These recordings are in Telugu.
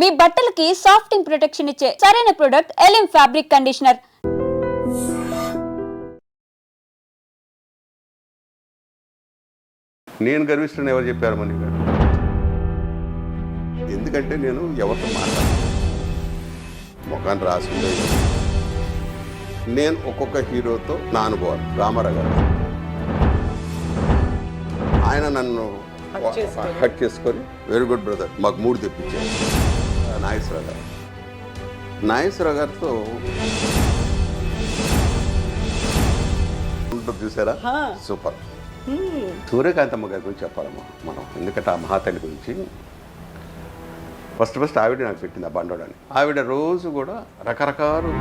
మీ బట్టలకి సాఫ్టింగ్ ప్రొటెక్షన్ ఇచ్చే సరైన ప్రొడక్ట్ ఎలిమ్ ఫ్యాబ్రిక్ కండిషనర్. నేను గర్విస్తున్న ఎవరు చెప్పారు మనీ గారు? ఎందుకంటే నేను ఎవరితో మాట్లాడాను, ముఖాన్ని రాసిందే. నేను ఒక్కొక్క హీరోతో నా అనుభవాలు. రామారావు గారు ఆయన నన్ను హట్ చేసుకొని వెరీ గుడ్ బ్రదర్ మాకు 3 తెప్పించారు. నాగేశ్వరరావు గారు, నాగేశ్వరరావు గారితో చూసారా, సూపర్. సూర్యకాంతమ్మ గారి గురించి చెప్పాలమ్మా మనం, ఎందుకంటే ఆ మహాతల్లి గురించి ఫస్ట్ ఆవిడ నాకు పెట్టింది ఆ బండోడని. ఆవిడ రోజు కూడా రకరకాలు,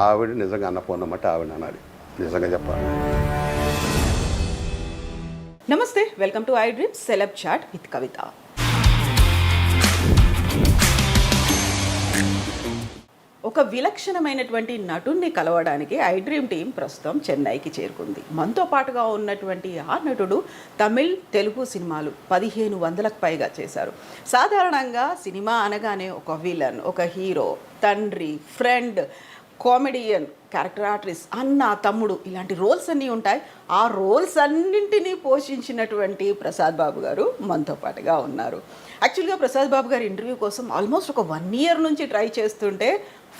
ఆవిడ నిజంగా అన్నపూర్ణమంటే ఆవిడ అనాలి, నిజంగా చెప్పాలి. నమస్తే, welcome to iDreams celeb chat with Kavitha. ఒక విలక్షణమైనటువంటి నటుడిని కలవడానికి ఐ డ్రీమ్ టీం ప్రస్తుతం చెన్నైకి చేరుకుంది. మనతో పాటుగా ఉన్నటువంటి ఆ నటుడు తమిళ్, తెలుగు సినిమాలు 1500లకు పైగా చేశారు. సాధారణంగా సినిమా అనగానే ఒక విలన్, ఒక హీరో, తండ్రి, ఫ్రెండ్, కామెడియన్, క్యారెక్టర్ ఆర్టిస్ట్, అన్న, తమ్ముడు, ఇలాంటి రోల్స్ అన్నీ ఉంటాయి. ఆ రోల్స్ అన్నింటినీ పోషించినటువంటి ప్రసాద్ బాబు గారు మనతో పాటుగా ఉన్నారు. యాక్చువల్గా ప్రసాద్ బాబు గారి ఇంటర్వ్యూ కోసం ఆల్మోస్ట్ ఒక 1 year నుంచి ట్రై చేస్తుంటే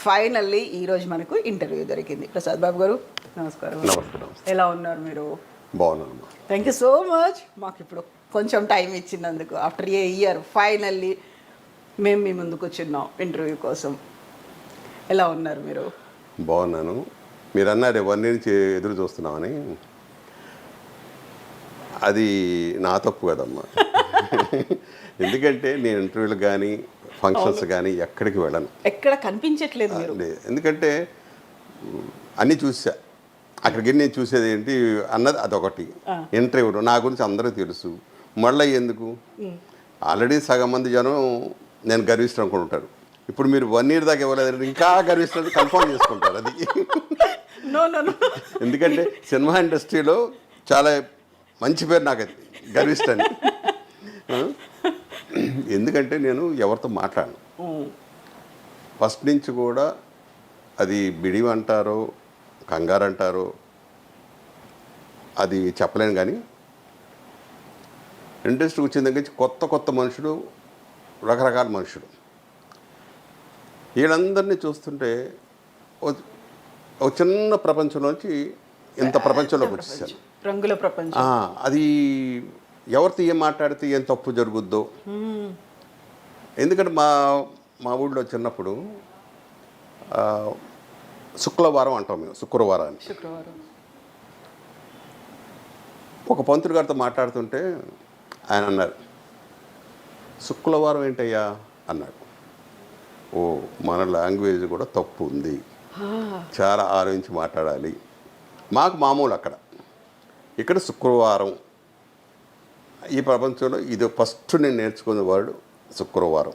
ఫైనల్లీ ఈరోజు మనకు ఇంటర్వ్యూ దొరికింది. ప్రసాద్ బాబు గారు నమస్కారం. నమస్కారం. ఎలా ఉన్నారు మీరు? బాగున్నాను. Thank you so much. మాకు ఇప్పుడు కొంచెం టైం ఇచ్చినందుకు. ఆఫ్టర్ ఏ ఇయర్ ఫైనల్లీ మేము మీ ముందుకు వచ్చిన్నాం ఇంటర్వ్యూ కోసం. ఎలా ఉన్నారు మీరు? బాగున్నాను. మీరు అన్నారు 1 year నుంచి ఎదురు చూస్తున్నామని. అది నా తప్పు కదమ్మా. ఎందుకంటే నేను ఇంటర్వ్యూలు కానీ ఫంక్షన్స్ కానీ ఎక్కడికి వెళ్ళను, ఎక్కడ కనిపించట్లేదు మీరు. ఎందుకంటే అన్నీ చూసా. అక్కడికి నేను చూసేది ఏంటి అన్నది అదొకటి. ఇంటర్వ్యూలు నా గురించి అందరూ తెలుసు, మళ్ళీ ఎందుకు? ఆల్రెడీ సగం మంది జనం నేను గర్విస్తాను అనుకుంటారు. ఇప్పుడు మీరు 1 year దాకా ఇవ్వలేదు, ఇంకా గర్విస్తుంది కన్ఫర్మ్ చేసుకుంటారు. అది ఎందుకంటే సినిమా ఇండస్ట్రీలో చాలా మంచి పేరు నాకు, అది గర్విస్తాను. ఎందుకంటే నేను ఎవరితో మాట్లాడను ఫస్ట్ నుంచి కూడా. అది బిడివి అంటారో కంగారు అంటారో అది చెప్పలేను, కానీ ఇండస్ట్రీకి వచ్చిన దగ్గర నుంచి కొత్త మనుషులు, రకరకాల మనుషులు, వీళ్ళందరినీ చూస్తుంటే ఒక చిన్న ప్రపంచంలోంచి ఇంత ప్రపంచంలోకి వచ్చేసాను. రంగుల ప్రపంచం. అది ఎవరితో ఏం మాట్లాడితే ఏం తప్పు జరుగుద్దో. ఎందుకంటే మా ఊళ్ళో చిన్నప్పుడు శుక్రవారం అంటాం మేము, శుక్రవారాన్ని. ఒక పంతులు గారితో మాట్లాడుతుంటే ఆయన అన్నారు, శుక్రవారం ఏంటయ్యా అన్నాడు. ఓ, మన లాంగ్వేజ్ కూడా తప్పు ఉంది, చాలా ఆలోచించి మాట్లాడాలి. మాకు మామూలు అక్కడ. ఇక్కడ శుక్రవారం, ఈ ప్రపంచంలో ఇది ఫస్ట్ నేను నేర్చుకునే వర్డ్ శుక్రవారం.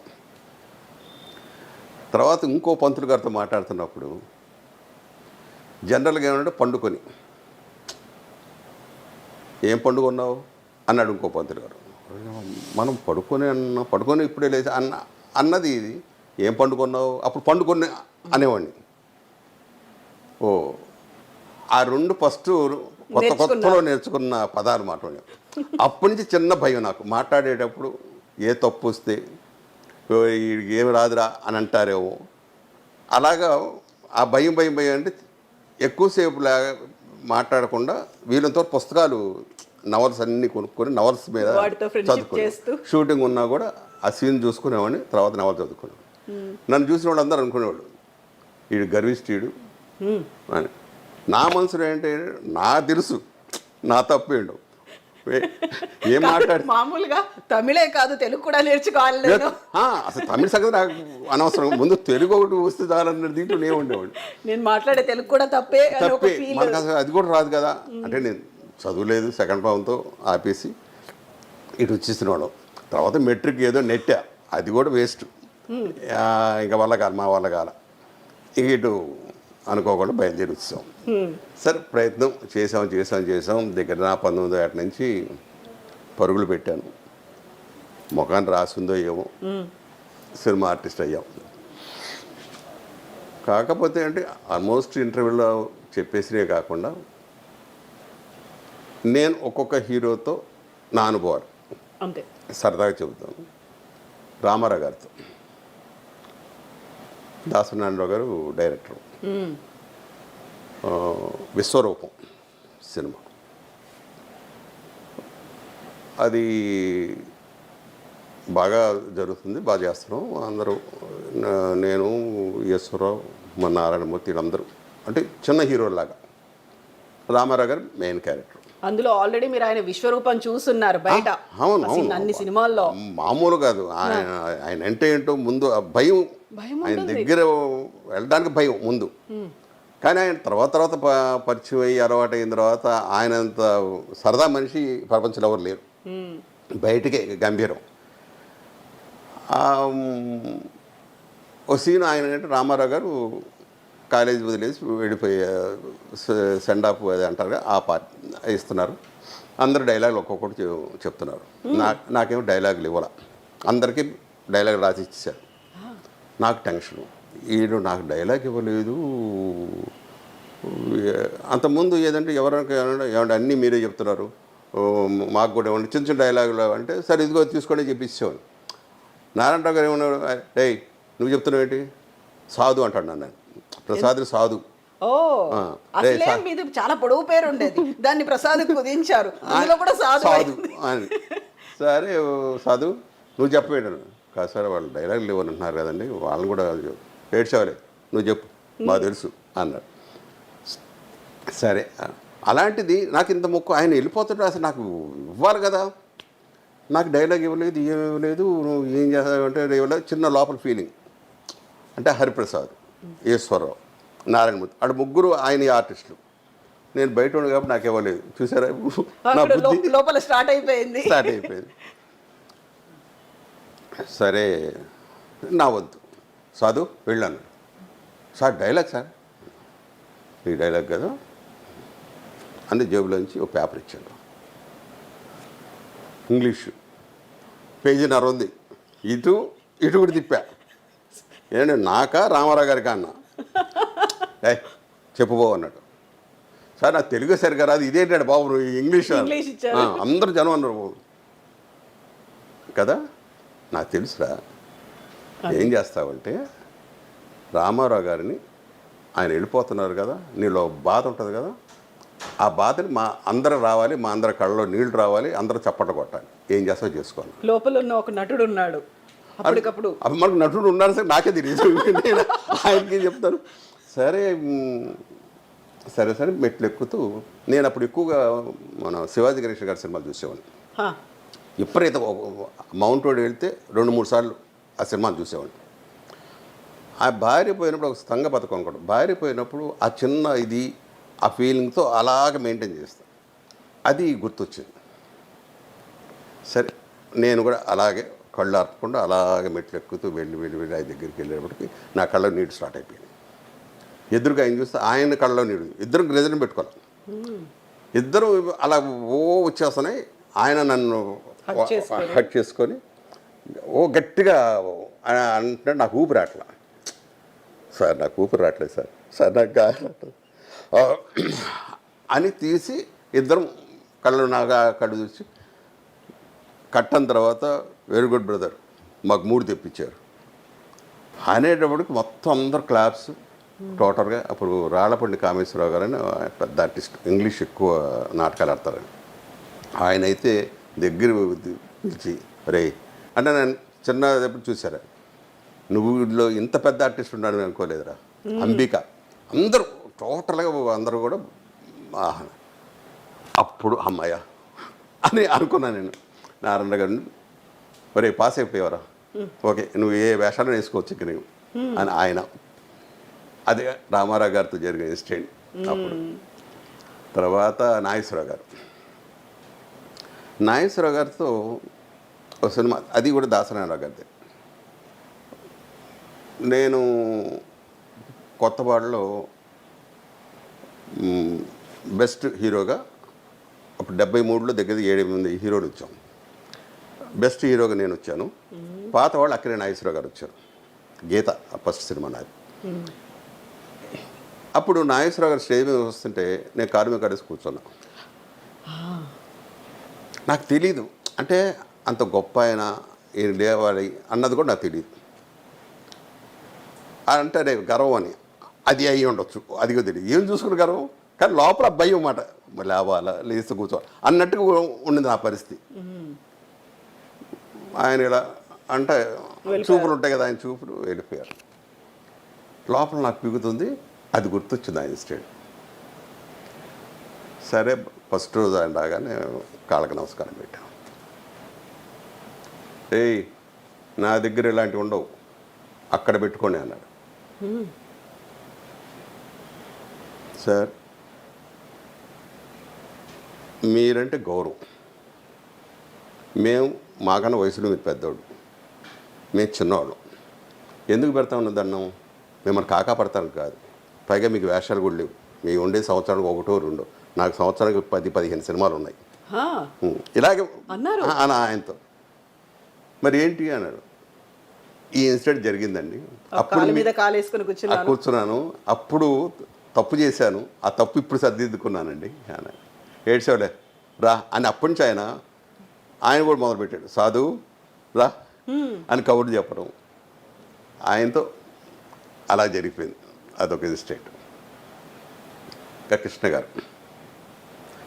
తర్వాత ఇంకో పంతులు గారితో మాట్లాడుతున్నప్పుడు జనరల్గా ఏమంటే పండుకొని, ఏం పండుకున్నావు అన్నాడు ఇంకో పంతులు గారు. మనం పడుకొని ఇప్పుడే లేచి అన్నది ఇది, ఏం పండుకున్నావు, అప్పుడు పండుకొని అనేవాడిని. ఓ, ఆ 2 ఫస్ట్ కొత్తలో నేర్చుకున్న పదాలు మాట్లాడే. అప్పటి నుంచి చిన్న భయం నాకు, మాట్లాడేటప్పుడు ఏ తప్పు వస్తే ఏమి రాదురా అని అంటారేమో. అలాగా ఆ భయం అంటే ఎక్కువసేపు మాట్లాడకుండా వీళ్ళతో పుస్తకాలు, నవల్స్ అన్నీ కొనుక్కొని నవల్స్ మీద చదువుకుని, షూటింగ్ ఉన్నా కూడా ఆ సీన్ చూసుకునేవాడిని. తర్వాత నవల్ చదువుకునేవాడు. నన్ను చూసిన వాళ్ళు అందరూ అనుకునేవాళ్ళు, వీడు గర్విష్ఠుడు అని. నా మనసులో ఏంటంటే నాకు తెలుసు నా తప్పేండు. ఏం మాట్లాడి మామూలుగా తమిళే కాదు తెలుగు కూడా నేర్చుకోవాలి. అసలు తమిళ సంగతి నాకు అనవసరం, ముందు తెలుగు ఒకటి వస్తే చాలన్న దీంట్లో నేను ఉండేవాడు. నేను మాట్లాడే తెలుగు కూడా తప్పే, మనకు అసలు అది కూడా రాదు కదా. అంటే నేను చదువులేదు, సెకండ్ భావంతో ఆపేసి ఇటు వచ్చేసినవాడు. తర్వాత మెట్రిక్ ఏదో నెట్టా, అది కూడా వేస్ట్. ఇంకా మా వల్ల కాల, ఇంక ఇటు అనుకోకుండా బయలుదేరి వచ్చాం. సరే ప్రయత్నం చేసాం. దగ్గర 19 ఏట నుంచి పరుగులు పెట్టాను. ముఖాన్ని రాసిందో ఏమో సినిమా ఆర్టిస్ట్ అయ్యాం. కాకపోతే అంటే ఆల్మోస్ట్ ఇంటర్వ్యూలో చెప్పేసినే కాకుండా నేను ఒక్కొక్క హీరోతో నా అనుభవాలు అంతే. సరదాగా చెబుతాను. రామారావు గారితో, దాసనారాయణరావు గారు డైరెక్టర్, విశ్వరూపం సినిమా అది బాగా జరుగుతుంది, బాగా చేస్తున్నాం అందరూ. నేను, ఈశ్వరరావు, మా నారాయణమూర్తి వీళ్ళందరూ అంటే చిన్న హీరోలాగా. రామారావు గారు మెయిన్ క్యారెక్టర్. అందులో ఆల్రెడీ మీరు ఆయన విశ్వరూపం చూస్తున్నారు బయట. అవును అవును, అన్ని సినిమాల్లో మామూలు కాదు. ఆయన అంటే ఏంటో ముందు ఆ భయం, ఆయన దగ్గర వెళ్ళడానికి భయం ముందు. కానీ ఆయన తర్వాత పరిచయం అయ్యి అలవాటు అయిన తర్వాత ఆయనంత సరదా మనిషి ప్రపంచంలో ఎవరు లేరు. బయటికే గంభీరం. ఓ సీన్ ఆయన అంటే రామారావు గారు కాలేజీ వదిలేసి వెళ్ళిపోయే సెండ్ ఆఫ్ అది అంటారు, ఆ పార్ట్ ఇస్తున్నారు. అందరు డైలాగులు ఒక్కొక్కటి చెప్తున్నారు. నాకేమో డైలాగులు ఇవ్వాల, అందరికీ డైలాగ్ రాసి ఇచ్చేసారు. నాకు టెన్షను, వీడు నాకు డైలాగ్ ఇవ్వలేదు. అంతకుముందు ఏదంటే ఏమంటే అన్నీ మీరే చెప్తున్నారు, మాకు కూడా ఏమన్నా చిన్న చిన్న డైలాగులు అంటే సరే ఇదిగో తీసుకొని చెప్పిచ్చేవాడు. నారాయణరావు గారు ఏమన్నారు, డేయ్ నువ్వు చెప్తున్నావు ఏంటి, సాధు అంటాడు నన్ను. ప్రసాద్ సాధు. మీది చాలా పొడవు పేరు ఉండేది, దాన్ని ప్రసాద్ కుదించారు, అందులో కూడా సాధు అని. సరే సాధు నువ్వు చెప్పేటాను కాదు సార్, వాళ్ళు డైలాగులు లేవని అంటున్నారు కదండి, వాళ్ళని కూడా ఏడ్చేవాలే, నువ్వు చెప్పు మాకు తెలుసు అన్నాడు. సరే అలాంటిది నాకు ఇంత మొక్కు, ఆయన వెళ్ళిపోతుంటే అసలు నాకు ఇవ్వాలి కదా, నాకు డైలాగ్ ఇవ్వలేదు, ఏమి ఇవ్వలేదు, నువ్వు ఏం చేస్తావంటే ఇవ్వలేదు. చిన్న లోపల ఫీలింగ్. అంటే హరిప్రసాద్, ఈశ్వరరావు, నారాయణమూర్తి అక్కడ ముగ్గురు ఆయన ఆర్టిస్టులు. నేను బయట ఉండే కాబట్టి నాకు ఇవ్వలేదు. చూసారా నా బుద్ధి లోపల స్టార్ట్ అయిపోయింది. సరే నా వద్దు సాధు వెళ్ళాను. సార్ డైలాగ్ సార్, ఈ డైలాగ్ కదా అని జేబులోంచి ఒక పేపర్ ఇచ్చాడు. ఇంగ్లీషు పేజీన్నర ఉంది. ఇటు కూడా తిప్పా. ఏంటంటే నాకా రామారావు గారికి అన్న చెప్పుబో అన్నాడు. సార్ నాకు తెలుగు సరిగా రాదు, ఇదేంటాడు బాబు నువ్వు ఇంగ్లీష్ అందరూ జనం అన్నారు కదా. నాకు తెలుసురా, ఏం చేస్తావంటే రామారావు గారిని ఆయన వెళ్ళిపోతున్నారు కదా, నీలో బాధ ఉంటుంది కదా, ఆ బాధని మా అందరూ రావాలి, మా అందరి కళ్ళలో నీళ్లు రావాలి, అందరూ చప్పట కొట్టాలి, ఏం చేస్తావు చేసుకోవాలి. లోపల ఉన్న ఒక నటుడు ఉన్నాడు, అప్పటికప్పుడు మనకు నటుడు ఉన్నారు సార్, నాకే తెలియదు, నేను ఆయనకి చెప్తాను. సరే సరే సరే మెట్లు ఎక్కుతూ నేను అప్పుడు ఎక్కువగా మన శివాజీ గణేష్ గారి సినిమాలు చూసేవాడిని. ఎప్పుడైతే మౌంట్ రోడ్ వెళ్తే 2-3 సార్లు ఆ సినిమాలు చూసేవాడిని. ఆ భార్య పోయినప్పుడు ఒక సంఘ పథకం అనుకోండి, భార్య పోయినప్పుడు ఆ చిన్న ఇది ఆ ఫీలింగ్తో అలాగే మెయింటైన్ చేస్తాను. అది గుర్తొచ్చింది. సరే నేను కూడా అలాగే కళ్ళు ఆర్పకుండా అలాగే మెట్లు ఎక్కుతూ వెళ్ళి ఆయన దగ్గరికి వెళ్ళేటప్పటికి నా కళ్ళలో నీళ్ళు స్టార్ట్ అయిపోయింది. ఎదురుగా ఆయన చూస్తే ఆయన కళ్ళలో నీళ్ళు, ఇద్దరు గ్రెజన్ పెట్టుకోవాలి, ఇద్దరు అలా వచ్చేస్తున్నాయి. ఆయన నన్ను హట్ చేసుకొని గట్టిగా అంటే నాకు ఊపిరి రావట్లా. సార్ నాకు ఊపిరి రావట్లేదు సార్, సార్ నాకు గాయట్లేదు అని తీసి ఇద్దరం కళ్ళు చూసి కట్టని తర్వాత వెరీ గుడ్ బ్రదర్ మాకు 3 తెప్పించారు అనేటప్పటికి మొత్తం అందరు క్లాప్స్ టోటల్గా. అప్పుడు రాళ్ళపండి కామేశ్వరరావు గారు అని పెద్ద ఆర్టిస్ట్, ఇంగ్లీష్ ఎక్కువ నాటకాలు ఆడతారని, ఆయన అయితే దగ్గర పిలిచి రే అంటే నేను చిన్నప్పుడు చూసారా, నువ్వు వీటిలో ఇంత పెద్ద ఆర్టిస్ట్ ఉన్నాడు అనుకోలేదురా అంబిక, అందరూ టోటల్గా అందరూ కూడా అప్పుడు అమ్మాయ అని అనుకున్నాను నేను. నారాయణ గారిని ఒరే పాస్ అయిపోయేవరా, ఓకే నువ్వు ఏ వేషాలను వేసుకోవచ్చు ఇక నువ్వు అని ఆయన. అదే రామారావు గారితో జరిగిన ఇన్సిడెంట్. అప్పుడు తర్వాత నాగేశ్వరరావు గారితో ఒక సినిమా, అది కూడా దాసనారాయణరావు గారిది. నేను కొత్తవాడలో బెస్ట్ హీరోగా అప్పుడు 73లో దగ్గర 7-8 హీరోలు వచ్చాం. బెస్ట్ హీరోగా నేను వచ్చాను. పాత వాళ్ళు అక్కడే నాగేశ్వరరావు గారు వచ్చారు. గీత ఫస్ట్ సినిమా నాది. అప్పుడు నాగేశ్వరరావు గారు స్టేజ్ మీద వస్తుంటే నేను కారు మీద కడేసి కూర్చున్నా. నాకు తెలీదు అంటే అంత గొప్ప ఆయన ఈయన లేవాలి అన్నది కూడా నాకు తెలియదు. అంటే రేపు గర్వం అని అది అయ్యి ఉండొచ్చు, అది కూడా తెలియదు. ఏం చూసుకుని గర్వం, కానీ లోపల భయం మాట, లేవాలా లేస్తే కూర్చోవాలి అన్నట్టుగా ఉండింది నా పరిస్థితి. ఆయన ఇలా అంటే చూపులు ఉంటాయి కదా, ఆయన చూపులు వెళ్ళిపోయారు. లోపల నాకు పిగుతుంది, అది గుర్తొచ్చింది ఆయన స్టేట్. సరే ఫస్ట్ రోజు ఆయన రాగానే కాళ్ళకి నమస్కారం పెట్టాను. ఏయ్ నా దగ్గర ఇలాంటివి ఉండవు, అక్కడ పెట్టుకోండి అన్నాడు. సార్ మీరంటే గౌరవం, మేము మాకన్నా వయసులో మీరు పెద్దోడు, మేము చిన్నవాళ్ళు, ఎందుకు పెడతా ఉన్న దండం? మిమ్మల్ని కాకా పడతాను కాదు, పైగా మీకు వేషాలు కూడా లేవు, మీ ఉండే సంవత్సరానికి ఒకటో రెండో, నాకు సంవత్సరానికి 10-15 సినిమాలు ఉన్నాయి. ఇలాగే అన్నారు అని ఆయనతో. మరి ఏంటి అన్నాడు. ఈ ఇన్సిడెంట్ జరిగిందండి, అప్పుడు మీద కాలేసుకుని కూర్చున్నాను, అప్పుడు తప్పు చేశాను, ఆ తప్పు ఇప్పుడు సర్దిద్దుకున్నానండి అని. ఏడ్చేవాడే రా అని అప్పటి నుంచి ఆయన కూడా మొదలుపెట్టాడు. సాధు రా అని కబుర్లు చెప్పడం. ఆయనతో అలా జరిగిపోయింది. అదొక ఇన్సిడెంట్. ఇంకా కృష్ణ గారు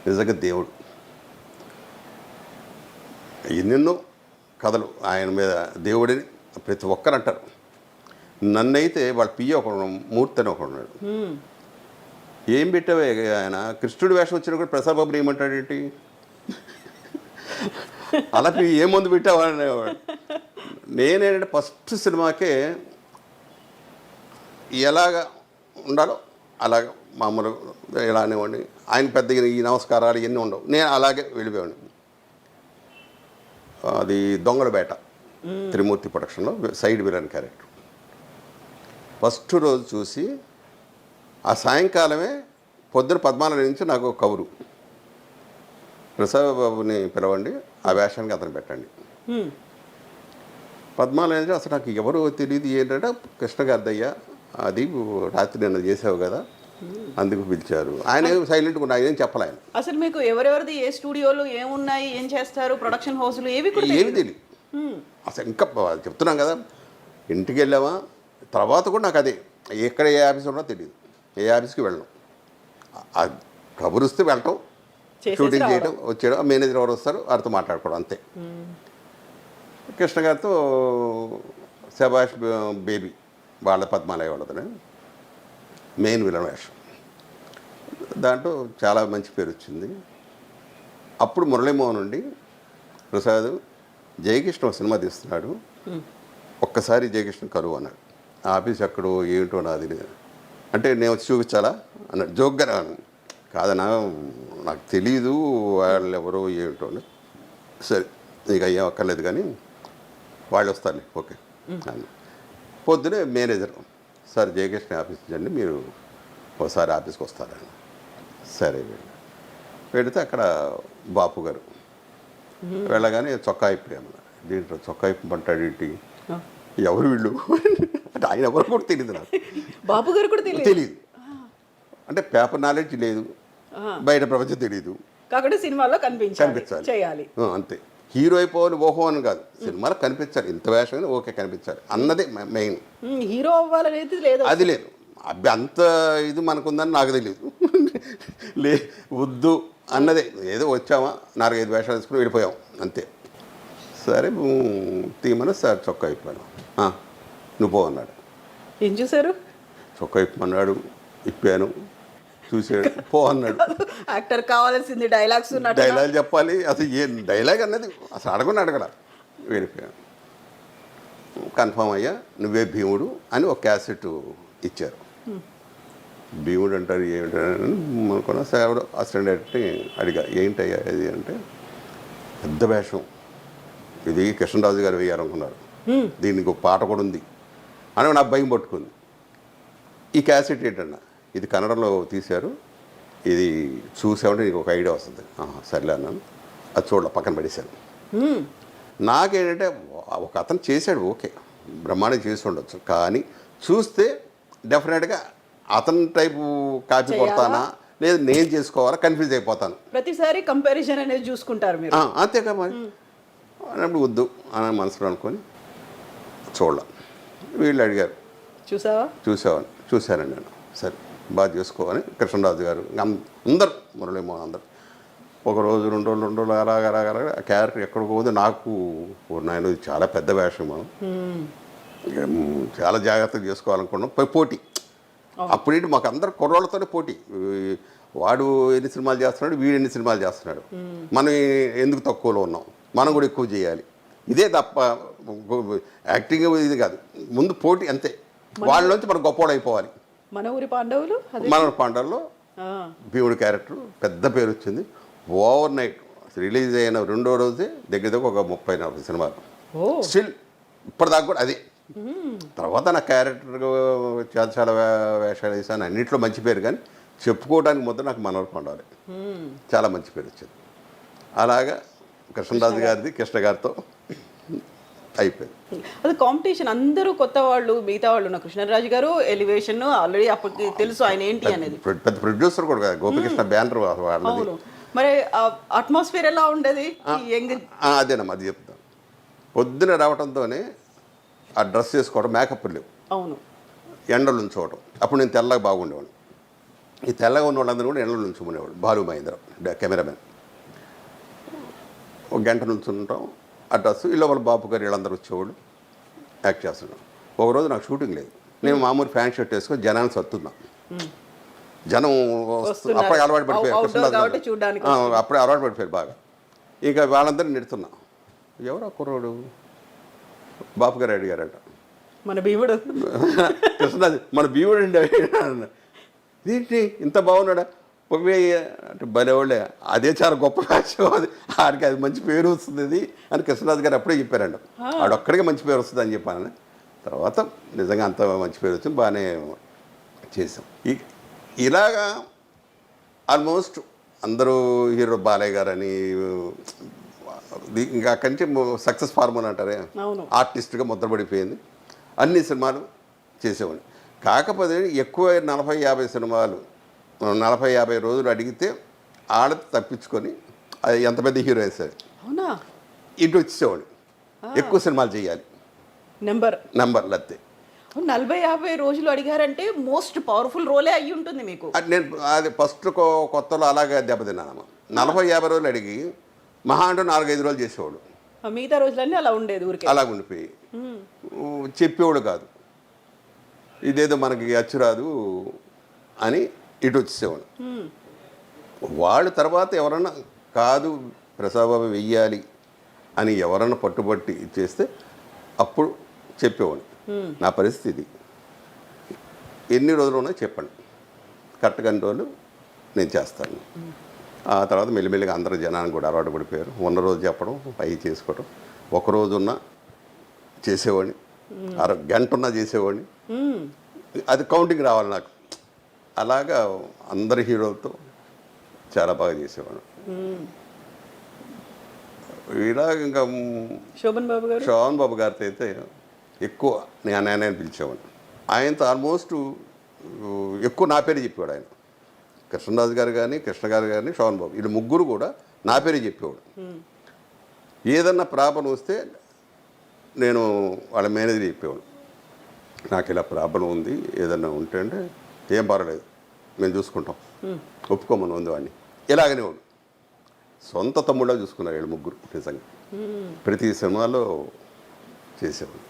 నిజంగా దేవుడు. ఎన్నెన్నో కథలు ఆయన మీద దేవుడిని ప్రతి ఒక్కరు అంటారు. నన్నైతే వాళ్ళ పియ్య ఒకడు, మూర్తి అని ఒకడు ఉన్నాడు. ఏం పెట్టావే ఆయన కృష్ణుడి వేషం వచ్చినా కూడా ప్రసాద్ బాబుని ఏమంటాడేంటి, అలా ఏ మందు పెట్టావా అనేవాడు. నేనేంటంటే ఫస్ట్ సినిమాకే ఎలాగ ఉండాలో అలాగ మామూలు ఇలా అనేవాడిని. ఆయన పెద్ద ఈ నమస్కారాలు ఇవన్నీ ఉండవు, నేను అలాగే వెళ్ళిపోయాను. అది దొంగల బేట త్రిమూర్తి ప్రొడక్షన్లో సైడ్ విలన్ క్యారెక్టర్. ఫస్ట్ రోజు చూసి ఆ సాయంకాలమే పొద్దున 14 నుంచి నాకు ఒక కబురు, ప్రసాద్ బాబుని పిలవండి, ఆ వేషానికి అతను పెట్టండి. 14 నుంచి అసలు నాకు ఎవరు తెలియదు. ఏంటంటే కృష్ణ గారిదయ్యా, అది రాత్రి నిన్న చేసావు కదా అందుకు పిలిచారు. ఆయన సైలెంట్గా ఉన్నా, ఏం చెప్పలే ఆయన. అసలు మీకు ఎవరెవరిది ఏ స్టూడియోలు ఏమున్నాయి, ఏం చేస్తారు, ప్రొడక్షన్ హౌస్లు ఏవి తెలియదు అసలు. ఇంకా చెప్తున్నాం కదా, ఇంటికి వెళ్ళామా తర్వాత కూడా నాకు అదే, ఎక్కడ ఏ ఆఫీస్ ఉన్నా తెలియదు, ఏ ఆఫీస్కి వెళ్ళడం, కబురుస్తే వెళ్ళటం, షూటింగ్ చేయడం, వచ్చేయడం, మేనేజర్ ఎవరు వస్తారు వారితో మాట్లాడుకోవడం అంతే. కృష్ణ గారితో శభాష్ బేబీ వాళ్ళ పద్మాలయ వాళ్ళతోనే మెయిన్ విలన్ వేషం. దాంట్లో చాలా మంచి పేరు వచ్చింది. అప్పుడు మురళీమోహన్ నుండి ప్రసాద్ జయకృష్ణ ఒక సినిమా తీస్తున్నాడు, ఒక్కసారి జయకృష్ణ కరువు అన్నాడు. ఆ ఆఫీస్ ఎక్కడో ఏమిటో నాది అంటే నేను వచ్చి చూపించాలా అన్నాడు జోక్గా. కాదన్నా నాకు తెలీదు వాళ్ళు ఎవరో ఏమిటో. సరే నీకు అయ్యా అక్కర్లేదు కానీ వాళ్ళు వస్తారులే ఓకే అని. పొద్దునే మేనేజర్ సార్ జయకృష్ణ ఆఫీస్ అండి, మీరు ఒకసారి ఆఫీస్కి వస్తారని. సరే పెడితే అక్కడ బాపు గారు వెళ్ళగానే చొక్కా ఇప్పామన్నా. దీంట్లో చొక్కా ఇప్పమంటాడు ఏంటి, ఎవరు వీళ్ళు అంటే ఆయన ఎవరు కూడా తెలియదు నాకు. బాపు గారు కూడా తెలియదు అంటే పేపర్ నాలెడ్జ్ లేదు, బయట ప్రపంచం తెలియదు, కాకుండా సినిమాలో కనిపించాలి చేయాలి అంతే. హీరో అయిపోవాలి ఓహో అని కాదు, సినిమాలో కనిపించాలి, ఇంత వేషం ఓకే కనిపించాలి అన్నదే మెయిన్. హీరో అవ్వాలనేది లేదు, అది లేదు. అబ్బి అంత ఇది మనకుందని నాకు తెలియదు. వద్దు అన్నదే, ఏదో వచ్చామా 4-5 వేషాలు తీసుకుని వెళ్ళిపోయాం అంతే. సరే తీయమని సార్ చొక్కా ఇప్పాను. నువ్వు పో అన్నాడు. ఏం చూసారు? చొక్కా ఇప్పమన్నాడు, ఇప్పాను, చూసాడు, పో అన్నాడు. యాక్టర్ కావాల్సింది డైలాగ్స్, డైలాగ్ చెప్పాలి, అసలు ఏ డైలాగ్ అన్నది అసలు అడగల. వెళ్ళిపోయాను. కన్ఫామ్ అయ్యా నువ్వే భీముడు అని ఒక క్యాసెట్ ఇచ్చారు. భీముడు అంటారు ఏమిటని అనుకున్నా. సేవడు అసిస్టెంట్ డైరెక్టర్ని అడిగా, ఏంటయ్యా ఇది అంటే, పెద్ద వేషం ఇది కృష్ణరాజు గారు వేయాలనుకున్నారు, దీనికి ఒక పాట కూడా ఉంది అని నా భయం పట్టుకుంది. ఈ క్యాసెట్ ఏంటన్నా, ఇది కన్నడంలో తీశారు, ఇది చూసామంటే నీకు ఒక ఐడియా వస్తుంది. సర్లే అన్నాను. అది చూడాల పక్కన పడేశాను. నాకేంటంటే ఒక అతను చేశాడు ఓకే, బ్రహ్మాండం చేసి ఉండొచ్చు, కానీ చూస్తే డెఫినెట్గా అతని టైపు కాపీ కొడతానా లేదు నేను చేసుకోవాలా కన్ఫ్యూజ్ అయిపోతాను. ప్రతిసారి కంపారిజన్ అనేది చూసుకుంటారు మీరు. అంతేకా మరి అన్నప్పుడు వద్దు అని మనసులో అనుకొని చూడాల. వీళ్ళు అడిగారు చూశానండి నేను, సరే బాగా చేసుకోవాలి. కృష్ణరాజు గారు అందరు మురళీమోహన్ అందరు ఒక రోజు 2 రోజులు అలాగ ఆ క్యారెక్టర్ ఎక్కడికి పోతే నాకు నేను చాలా పెద్ద వేషం, చాలా జాగ్రత్తగా చేసుకోవాలనుకున్నాం. పోటీ అప్పుడేంటి మాకు అందరు కుర్రోళ్ళతోనే పోటీ, వాడు ఎన్ని సినిమాలు చేస్తున్నాడు, వీడు ఎన్ని సినిమాలు చేస్తున్నాడు, మనం ఎందుకు తక్కువలో ఉన్నాం, మనం కూడా ఎక్కువ చేయాలి. ఇదే తప్ప యాక్టింగ్ ఇది కాదు, ముందు పోటీ అంతే. వాళ్ళలోంచి మనం గొప్పవాడు అయిపోవాలి. మన ఊరి పాండవుల్లో భీముడి క్యారెక్టర్ పెద్ద పేరు వచ్చింది. ఓవర్ నైట్ రిలీజ్ అయిన 2వ రోజే దగ్గర ఒక 30-40 సినిమాలు స్టిల్ ఇప్పటిదాకా కూడా అదే. తర్వాత నా క్యారెక్టర్ చాలా వేషాలు వేసాను, అన్నింటిలో మంచి పేరు, కానీ చెప్పుకోవడానికి మొదలు నాకు మనోహర్ పాండవలే చాలా మంచి పేరు వచ్చింది. అలాగా కృష్ణరాజు గారిది కృష్ణ గారితో అయిపోయింది. అది కాంపిటీషన్, అందరూ కొత్త వాళ్ళు, మిగతా వాళ్ళు ఉన్న కృష్ణరాజు గారు ఎలివేషన్ ఆల్రెడీ అప్పటికి తెలుసు ఆయన ఏంటి అనేది. పెద్ద ప్రొడ్యూసర్ కూడా కదా, గోపికృష్ణ బ్యానర్ వాళ్ళది. మరి అట్మాస్ఫియర్ ఎలా ఉండేది? అదేనమ్మా, అది చెప్తాను. పొద్దున రావడంతోనే ఆ డ్రెస్ చేసుకోవడం, మేకప్ లేవు, అవును, ఎండలు ఉంచుకోవడం. అప్పుడు నేను తెల్లగా బాగుండేవాడు. ఈ తెల్లగా ఉన్న వాళ్ళందరూ కూడా ఎండలు ఉంచుకునేవాడు. బాలు మహేంద్ర కెమెరామెన్ ఒక గంట నుంచి ఉంటాం. ఆ డ్రెస్ ఇలా వాళ్ళ బాబు గారు వీళ్ళందరూ వచ్చేవాళ్ళు, యాక్ట్ చేస్తున్నాం. ఒకరోజు నాకు షూటింగ్ లేదు, నేను మామూలు ఫ్యాన్ షర్ట్ వేసుకొని జనాన్ని సత్తున్నా. జనం అప్పుడే అలవాటు పడిపోయారు, అప్పుడే అలవాటు పడిపోయారు బాగా. ఇక వాళ్ళందరినీ నెడుతున్నా, ఎవరు ఆ కుర్రోడు, బాపు గారు అడిగారట, మన భీముడు కృష్ణరాజు మన భీముడు అండి. ఏంటి ఇంత బాగున్నాడా అంటే భలేవాళ్ళే, అదే చాలా గొప్ప వేషం, అది ఆడికి అది మంచి పేరు వస్తుంది అది అని కృష్ణరాజు గారు అప్పుడే చెప్పారండి. ఆడొక్కడికే మంచి పేరు వస్తుంది అని చెప్పాను. తర్వాత నిజంగా అంత మంచి పేరు వచ్చింది, బాగానే చేసాం. ఇలాగా ఆల్మోస్ట్ అందరూ హీరో బాలయ్య గారు అని ఇంకా అక్కడి నుంచి సక్సెస్ ఫార్ములా అంటారే, ఆర్టిస్ట్గా ముద్రపడిపోయింది. అన్ని సినిమాలు చేసేవాడిని. కాకపోతే ఎక్కువ 40-50 సినిమాలు 40-50 రోజులు అడిగితే ఆడది తప్పించుకొని అది ఎంత పెద్ద హీరో వేసేది ఇటు వచ్చేవాడు. ఎక్కువ సినిమాలు చేయాలి, నెంబర్లు అంతే. 40-50 రోజులు అడిగారంటే మోస్ట్ పవర్ఫుల్ రోలే అయ్యి ఉంటుంది మీకు. నేను అది ఫస్ట్ కొత్తలో అలాగే దెబ్బతిన్నాను. 40-50 రోజులు అడిగి మహా అంటే 4-5 రోజులు చేసేవాడు, మిగతా రోజులన్నీ అలా ఉండేది, ఊరికి అలా ఉండిపోయి చెప్పేవాడు కాదు, ఇదేదో మనకి అచ్చురాదు అని ఇటు వచ్చేసేవాడు. వాళ్ళు తర్వాత ఎవరన్నా కాదు ప్రసాదబాబు వెయ్యాలి అని ఎవరన్నా పట్టుబట్టి ఇచ్చేస్తే అప్పుడు చెప్పేవాడు. నా పరిస్థితి ఎన్ని రోజులు ఉన్నాయో చెప్పండి, కరెక్ట్గా అన్ని రోజులు నేను చేస్తాను. ఆ తర్వాత మెల్లిమెల్లిగా అందరూ జనానికి కూడా అలవాటు పడిపోయారు. ఉన్న రోజు చెప్పడం, అవి చేసుకోవడం. ఒకరోజు ఉన్నా చేసేవాడిని, గంట ఉన్నా చేసేవాడిని, అది కౌంటింగ్ రావాలి నాకు. అలాగా అందరి హీరోలతో చాలా బాగా చేసేవాడు. ఇలాగ ఇంకా శోభన్ బాబు గారితో అయితే ఎక్కువ నేను పిలిచేవాడిని. ఆయనతో ఆల్మోస్ట్ ఎక్కువ నా పేరు చెప్పేవాడు ఆయన. కృష్ణరాజు గారు కానీ, కృష్ణ గారు కానీ, శోభన్ బాబు, వీళ్ళు ముగ్గురు కూడా నా పేరే చెప్పేవాడు. ఏదన్నా ప్రాబ్లం వస్తే నేను వాళ్ళ మేనేజర్ చెప్పేవాడు, నాకు ఇలా ప్రాబ్లం ఉంది, ఏదన్నా ఉంటే అంటే ఏం పర్వాలేదు మేము చూసుకుంటాం, ఒప్పుకోమని ఉంది వాడిని. ఇలాగనే వాడు సొంత తమ్ముళ్ళ చూసుకున్నారు వీళ్ళు ముగ్గురు. నిజంగా ప్రతి సినిమాలో చేసేవాడు.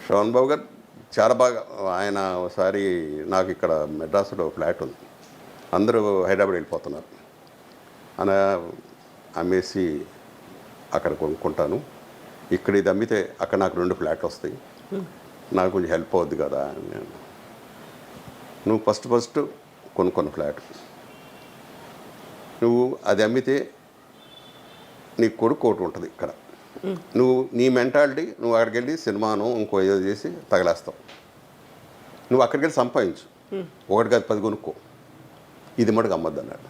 శోభన్ బాబు గారు చాలా బాగా, ఆయన ఒకసారి నాకు ఇక్కడ మెడ్రాస్లో ఫ్లాట్ ఉంది, అందరూ హైదరాబాద్ వెళ్ళిపోతున్నారు, అలా అమ్మేసి అక్కడ కొనుక్కుంటాను, ఇక్కడ ఇది అమ్మితే అక్కడ నాకు 2 ఫ్లాట్లు వస్తాయి, నాకు కొంచెం హెల్ప్ అవుద్ది కదా. నేను నువ్వు ఫస్ట్ కొనుక్కున్న ఫ్లాట్ నువ్వు అది అమ్మితే నీ కొడుకు ఒకటి ఉంటుంది ఇక్కడ, నువ్వు నీ మెంటాలిటీ నువ్వు అక్కడికి వెళ్ళి సినిమాను ఇంకో ఏదో చేసి తగలేస్తావు, నువ్వు అక్కడికి వెళ్ళి సంపాదించు, 1 కాదు 10 కొనుక్కో, ఇది మటుకు అమ్మద్దు అన్నాడు.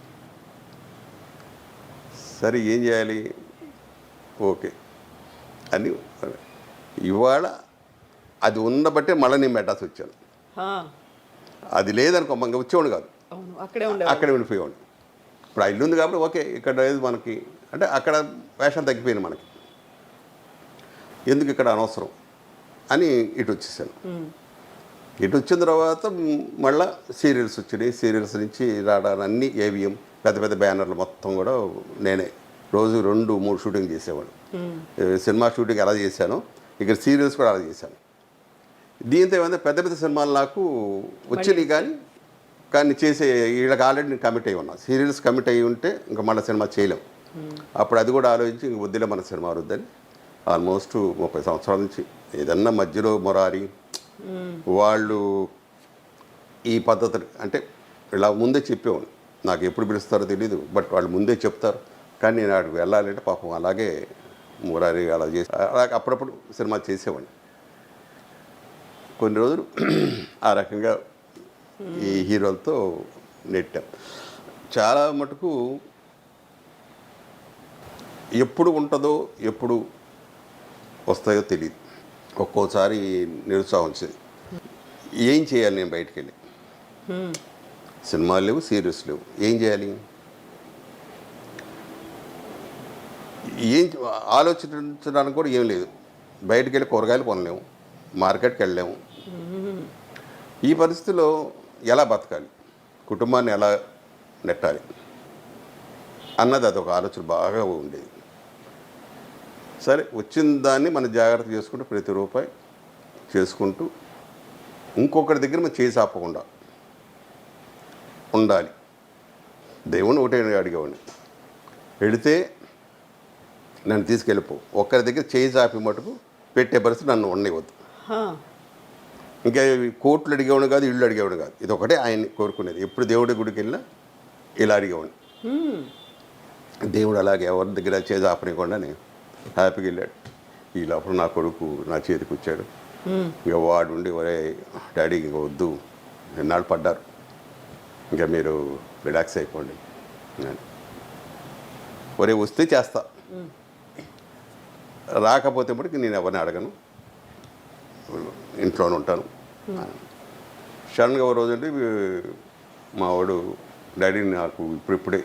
సరే ఏం చేయాలి, ఓకే అని ఇవాళ అది ఉన్నబట్టే మళ్ళీ నేను మెడ్రాస్ వచ్చాను. ఆ, అది లేదనుకో ఇంకా వచ్చేవాడు కాదు, అవును అక్కడే ఉండే అక్కడే ఉండిపోయేవాడు. ఇప్పుడు ఆ ఇల్లు ఉంది కాబట్టి ఓకే ఇక్కడ లేదు మనకి, అంటే అక్కడ వేషాలు తగ్గిపోయింది మనకి, ఎందుకు ఇక్కడ అనవసరం అని ఇటు వచ్చేసాను. ఇటు వచ్చిన తర్వాత మళ్ళీ సీరియల్స్ వచ్చినాయి. సీరియల్స్ నుంచి రావడానికి అన్ని ఏవిఎం పెద్ద పెద్ద బ్యానర్లు మొత్తం కూడా నేనే రోజు 2-3 షూటింగ్ చేసేవాడు. సినిమా షూటింగ్ ఎలా చేశానో ఇక్కడ సీరియల్స్ కూడా అలా చేశాను. దీంతో ఏమైనా పెద్ద పెద్ద సినిమాలు నాకు వచ్చినాయి, కానీ చేసే వీళ్ళకి ఆల్రెడీ నేను కమిట్ అయ్యి ఉన్నా. సీరియల్స్ కమిట్ అయ్యి ఉంటే ఇంకా మళ్ళీ సినిమా చేయలేం. అప్పుడు అది కూడా ఆలోచించి ఇంక వద్దులే మన సినిమా వద్దని ఆల్మోస్ట్ 30 సంవత్సరాల నుంచి ఏదన్నా మధ్యలో మొరారి వాళ్ళు ఈ పద్ధతులు అంటే ఇలా ముందే చెప్పేవాళ్ళు. నాకు ఎప్పుడు పిలుస్తారో తెలీదు, బట్ వాళ్ళు ముందే చెప్తారు. కానీ నేను అక్కడికి వెళ్ళాలంటే పాపం అలాగే మురారి అలా చేసి అలాగే అప్పుడప్పుడు సినిమా చేసేవాడిని. కొన్ని రోజులు ఆ రకంగా ఈ హీరోలతో నెట్టాం. చాలా మటుకు ఎప్పుడు ఉంటుందో ఎప్పుడు వస్తాయో తెలియదు. ఒక్కోసారి నిరుత్సాహం వచ్చేది. ఏం చేయాలి నేను బయటికి వెళ్ళి? సినిమాలు లేవు, సీరియల్స్ లేవు, ఏం చేయాలి? ఏం ఆలోచించడానికి కూడా ఏం లేదు. బయటికి వెళ్ళి కూరగాయలు కొనలేము, మార్కెట్కి వెళ్ళలేము. ఈ పరిస్థితిలో ఎలా బతకాలి, కుటుంబాన్ని ఎలా నెట్టాలి అన్నది అదొక ఆలోచన బాగా ఉండేది. సరే వచ్చిన దాన్ని మనం జాగ్రత్త చేసుకుంటూ ప్రతి రూపాయి చేసుకుంటూ ఇంకొకరి దగ్గర మనం చేసి ఆపకుండా ఉండాలి. దేవుని ఒకటే అడిగేవాడిని, వెళితే నన్ను తీసుకెళ్ళిపో, ఒక్కరి దగ్గర చేయి చాపి మటుకు పెట్టే పరిస్థితి నన్ను ఉండవద్దు. ఇంకా కోట్లు అడిగేవాడు కాదు, ఇళ్ళు అడిగేవాడు కాదు. ఇది ఒకటే ఆయన్ని కోరుకునేది. ఎప్పుడు దేవుడి గుడికి వెళ్ళినా ఇలా అడిగేవాడిని. దేవుడు అలాగే ఎవరి దగ్గర చేసి ఆపనివ్వకుండా నేను హ్యాపీగా వెళ్ళాడు. ఈ లోపల నా కొడుకు నా చేతికి వచ్చాడు. ఇంకా వాడు ఉండి ఒరే డాడీ ఇంకా వద్దు, ఎన్నాళ్ళు పడ్డారు, ఇంకా మీరు రిలాక్స్ అయిపోండి. ఒరే వస్తే చేస్తా, రాకపోతే మటుకు నేను ఎవరిని అడగను, ఇంట్లోనే ఉంటాను. సడన్గా ఓ రోజు అంటే మా వాడు డాడీ నాకు ఇప్పుడిప్పుడే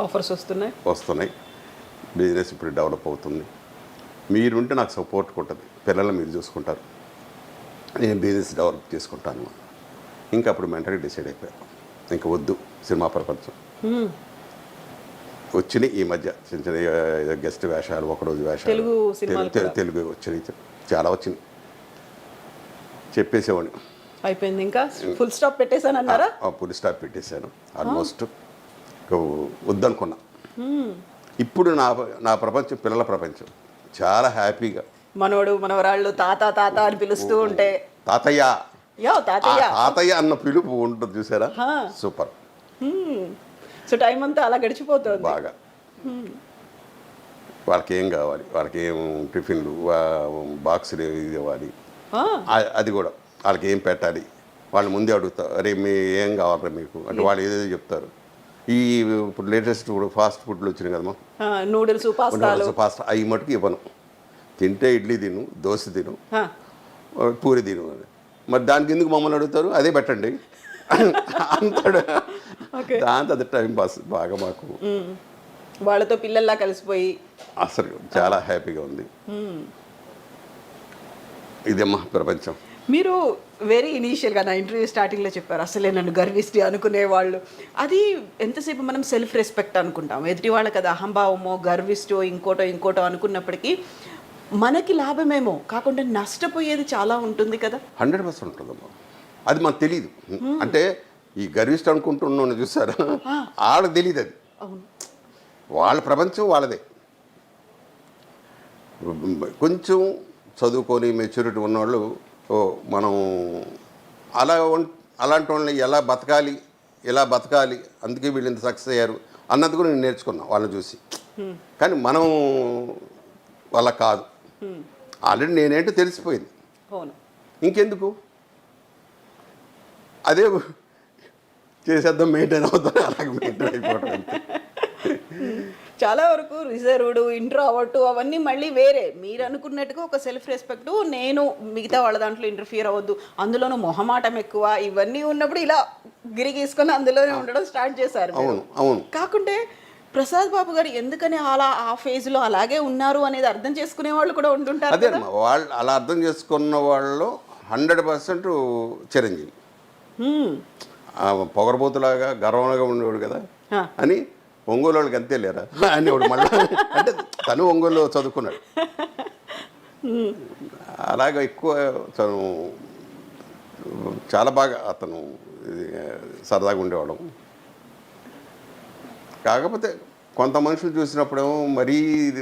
ఆఫర్స్ వస్తున్నాయి, బిజినెస్ ఇప్పుడు డెవలప్ అవుతుంది, మీరుంటే నాకు సపోర్ట్ ఉంటుంది, పిల్లల్ని మీరు చూసుకుంటారు, నేను బిజినెస్ డెవలప్ చేసుకుంటాను. ఇంకా అప్పుడు మెంటల్గా డిసైడ్ అయిపోయాను, ఇంకా వద్దు సినిమా ప్రపంచం. వచ్చినాయి ఈ మధ్య చిన్న చిన్న గెస్ట్ వేషాలు, ఒకరోజు వేషాలు తెలుగు వచ్చినాయి, చాలా వచ్చినాయి. చెప్పేసేవాడిని అయిపోయింది, ఇంకా ఫుల్ స్టాప్ పెట్టేశాను అన్నారా? ఫుల్ స్టాప్ పెట్టేశాను ఆల్మోస్ట్. వద్దనుకున్నా. ఇప్పుడు నా ప్రపంచం పిల్లల ప్రపంచం. చాలా హ్యాపీగా మనోడు మనవరాళ్ళు తాత తాత అని పిలుస్తూ ఉంటే తాతయ్య తాతయ్య తాతయ్య అన్న పిలుపు ఉంటుంది చూసారా, సూపర్. సో టైం అంతా అలా గడిచిపోతుంది బాగా. వాళ్ళకి ఏం కావాలి, వాళ్ళకి ఏం టిఫిన్లు బాక్సులు ఇవ్వాలి, అది కూడా వాళ్ళకి ఏం పెట్టాలి వాళ్ళు ముందే అడుగుతారు. అరే మీ ఏం కావాలరా మీకు అంటే వాళ్ళు ఏదేదో చెప్తారు. ఈ ఇప్పుడు లేటెస్ట్ ఇప్పుడు ఫాస్ట్ ఫుడ్లు వచ్చినాయి కదమ్మా, నూడిల్స్ పాస్తా, అవి మటుకు ఇవ్వను. తింటే ఇడ్లీ తిను, దోశ తిను, పూరి తిను. మరి దానికి ఎందుకు మమ్మల్ని అడుగుతారు, అదే పెట్టండి అంటాడు. దాంతో అది టైం పాస్ బాగా మాకు. వాళ్ళతో పిల్లల్లా కలిసిపోయి అసలు చాలా హ్యాపీగా ఉంది. ఇదేమ్మా ప్రపంచం. మీరు వెరీ ఇనీషియల్గా నా ఇంటర్వ్యూ స్టార్టింగ్లో చెప్పారు అసలే నన్ను గర్విష్టి అనుకునేవాళ్ళు. అది ఎంతసేపు మనం సెల్ఫ్ రెస్పెక్ట్ అనుకుంటాం, ఎదుటి వాళ్ళకి అది అహంభావమో గర్విష్టో ఇంకోటో అనుకున్నప్పటికీ మనకి లాభమేమో కాకుండా నష్టపోయేది చాలా ఉంటుంది కదా. 100% ఉంటుందమ్మా, అది మనకు తెలియదు. అంటే ఈ గర్విష్ట అనుకుంటున్నాను చూసారా, వాళ్ళకి తెలియదు అది. వాళ్ళ ప్రపంచం వాళ్ళదే. కొంచెం చదువుకొని మెచ్యూరిటీ ఉన్నవాళ్ళు మనం అలాంటి వాళ్ళని ఎలా బతకాలి అందుకే వీళ్ళు ఇంత సక్సెస్ అయ్యారు అన్నది కూడా నేను నేర్చుకున్నాను వాళ్ళని చూసి. కానీ మనం వాళ్ళ కాదు, ఆల్రెడీ నేనేంటో తెలిసిపోయింది. ఇంకెందుకు అదే చేసేద్దాం, మెయింటైన్ అవుతాం, అలాగే మెయింటైన్ అయిపోవడం. చాలా వరకు రిజర్వ్డ్ ఇంట్రోవర్ట్ అవన్నీ మళ్ళీ వేరే. మీరు అనుకున్నట్టుగా ఒక సెల్ఫ్ రెస్పెక్ట్, నేను మిగతా వాళ్ళ దాంట్లో ఇంటర్ఫియర్ అవ్వద్దు, అందులోనూ మొహమాటం ఎక్కువ, ఇవన్నీ ఉన్నప్పుడు ఇలా గిరిగీసుకొని అందులోనే ఉండడం స్టార్ట్ చేశారు మీరు. అవును అవును. కాకుంటే ప్రసాద్ బాబు గారు ఎందుకని అలా ఆ ఫేజ్లో అలాగే ఉన్నారు అనేది అర్థం చేసుకునే వాళ్ళు కూడా ఉంటుంటారు అదే కదా. వాళ్ళు అలా అర్థం చేసుకున్న వాళ్ళు 100% చిరంజీవి. పొగరబోతులాగా గర్వంగా ఉండేవాడు కదా అని ఒంగోలు వాళ్ళకి అంతే లేరా అనేవాడు మళ్ళీ. అంటే తను ఒంగోలు చదువుకున్నాడు, అలాగ ఎక్కువ తను చాలా బాగా అతను సరదాగా ఉండేవాడు. కాకపోతే కొంత మనుషులు చూసినప్పుడేమో మరీ ఇది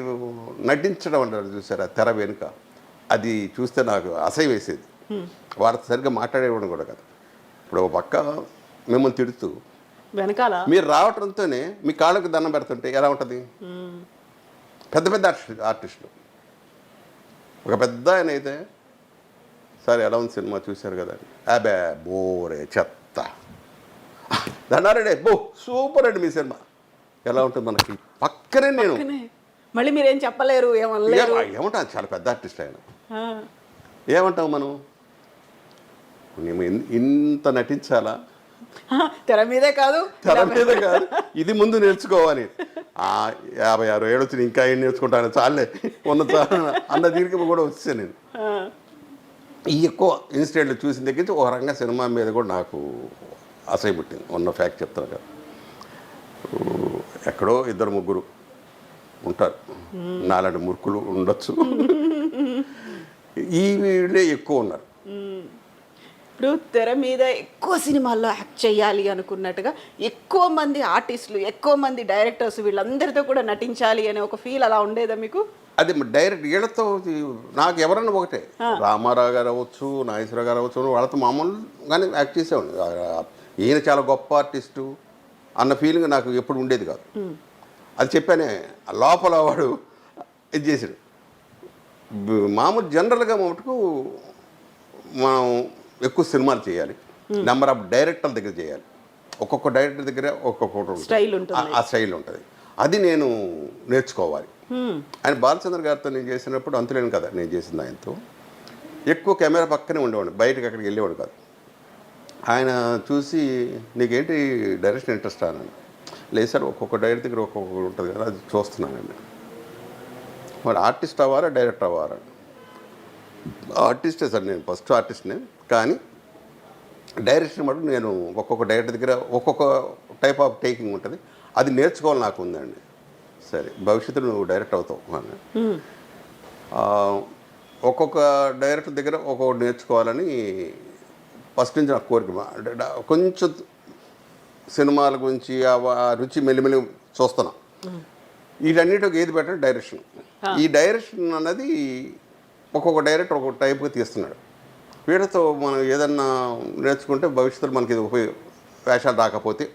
నటించడం అంటారు చూసారా తెర వెనుక, అది చూస్తే నాకు అసహ్యం వేసేది. వారితో సరిగ్గా మాట్లాడేవాడు కూడా కదా. ఇప్పుడు ఒక పక్క మిమ్మల్ని తిడుతూ వెనకాల మీరు రావడంతోనే మీ కాళ్ళకు దండం పెడుతుంటే ఎలా ఉంటుంది? పెద్ద పెద్ద ఆర్టిస్టులు, ఒక పెద్ద ఆయన అయితే సరే ఎలా ఉంది సినిమా చూశారు కదా, అబే బోరే చెత్త, దండారెడ్డి బో సూపర్ అండి మీ సినిమా, ఎలా ఉంటుంది మనకి పక్కనే నేను మళ్ళీ మీరేం చెప్పలేరు, ఏమనలేరు. ఏమంటా చాలా పెద్ద ఆర్టిస్ట్ ఆయన, ఏమంటావు మనం? మేము ఇంత నటించాలా? తెర మీదే కాదు, తెర మీద కాదు, ఇది ముందు నేర్చుకోవాలి. 56 ఏళ్ళు వచ్చి ఇంకా ఏం నేర్చుకుంటాను చాలే ఉన్న అన్న దీనికి కూడా వచ్చాను నేను. ఈ ఎక్కువ ఇన్సిడెంట్లు చూసిన దగ్గర నుంచి ఒక రంగా సినిమా మీద కూడా నాకు అసహ్యం పుట్టింది. ఉన్న ఫ్యాక్ట్ చెప్తాను కదా, ఎక్కడో 2-3 ఉంటారు నాలాంటి మురుకులు ఉండొచ్చు, ఈ వీళ్ళే ఎక్కువ ఉన్నారు. ఇప్పుడు తెర మీద ఎక్కువ సినిమాల్లో యాక్ట్ చేయాలి అనుకున్నట్టుగా ఎక్కువ మంది ఆర్టిస్టులు, ఎక్కువ మంది డైరెక్టర్స్ వీళ్ళందరితో కూడా నటించాలి అనే ఒక ఫీల్ అలా ఉండేదా మీకు? అది డైరెక్ట్ వీళ్ళతో నాకు ఎవరన్నా ఒకటే, రామారావు గారు అవ్వచ్చు, నాగేశ్వరరావు గారు అవ్వచ్చు, వాళ్ళతో మామూలుగానే యాక్ట్ చేసేవాడు. ఈయన చాలా గొప్ప ఆర్టిస్టు అన్న ఫీలింగ్ నాకు ఎప్పుడు ఉండేది కాదు. అది చెప్పానే లోపల వాడు ఇది చేసాడు. మామూలు జనరల్గా మటుకు మనం ఎక్కువ సినిమాలు చేయాలి, నెంబర్ ఆఫ్ డైరెక్టర్ల దగ్గర చేయాలి, ఒక్కొక్క డైరెక్టర్ దగ్గర ఒక్కొక్క స్టైల్ ఉంటుంది, ఆ స్టైల్ ఉంటుంది. అది నేను నేర్చుకోవాలి. ఆయన బాలచంద్ర గారితో నేను చేసినప్పుడు అంతులేను కదా నేను చేసింది. ఆయనతో ఎక్కువ కెమెరా పక్కనే ఉండేవాడు, బయటకు అక్కడికి వెళ్ళేవాడు కాదు. ఆయన చూసి నీకేంటి డైరెక్షన్ ఇంట్రెస్ట్ అని, లేదు సార్ ఒక్కొక్క డైరెక్టర్ దగ్గర ఒక్కొక్కటి ఉంటుంది కదా అది చూస్తున్నానండి. మరి ఆర్టిస్ట్ అవ్వారా డైరెక్టర్ అవ్వారా? ఆర్టిస్టే సార్, నేను ఫస్ట్ ఆర్టిస్ట్నే, కానీ డైరెక్షన్ మటుకు నేను ఒక్కొక్క డైరెక్టర్ దగ్గర ఒక్కొక్క టైప్ ఆఫ్ టేకింగ్ ఉంటుంది, అది నేర్చుకోవాలి నాకు ఉందండి. సరే భవిష్యత్తులో నువ్వు డైరెక్ట్ అవుతావు అని ఒక్కొక్క డైరెక్టర్ దగ్గర ఒక్కొక్కటి నేర్చుకోవాలని ఫస్ట్ నుంచి నాకు కోరిక. కొంచెం సినిమాల గురించి ఆ రుచి మెల్లిమెల్లి చూస్తున్నా. వీటన్నిటికి ఏది బెటర్ డైరెక్షన్. ఈ డైరెక్షన్ అన్నది ఒక్కొక్క డైరెక్టర్ ఒక్కొక్క టైప్గా తీస్తున్నాడు. వీటితో మనం ఏదన్నా నేర్చుకుంటే భవిష్యత్తులో మనకి ఇది వేషాలు రాకపోతే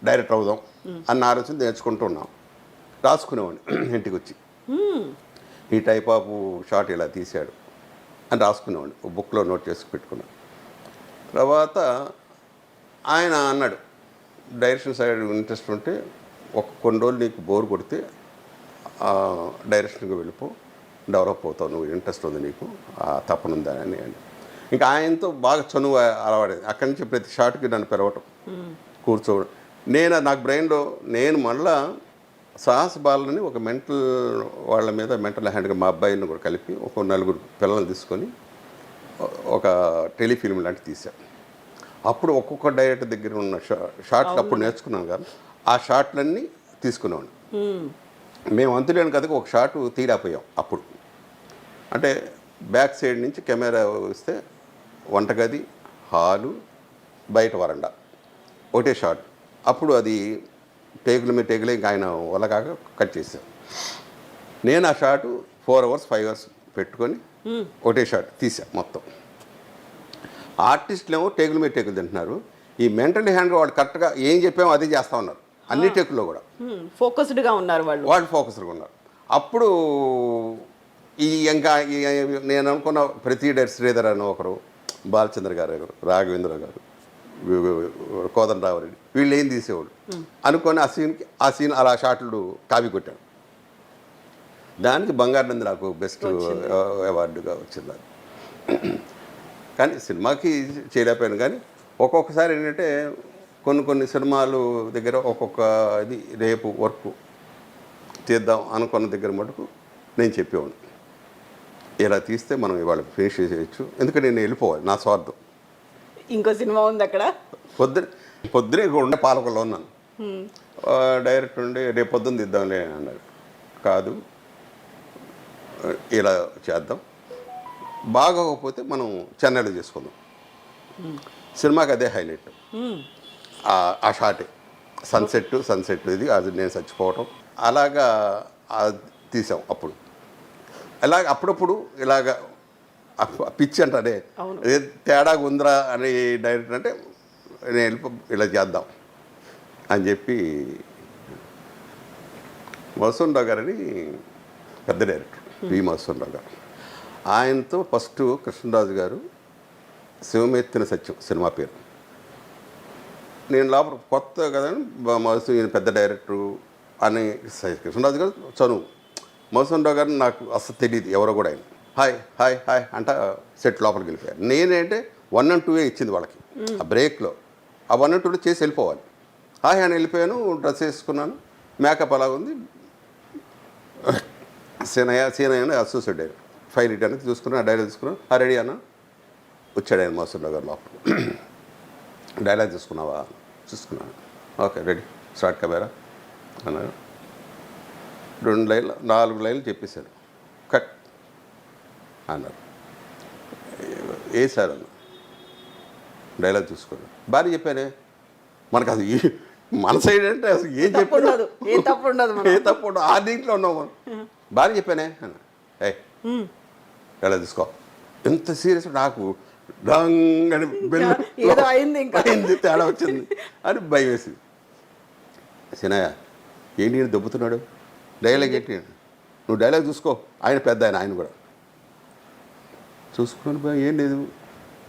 డైరెక్టర్ అవుదాం అన్న ఆలోచన నేర్చుకుంటూ ఉన్నాం. రాసుకునేవాడిని ఇంటికి వచ్చి, ఈ టైప్ ఆఫ్ షాట్ ఇలా తీశాడు అని రాసుకునేవాడిని, బుక్లో నోట్ చేసి పెట్టుకున్నాను. తర్వాత ఆయన అన్నాడు డైరెక్షన్ సైడ్ ఇంట్రెస్ట్ ఉంటే కొన్ని రోజులు నీకు బోర్ కొడితే డైరెక్షన్కి వెళ్ళిపో, డెవలప్ అవుతావు, నువ్వు ఇంట్రెస్ట్ ఉంది నీకు, తప్పనుందా అని. ఇంకా ఆయనతో బాగా చనువు అలవాడేది. అక్కడి నుంచి ప్రతి షాట్కి నన్ను పిలవటం, కూర్చోవడం. నాకు బ్రెయిన్లో నేను మళ్ళా సాహస బాలని ఒక మెంటల్ వాళ్ళ మీద మెంటల్ హ్యాండ్గా మా అబ్బాయిని కూడా కలిపి ఒక 4 పిల్లల్ని తీసుకొని ఒక టెలిఫిల్మ్ లాంటివి తీశాను. అప్పుడు ఒక్కొక్క డైరెక్టర్ దగ్గర ఉన్న షాట్లు అప్పుడు నేర్చుకున్నాను కానీ ఆ షాట్లన్నీ తీసుకునేవాడిని. మేము అంతులేని కథకు ఒక షాటు తీరాపోయాం అప్పుడు. అంటే బ్యాక్ సైడ్ నుంచి కెమెరా వస్తే వంటగది, హాలు, బయట వరండా ఒకటే షాట్. అప్పుడు అది టేకుల మీద టేకులే ఇంకా ఆయన వలకాక కట్ చేశాను. నేను ఆ షాటు 4 hours 5 hours పెట్టుకొని ఒకటే షాట్ తీసా మొత్తం. ఆర్టిస్టులు ఏమో టేకుల మీద టేకులు తింటున్నారు, ఈ మెంటల్ హ్యాండ్ వాళ్ళు కరెక్ట్గా ఏం చెప్పామో అదే చేస్తూ ఉన్నారు అన్ని టేకుల్లో కూడా. ఫోకస్డ్గా ఉన్నారు వాళ్ళు ఫోకస్డ్గా ఉన్నారు. అప్పుడు ఈ ఇంకా నేను అనుకున్న ప్రతి శ్రీధర్ అని ఒకరు, బాలచంద్ర గారు, రాఘవేంద్ర గారు, కోదండరావు రెడ్డి, వీళ్ళు ఏం తీసేవాళ్ళు అనుకొని ఆ సీన్ అలా షాట్లు కాపీ కొట్టాను. దానికి బంగారు నాకు బెస్ట్ అవార్డుగా వచ్చింది అది. కానీ సినిమాకి చేయలేకపోయాను. కానీ ఒక్కొక్కసారి ఏంటంటే కొన్ని సినిమాలు దగ్గర ఒక్కొక్క ఇది రేపు వర్క్ చేద్దాం అనుకున్న దగ్గర మటుకు నేను చెప్పేవాడిని, ఇలా తీస్తే మనం ఇవాళ ఫినిష్ చేయొచ్చు, ఎందుకంటే నేను వెళ్ళిపోవాలి, నా స్వార్థం. ఇంకో సినిమా ఉంది అక్కడ. పొద్దునే ఉండే పాలకుల్లో ఉన్నాను. డైరెక్టర్ ఉండి రేపు పొద్దున్న తీద్దాంలే అన్నాడు. కాదు, ఇలా చేద్దాం, బాగోకపోతే మనం చెన్నైలో చేసుకుందాం. సినిమాకి అదే హైలైట్, ఆ షాటే సన్సెట్ ఇది, అది నేను చచ్చిపోవటం అలాగా తీసాం. అప్పుడు అప్పుడప్పుడు ఇలాగ పిచ్చి అంటారే, తేడాగా ఉందిరా అని డైరెక్టర్ అంటే నేను ఇలా చేద్దాం అని చెప్పి మధుసూదన్ రావు గారని పెద్ద డైరెక్టర్ పి మధుసూదన్ రావు గారు, ఆయనతో ఫస్ట్ కృష్ణరాజు గారు శివమెత్తిన సత్యం సినిమా పేరు. నేను లోపల కొత్త కదా మధుసూదన్ పెద్ద డైరెక్టరు అని, కృష్ణరాజు గారు చనువు, మధుసూదన్ రావు గారు నాకు అసలు తెలియదు ఎవరో కూడా. ఆయన హాయ్ హాయ్ హాయ్ అంట సెట్ లోపలికి వెళ్ళిపోయారు. నేనేంటే 1 and 2 ఇచ్చింది వాళ్ళకి ఆ బ్రేక్లో, ఆ 1 and 2 చేసి వెళ్ళిపోవాలి. హాయ్ అని వెళ్ళిపోయాను, డ్రెస్ వేసుకున్నాను, మేకప్ అలా ఉంది. సీనయ్య అని అసోసియేట్ డైరెక్టర్ ఫైల్ ఇట్ అనేది చూసుకున్నాను, ఆ డైలాగ్ తీసుకున్నాను, రెడీ అన్న వచ్చాడు ఆయన మధుసూదన్ రావు గారు లోపల. డైలాగ్ చూసుకున్నావా? చూసుకున్నాను. ఓకే రెడీ, స్టార్ట్ కెమెరా అన్నారు. 2 లైన్లు 4 లైన్లు చెప్పేశారు, కట్ అన్నారు. ఏ సార్ అన్న డైలాగ్ చూసుకోండి, బాగా చెప్పానే. మనకు అది మన సైడ్ అంటే అసలు ఏం చెప్పాడు, ఏ తప్పు ఉండదు, ఆ దీంట్లో ఉన్నాం మనం. బాగా చెప్పానే అన్న, డైలాగ్ చూసుకో. ఎంత సీరియస్, నాకు డంగని అయింది, తేడా వచ్చింది అని భయం వేసింది. సినయ్య ఏంటి దెబ్బతున్నాడు, డైలాగ్ ఏంటి, నువ్వు డైలాగ్ చూసుకో. ఆయన పెద్ద ఆయన కూడా చూసుకొని ఏం లేదు,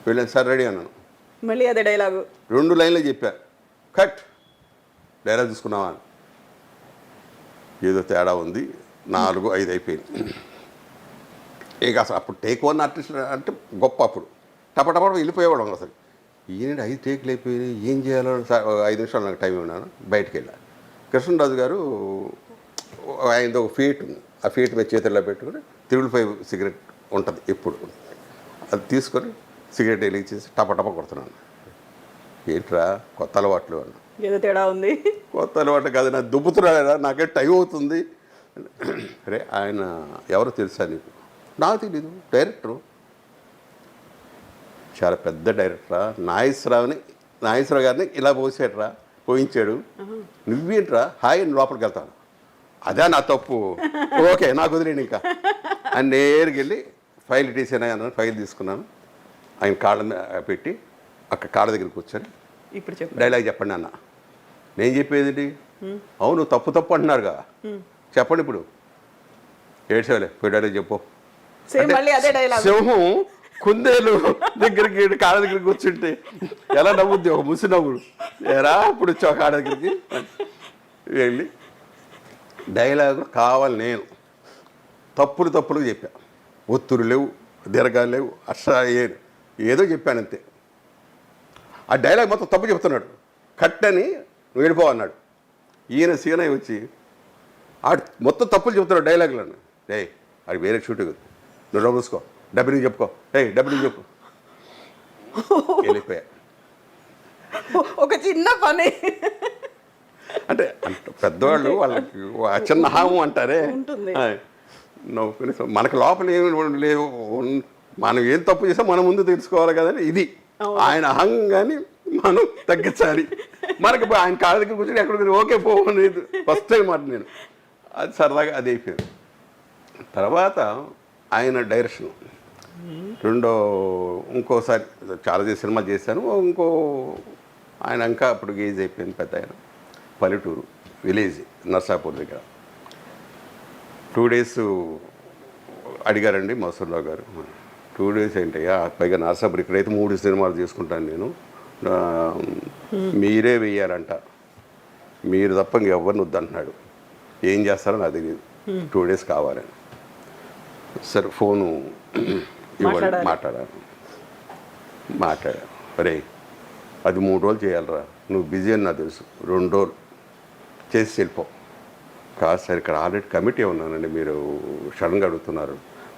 వెళ్ళాను సార్ రెడీ అన్నాను. మళ్ళీ అదే డైలాగు 2 లైన్లు చెప్పా, కట్. డైలాగ్ చూసుకున్నావా? ఏదో తేడా ఉంది, 4, 5 అయిపోయింది. ఇక అసలు అప్పుడు టేక్ 1 ఆర్టిస్ట్ అంటే గొప్ప. అప్పుడు టపటపట వెళ్ళిపోయేవాడు అసలు. ఈయన 5 టేకులు అయిపోయినాయి, ఏం చేయాలో 5 నిమిషాలు నాకు టైం ఉన్నాను. బయటికి వెళ్ళా. కృష్ణరాజు గారు ఆయనతో ఒక ఫీట్ ఉంది, ఆ ఫీట్ మీద చేతుల్లో పెట్టుకుని 555 సిగరెట్ ఉంటుంది ఎప్పుడు, అది తీసుకొని సిగరెట్ వెలిగించేసి టపటప కొడుతున్నాను. ఏంట్రా కొత్త అలవాట్లు అన్న. ఏదో తేడా ఉంది, కొత్త అలవాటు కాదు, నాకు దుబ్బుతున్నాడా, నాకే టైం అవుతుంది. అరే ఆయన ఎవరో తెలుసా నీకు? నాకు తెలీదు, డైరెక్టరు, చాలా పెద్ద డైరెక్టరా, నాగేశ్వరరావు గారిని ఇలా పోయించాడు. నువ్వేంట్రా హాయ్ అని లోపలికి వెళ్తాను. అదే నా తప్పు, ఓకే నాకు వదిలేండి ఇంకా అని నేరుకి వెళ్ళి ఫైల్ ఇటేసాను అన్నాను. ఫైల్ తీసుకున్నాను, ఆయన కాళ్ళ మీద పెట్టి అక్కడ కాళ్ళ దగ్గర కూర్చొని ఇప్పుడు చెప్పు డైలాగ్ చెప్పండి అన్న. నేను చెప్పేది అవును తప్పు అంటున్నారుగా, చెప్పండి ఇప్పుడు. ఏడ్చేవాలే పోయి డైలాగ్ చెప్పు. సింహం కుందేలు దగ్గరికి కాళ్ళ దగ్గరికి కూర్చుంటే ఎలా నవ్వుద్ది, ఒక ముసి నవ్వుడు. ఎరా ఇప్పుడు వచ్చావు కాళ్ళ దగ్గరికి వెళ్ళి డైలాగు కావాలి. నేను తప్పులు చెప్పా, ఒత్తులు లేవు, దీర్ఘాలు లేవు, ఏదో చెప్పాను అంతే. ఆ డైలాగ్ మొత్తం తప్పు చెప్తున్నాడు. కట్ అని నువ్వు వెళ్ళిపోవన్నాడు. ఈయన సీనయ్య వచ్చి ఆడు మొత్తం తప్పులు చెప్తున్నాడు డైలాగులను. అది వేరే షూటింగ్, నువ్వు డబ్బు చూసుకో, డబ్బిని చెప్పుకో, డబ్బిని చెప్పు. వెళ్ళిపోయా. ఒక చిన్న పని అంటే పెద్దవాళ్ళు వాళ్ళకి చిన్న హాము అంటారే, మనకు లోపల ఏమి లేవు, మనం ఏం తప్పు చేసాం మన ముందు తెలుసుకోవాలి కదండి. ఇది ఆయన అహంగాని మనం తగ్గించాలి. మనకి ఆయన కాళ్ళ దగ్గర కూర్చొని ఎక్కడ ఓకే పోలేదు ఫస్ట్ టైం మాట. నేను అది సరదాగా అది అయిపోయింది. తర్వాత ఆయన డైరెక్షన్ ఇంకోసారి చాలా సినిమాలు చేశాను. ఆయన ఇంకా అప్పుడు గేజ్ అయిపోయింది పెద్ద ఆయన. పల్లెటూరు విలేజ్ నర్సాపూర్ దగ్గర 2 days అడిగారండి మధుసూదన్ రావు గారు. 2 days ఏంటయ్యా, పైగా నర్సాపూర్ ఇక్కడైతే 3 సినిమాలు చేసుకుంటాను నేను, మీరే వెయ్యారంట, మీరు తప్ప ఇంకెవ్వరిని వద్దంటున్నాడు, ఏం చేస్తారో నాకు తెలియదు. 2 days కావాలని. సరే ఫోను ఇవ్వండి మాట్లాడాను. అరే అది 3 రోజులు చేయాలరా, నువ్వు బిజీ అని నాకు తెలుసు, 2 రోజులు చేసి వెళ్ళిపో. కాదు సార్ ఇక్కడ ఆల్రెడీ కమిటీ ఉన్నానండి, మీరు సడన్గా అడుగుతున్నారు,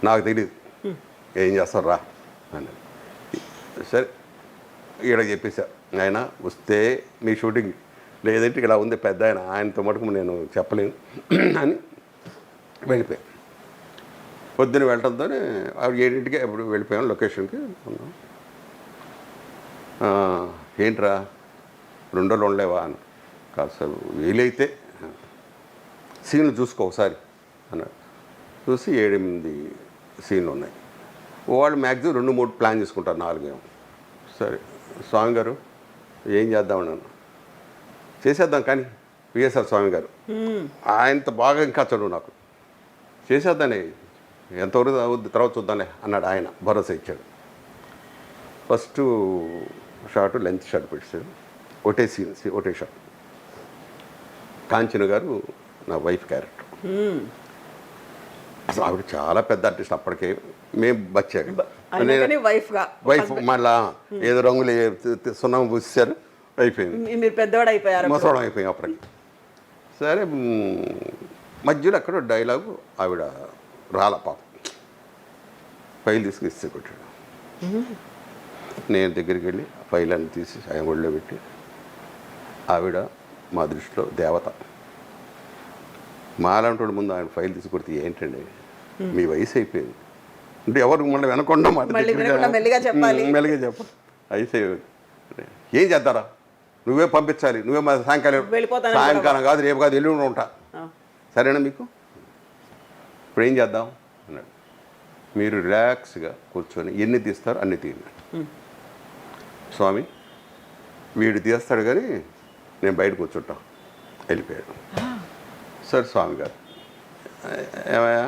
నాకు తెలియదు, ఏం చేస్తారు రా అని. సరే ఇక్కడ చెప్పేసా, ఆయన వస్తే మీ షూటింగ్, లేదంటే ఇలా ఉంది పెద్ద ఆయనతో మటుకు నేను చెప్పలేను అని వెళ్ళిపోయాను. పొద్దున్న వెళ్ళడంతోనే 7ంటికే ఎప్పుడు వెళ్ళిపోయాను లొకేషన్కి. ఉన్నాం. ఏంట్రా 2 రోజులు ఉండలేవా అని. కాదు సార్ వీలైతే సీన్లు చూసుకో ఒకసారి అన్నాడు. చూసి 7-8 సీన్లు ఉన్నాయి. వాళ్ళు మ్యాక్సిమం 2-3 ప్లాన్ చేసుకుంటారు, 4 ఏమో. సరే స్వామి గారు ఏం చేద్దామన్నాను. చేసేద్దాం కానీ విఎస్ఆర్ స్వామి గారు ఆయనతో బాగా ఇంకా చదువు నాకు, చేసేద్దానే ఎంతవరకు అవుద్ది తర్వాత చూద్దాంలే అన్నాడు. ఆయన భరోసా ఇచ్చాడు. ఫస్ట్ షార్ట్ లెంత్ షార్ట్ పెట్టాడు, ఒకటే సీన్ ఒకటే షాట్. కాంచన గారు నా వైఫ్ క్యారెక్టర్. అసలు ఆవిడ చాలా పెద్ద ఆర్టిస్ట్ అప్పటికే, మేము బచ్చాడు వైఫ్. మళ్ళా ఏదో రంగులు సున్నం పూసారు, అయిపోయింది, మీరు పెద్దవాడు అయిపోయారు, ముసలం అయిపోయాం అప్పటికి. సరే మధ్యలో అక్కడ డైలాగు ఆవిడ రాల పాపం, ఫైల్ తీసుకుని ఇస్తే కొట్టాడు. నేను దగ్గరికి వెళ్ళి ఫైల్ అన్ని తీసి ఆయన ఒళ్ళో పెట్టి, ఆవిడ మా దృష్టిలో దేవత. మాలాంటి ముందు ఆయన ఫైల్ తీసి కొడితే ఏంటండి మీ వయసు అయిపోయింది అంటే ఎవరు మళ్ళీ వెనకుండా మాట మెల్లిగా చెప్పాలి అయితే ఏం చేద్దారా, నువ్వే పంపించాలి, నువ్వే మా సాయంకాలం కాదు రేపు కాదు ఎల్లుండి ఉంటా, సరేనా మీకు ఇప్పుడు ఏం చేద్దాం అన్నాడు. మీరు రిలాక్స్గా కూర్చొని ఎన్ని తీస్తారో అన్ని తీయండి స్వామి, వీడు తీస్తాడు కానీ నేను బయట కూర్చుంటాం. వెళ్ళిపోయాడు. సరే స్వామి గారు ఏమయ్యా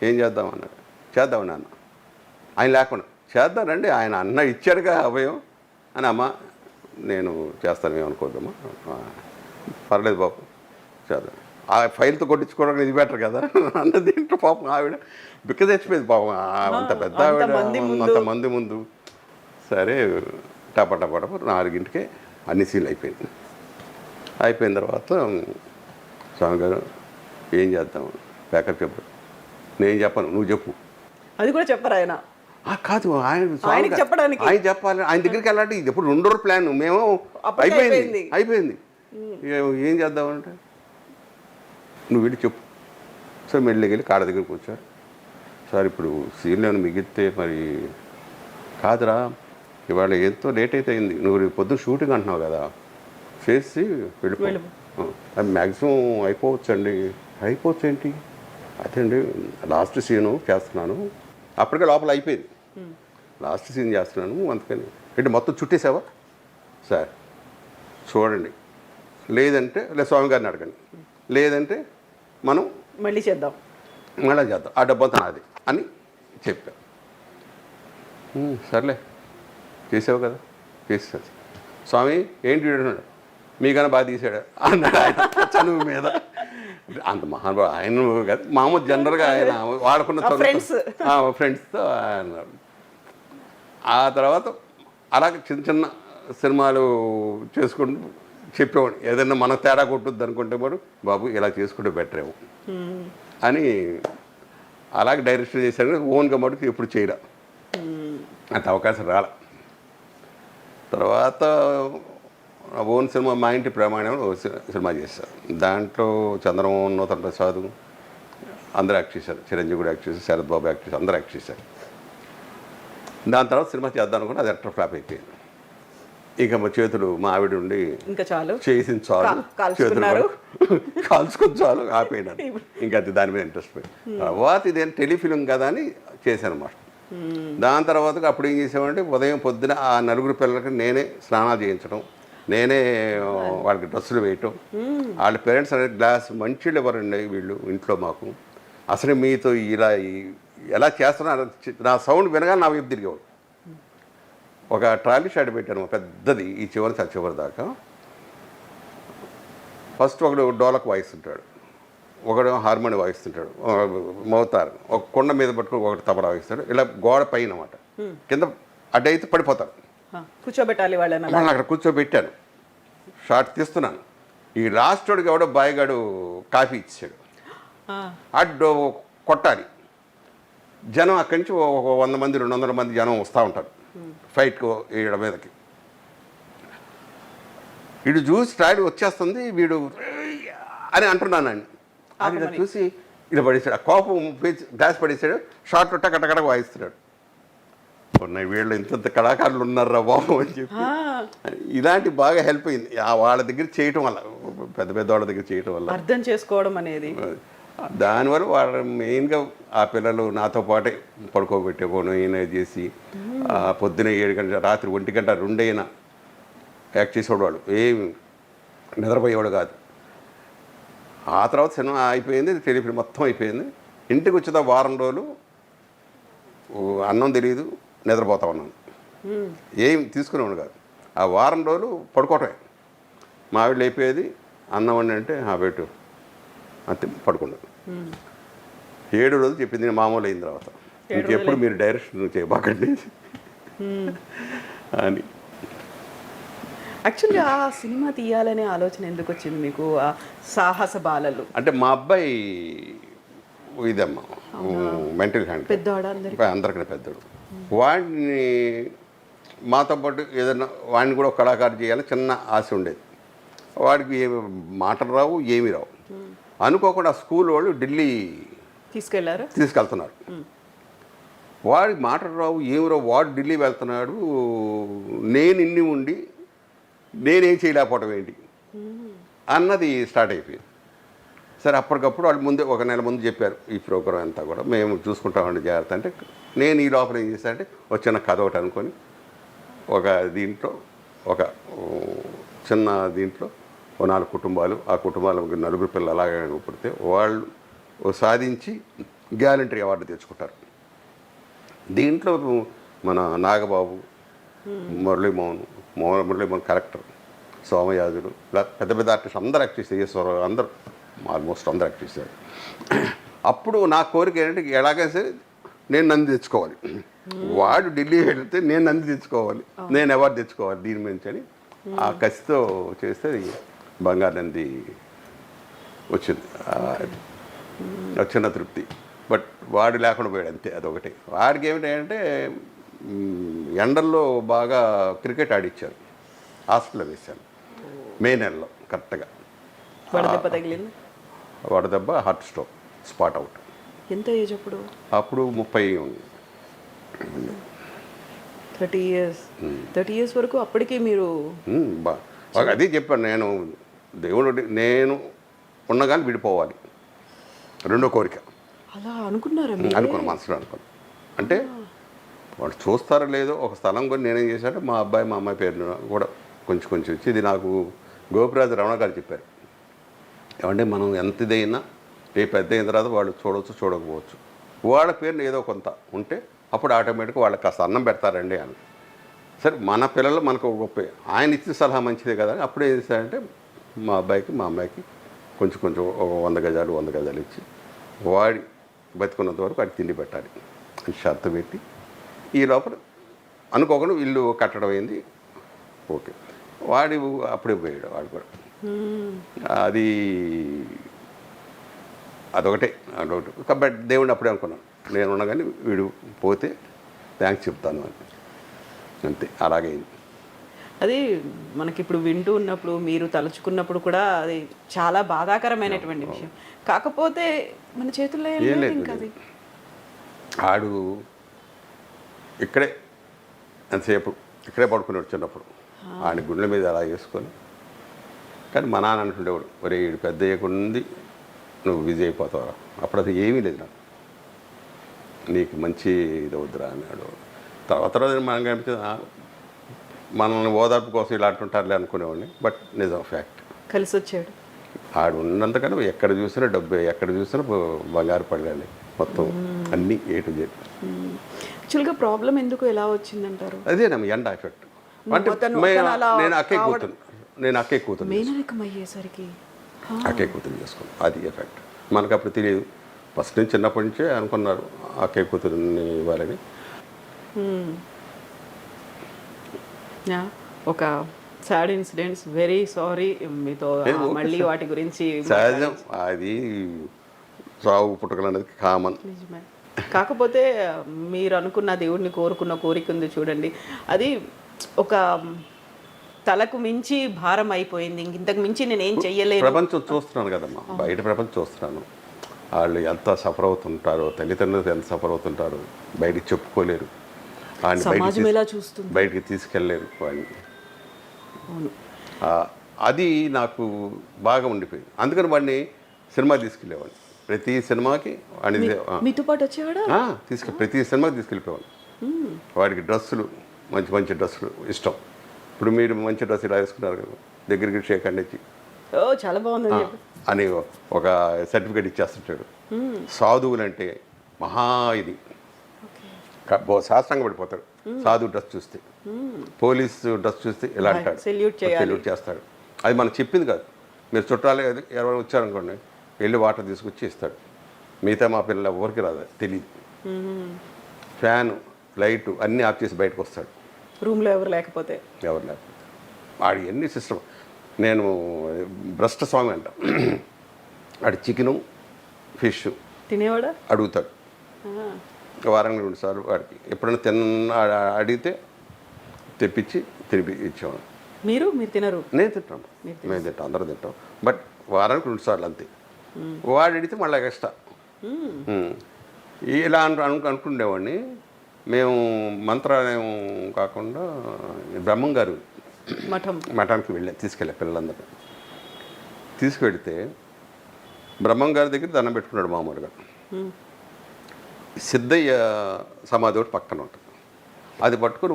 ఏం చేద్దాం అన్నాడు. చేద్దాం నాన్న, ఆయన లేకుండా చేద్దానండి, ఆయన అన్న ఇచ్చాడుగా అభయం అని. అమ్మ నేను చేస్తాను ఏమనుకోద్దమ్మా, పర్లేదు బాబు చేద్దాం. ఆ ఫైల్తో కొట్టించుకోవడానికి ఇది బెటర్ కదా అన్నది ఏంటో పాపం ఆవిడ బిక్క తెచ్చిపోయింది పాపం, అంత పెద్ద ఆవిడ అంతమంది ముందు. సరే టపా 4ంటికే అన్ని సీన్లు అయిపోయింది. అయిపోయిన తర్వాత స్వామి గారు ఏం చేద్దాం ప్యాకప్ చెప్పు. నేను చెప్పను, నువ్వు చెప్పు. అది కూడా చెప్పరు ఆయన. కాదు ఆయన చెప్పడానికి ఆయన చెప్పాలి, ఆయన దగ్గరికి వెళ్ళాలి. ఇది ఎప్పుడు 2 రోజుల ప్లాన్, మేము అయిపోయింది ఏం చేద్దామంటే నువ్వు వెళ్ళి చెప్పు. సో మెల్లిగా వెళ్ళి కాడ దగ్గరికి వచ్చారు. సార్ ఇప్పుడు సీన్లు ఏమైనా మిగిలితే మరి కాదురా ఇవాళ ఎంతో లేట్ అయితే అయింది, నువ్వు పొద్దున్న షూటింగ్ అంటున్నావు కదా, చేసి వెళ్ళిపో. అది మ్యాక్సిమం అయిపోవచ్చండి. అయిపోవచ్చు ఏంటి, అదే అండి లాస్ట్ సీను చేస్తున్నాను, అప్పటికే లోపల అయిపోయింది, లాస్ట్ సీన్ చేస్తున్నాను అందుకని. అంటే మొత్తం చుట్టేసావా సార్, చూడండి లేదంటే స్వామి గారిని అడగండి, లేదంటే మనం మళ్ళీ చేద్దాం, ఆ డబ్బంతా నాది అని చెప్పా. సర్లే చేసావు కదా, చేసేసాడు. స్వామి ఏంటి అన్నాడు, మీకన్నా బాగా తీసాడు అన్నాడు ఆయన చనువు మీద. అంత మహానుభావు ఆయన కదా, మామూలు జనరల్గా ఆయన వాడుకున్న ఫ్రెండ్స్తో అన్నాడు. ఆ తర్వాత అలాగే చిన్న సినిమాలు చేసుకుంటూ చెప్పేవాడు, ఏదైనా మన తేడా కొట్టుద్ది అనుకుంటే వాడు బాబు ఇలా చేసుకుంటే బెటర్ ఏమో అని అలాగే డైరెక్షన్ చేశాడు. ఓన్గా మటుకు ఎప్పుడు చేయరా, అంత అవకాశం రాల. తర్వాత ఓన్ సినిమా మా ఇంటి ప్రమాణం సినిమా చేశారు. దాంట్లో చంద్రమోహన్, నూతన్ ప్రసాద్ అందరూ యాక్ట్ చేశారు, చిరంజీవి కూడా యాక్ట్ చేశారు, శరత్ బాబు యాక్ట్ చేశారు, అందరూ యాక్ట్ చేశారు. దాని తర్వాత సినిమా చేద్దాం అనుకుని అది ఎట్లా ఫ్లాప్ అయిపోయింది. ఇక మా చేతులు మా ఆవిడ ఉండి ఇంకా చాలు చేసిన చాలు, చేతులు కాల్చుకొని చాలు ఆపేయడం, ఇంకా అది దాని మీద ఇంట్రెస్ట్ పోయింది. తర్వాత ఇదేం టెలిఫిలిం కదా అని చేశాను అన్నమాట. దాని తర్వాత అప్పుడు ఏం చేసామంటే ఉదయం పొద్దున ఆ 4 పిల్లలకి నేనే స్నానాలు చేయించడం, నేనే వాళ్ళకి డ్రెస్సులు వేయటం. వాళ్ళ పేరెంట్స్ అనేది గ్లాస్ మంచిళ్ళు ఇవ్వరండి వీళ్ళు ఇంట్లో మాకు. అసలు మీతో ఇలా ఎలా చేస్తున్నారు, నా సౌండ్ వినగా నా వైపు తిరిగేవాడు. ఒక ట్రాలీ షాట్ పెట్టాను పెద్దది, ఈ చివరి దాకా. ఫస్ట్ ఒకడు డోలక్ వాయిస్ ఉంటాడు, ఒకడు హార్మోని వాయిస్తుంటాడు, మోతారు ఒక కొండ మీద పట్టుకుని ఒకటి తబలా వాయిస్తాడు, ఇలా గోడ పైన అన్నమాట. కింద అడ్డైతే పడిపోతాడు. కూర్చోబెట్టాలి వాళ్ళని. వాళ్ళని అక్కడ కూర్చోబెట్టాను, షార్ట్ తీస్తున్నాను. ఈ లాస్ట్కి ఎవడో బాయిగాడు కాఫీ ఇచ్చాడు, అడ్డు కొట్టాలి. జనం అక్కడి నుంచి ఒక 100 మంది 200 మంది జనం వస్తూ ఉంటారు ఫైట్కు ఈడ మీదకి. వీడు చూసి ట్రాయిడ్ వచ్చేస్తుంది, వీడు అని అంటున్నానండి. అది చూసి ఇలా పడేసాడు, ఆ కోపం గ్లాస్ పడేసాడు, షార్ట్ టకటకట వాయిస్తున్నాడు. ఉన్నాయి వీళ్ళు ఇంత కళాకారులు ఉన్నారా బాబు అని చెప్పి ఇలాంటి బాగా హెల్ప్ అయింది వాళ్ళ దగ్గర చేయటం వల్ల, పెద్ద పెద్ద వాళ్ళ దగ్గర చేయటం వల్ల అర్థం చేసుకోవడం అనేది. దానివల్ల వాళ్ళు మెయిన్గా ఆ పిల్లలు నాతో పాటే పడుకోబెట్టుకోను ఈయన చేసి పొద్దున 7 గంటల రాత్రి 1 గంట 2 అయినా యాక్ట్ చేసేవాడు. వాళ్ళు ఏమి నిద్రపోయేవాడు కాదు. ఆ తర్వాత సినిమా అయిపోయింది, టెలిఫిల్మ్ మొత్తం అయిపోయింది. ఇంటికి వచ్చేదా వారం రోజులు అన్నం తెలియదు, నిద్రపోతా ఉన్నాను, ఏం తీసుకునేవాడు కాదు. ఆ వారం రోజులు పడుకోవటమే. మా ఆవిడ అయిపోయేది, అన్నం వండి అంటే పెట్టు అంతే, పడుకున్నాడు. 7 రోజులు చెప్పింది నేను మామూలు అయిన తర్వాత, ఇంకెప్పుడు మీరు డైరెక్షన్ చేయబాకండి అని. యాక్చువల్గా ఆ సినిమా తీయాలనే ఆలోచన ఎందుకు వచ్చింది మీకు? ఆ సాహస బాలలు అంటే మా అబ్బాయి ఇదమ్మా మెంటల్ హ్యాండ్, పెద్దవాడు అందరికన్నా పెద్దోడు. వాడిని మాతో పాటు ఏదైనా వాడిని కూడా ఒక కళాకారు చేయాలని చిన్న ఆశ ఉండేది. వాడికి ఏమి మాటలు రావు, ఏమీ రావు. అనుకోకుండా స్కూల్ వాళ్ళు ఢిల్లీ తీసుకెళ్తున్నారు. వాడికి మాటలు రావు, ఏమి రావు, వాడు ఢిల్లీ వెళ్తున్నాడు. నేను ఇన్ని ఉండి నేనేం చేయలేకపోవటం ఏంటి అన్నది స్టార్ట్ అయిపోయింది. సరే అప్పటికప్పుడు వాళ్ళు ముందే 1 నెల ముందు చెప్పారు ఈ ప్రోగ్రాం అంతా కూడా మేము చూసుకుంటామండి జాగ్రత్త. అంటే నేను ఈ లోపల ఏం చేశానంటే వచ్చిన కథ ఒకటి అనుకొని ఒక దీంట్లో ఒక చిన్న దీంట్లో 4 కుటుంబాలు, ఆ కుటుంబాలకు 4 పిల్లలు అలాగే పుడితే వాళ్ళు సాధించి గ్యాలంటరీ అవార్డు తెచ్చుకుంటారు. దీంట్లో మన నాగబాబు, మురళీమోహన్ కరెక్టర్, సోమయాజులు, ఇలా పెద్ద పెద్ద ఆర్టిస్ట్ అందరూ యాక్ట్ చేశారు. ఈశ్వరరావు అందరూ ఆల్మోస్ట్ అందరూ యాక్ట్ చేశారు. అప్పుడు నా కోరిక ఏంటంటే ఎలాగైనా సరే నేను నంది తెచ్చుకోవాలి, వాడు ఢిల్లీ వెళితే నేను నంది తెచ్చుకోవాలి, నేను అవార్డు తెచ్చుకోవాలి దీని నుంచి అని ఆ కసితో చేస్తే బంగారు నంది వచ్చింది. చిన్న తృప్తి. బట్ వాడు లేకుండా పోయాడు అంతే, అదొకటి. వాడికి ఏమిటంటే ఎండల్లో బాగా క్రికెట్ ఆడిచ్చారు, హాస్పిటల్లో వేశాను మే నెలలో కరెక్ట్గా. వడదెబ్బ తగిలింది, వడదెబ్బ, హార్ట్ స్ట్రోక్, స్పాట్ అవుట్. ఎంత ఏజ్ అప్పుడు? అప్పుడు 30 ఉంది. 30 years. 30 years వరకు అప్పటికి మీరు అదే చెప్పాను నేను, దేవుడు నేను ఉన్నగాని విడిపోవాలి, రెండో కోరిక. అలా అనుకున్నారా? అనుకున్నాను, మనసులో అనుకున్నాను. అంటే వాడు చూస్తారో లేదో ఒక స్థలం కొని నేనేం చేశానంటే మా అబ్బాయి మా అమ్మాయి పేరు కూడా కొంచెం కొంచెం వచ్చి, ఇది నాకు గోపిరాజు రమణ గారు చెప్పారు. ఏమంటే మనం ఎంత ఇదైనా రేపు పెద్ద అయిన తర్వాత వాళ్ళు చూడవచ్చు చూడకపోవచ్చు, వాళ్ళ పేరుని ఏదో కొంత ఉంటే అప్పుడు ఆటోమేటిక్గా వాళ్ళకి కాస్త అన్నం పెడతారండి అని. సరే మన పిల్లలు మనకు గొప్ప, ఆయన ఇచ్చిన సలహా మంచిదే కదా. అప్పుడు ఏం చేశారంటే మా అబ్బాయికి మా అమ్మాయికి కొంచెం కొంచెం 100 గజాలు ఇచ్చి వాడి బతుకున్నంత వరకు వాడికి తిండి పెట్టాలి అని షరతు పెట్టి, ఈ లోపల అనుకోకుండా ఇల్లు కట్టడం అయింది. ఓకే, వాడి అప్పుడే పోయాడు వాడు కూడా. అది అదొకటే కాబట్టి దేవుడిని అప్పుడే అనుకున్నాను, నేను ఉండగానే వీడు పోతే థ్యాంక్స్ చెప్తాను అని, అంతే. అలాగే అది మనకి ఇప్పుడు వింటూ ఉన్నప్పుడు మీరు తలుచుకున్నప్పుడు కూడా అది చాలా బాధాకరమైనటువంటి విషయం. కాకపోతే మన చేతుల్లో ఏం లేదు ఇంకా. అది ఆడు ఇక్కడే ఎంతసేపు ఇక్కడే పడుకునేవాడు చిన్నప్పుడు, ఆయన గుండెల మీద అలా వేసుకొని. కానీ మా నాన్న అంటుండేవాడు, ఒరే వీడు పెద్ద అయ్యకుంది నువ్వు బిజీ అయిపోతావురా. అప్పుడు అది ఏమీ లేదు నాకు, నీకు మంచి ఇది వద్దురా అన్నాడు. తర్వాత మనకు అనిపించింది మనల్ని ఓదార్పు కోసం ఇలా అంటుంటారులే అనుకునేవాడిని. బట్ నిజం, ఫ్యాక్ట్ కలిసి వచ్చాడు. ఆడు ఉన్నంతకన్నా ఎక్కడ చూసినా డబ్బే, ఎక్కడ చూసినా బంగారు పడగాలి మొత్తం అన్నీ A to Z. యాక్చువల్గా ప్రాబ్లం ఎందుకు ఎలా వచ్చిందంటారు? అదేనమ్మా ఎండ ఎఫెక్ట్. అంటే నేను అక్కే కూతురు మేనరికం అయ్యేసరికి అక్కే కూతురు చేసుకున్నాను, అది ఎఫెక్ట్. మనకు అప్పుడు తెలియదు. ఫస్ట్ నుంచి చిన్నప్పటి నుంచే అనుకున్నారు అక్కయ్య కూతురుని ఇవ్వాలని. ఒక సాడ్ ఇన్సిడెంట్స్, వెరీ సారీ మీతో మళ్ళీ వాటి గురించి సహజం, అది సాగు పుట్టుకలు అనేది కామన్. నిజమే. కాకపోతే మీరు అనుకున్న దేవుడిని కోరుకున్న కోరిక ఉంది చూడండి, అది ఒక తలకు మించి భారం అయిపోయింది. ఇంతకు మించి నేను ఏం చెయ్యలేను. ప్రపంచం చూస్తున్నాను కదమ్మా, బయట ప్రపంచం చూస్తున్నాను. వాళ్ళు ఎంత సఫర్ అవుతుంటారో, తల్లిదండ్రులు ఎంత సఫర్ అవుతుంటారో బయటికి చెప్పుకోలేరు. సమాజం ఎలా చూస్తుంది, బయటికి తీసుకెళ్ళలేరు వాడిని. అవును. అది నాకు బాగా ఉండిపోయింది. అందుకని వాడిని సినిమా తీసుకెళ్ళేవాడిని. ప్రతి సినిమాకి వాడిని మీతో పాటు వచ్చేవాడా? ప్రతి సినిమాకి తీసుకెళ్ళిపోయేవాడిని. వాడికి డ్రెస్సులు, మంచి మంచి డ్రెస్సులు ఇష్టం. ఇప్పుడు మీరు మంచి డ్రెస్ ఇలా వేసుకున్నారు కదా, దగ్గరికి షేక్ అండ్ ఇచ్చి చాలా బాగుంది అని ఒక సర్టిఫికేట్ ఇచ్చేస్తుంటాడు. సాధువులంటే మహా ఇది శాస్త్రంగా పడిపోతాడు. సాధువు డ్రెస్ చూస్తే, పోలీసు డ్రెస్ చూస్తే ఇలా అంటాడు, సెల్యూట్ చేస్తాడు. అది మనకు చెప్పింది కాదు. మీరు చుట్టాలు ఎవరు వచ్చారనుకోండి, వెళ్ళి వాటర్ తీసుకొచ్చి ఇస్తాడు. మిగతా మా పిల్లలు ఎవరికి రాదు, తెలియదు. ఫ్యాను, లైటు అన్నీ ఆఫ్ చేసి బయటకు వస్తాడు, రూమ్లో ఎవరు లేకపోతే. వాడి ఎన్ని సిస్టమ్. నేను భ్రష్ట స్వామి అంట. వాడి చికెను, ఫిష్ తినేవాడా? అడుగుతాడు వారానికి 2 సార్లు. వాడికి ఎప్పుడైనా అడిగితే తెప్పించి తిరిగి ఇచ్చేవాడు. మీరు తినరు? నేను తింటాను, మేము తింటాం, అందరూ తింటాం. బట్ వారానికి 2 సార్లు అంతే. వాడు అడిగితే మళ్ళీ ఎక్స్ట్రా. ఇలా అనుకునేవాడిని. మేము మంత్రాలయం కాకుండా బ్రహ్మం గారు మఠానికి తీసుకెళ్ళా పిల్లలందరూ. తీసుకెళ్తే బ్రహ్మం గారి దగ్గర దండం పెట్టుకున్నాడు మామూలుగా. సిద్ధయ్య సమాధి ఒకటి పక్కన ఉంటుంది, అది పట్టుకుని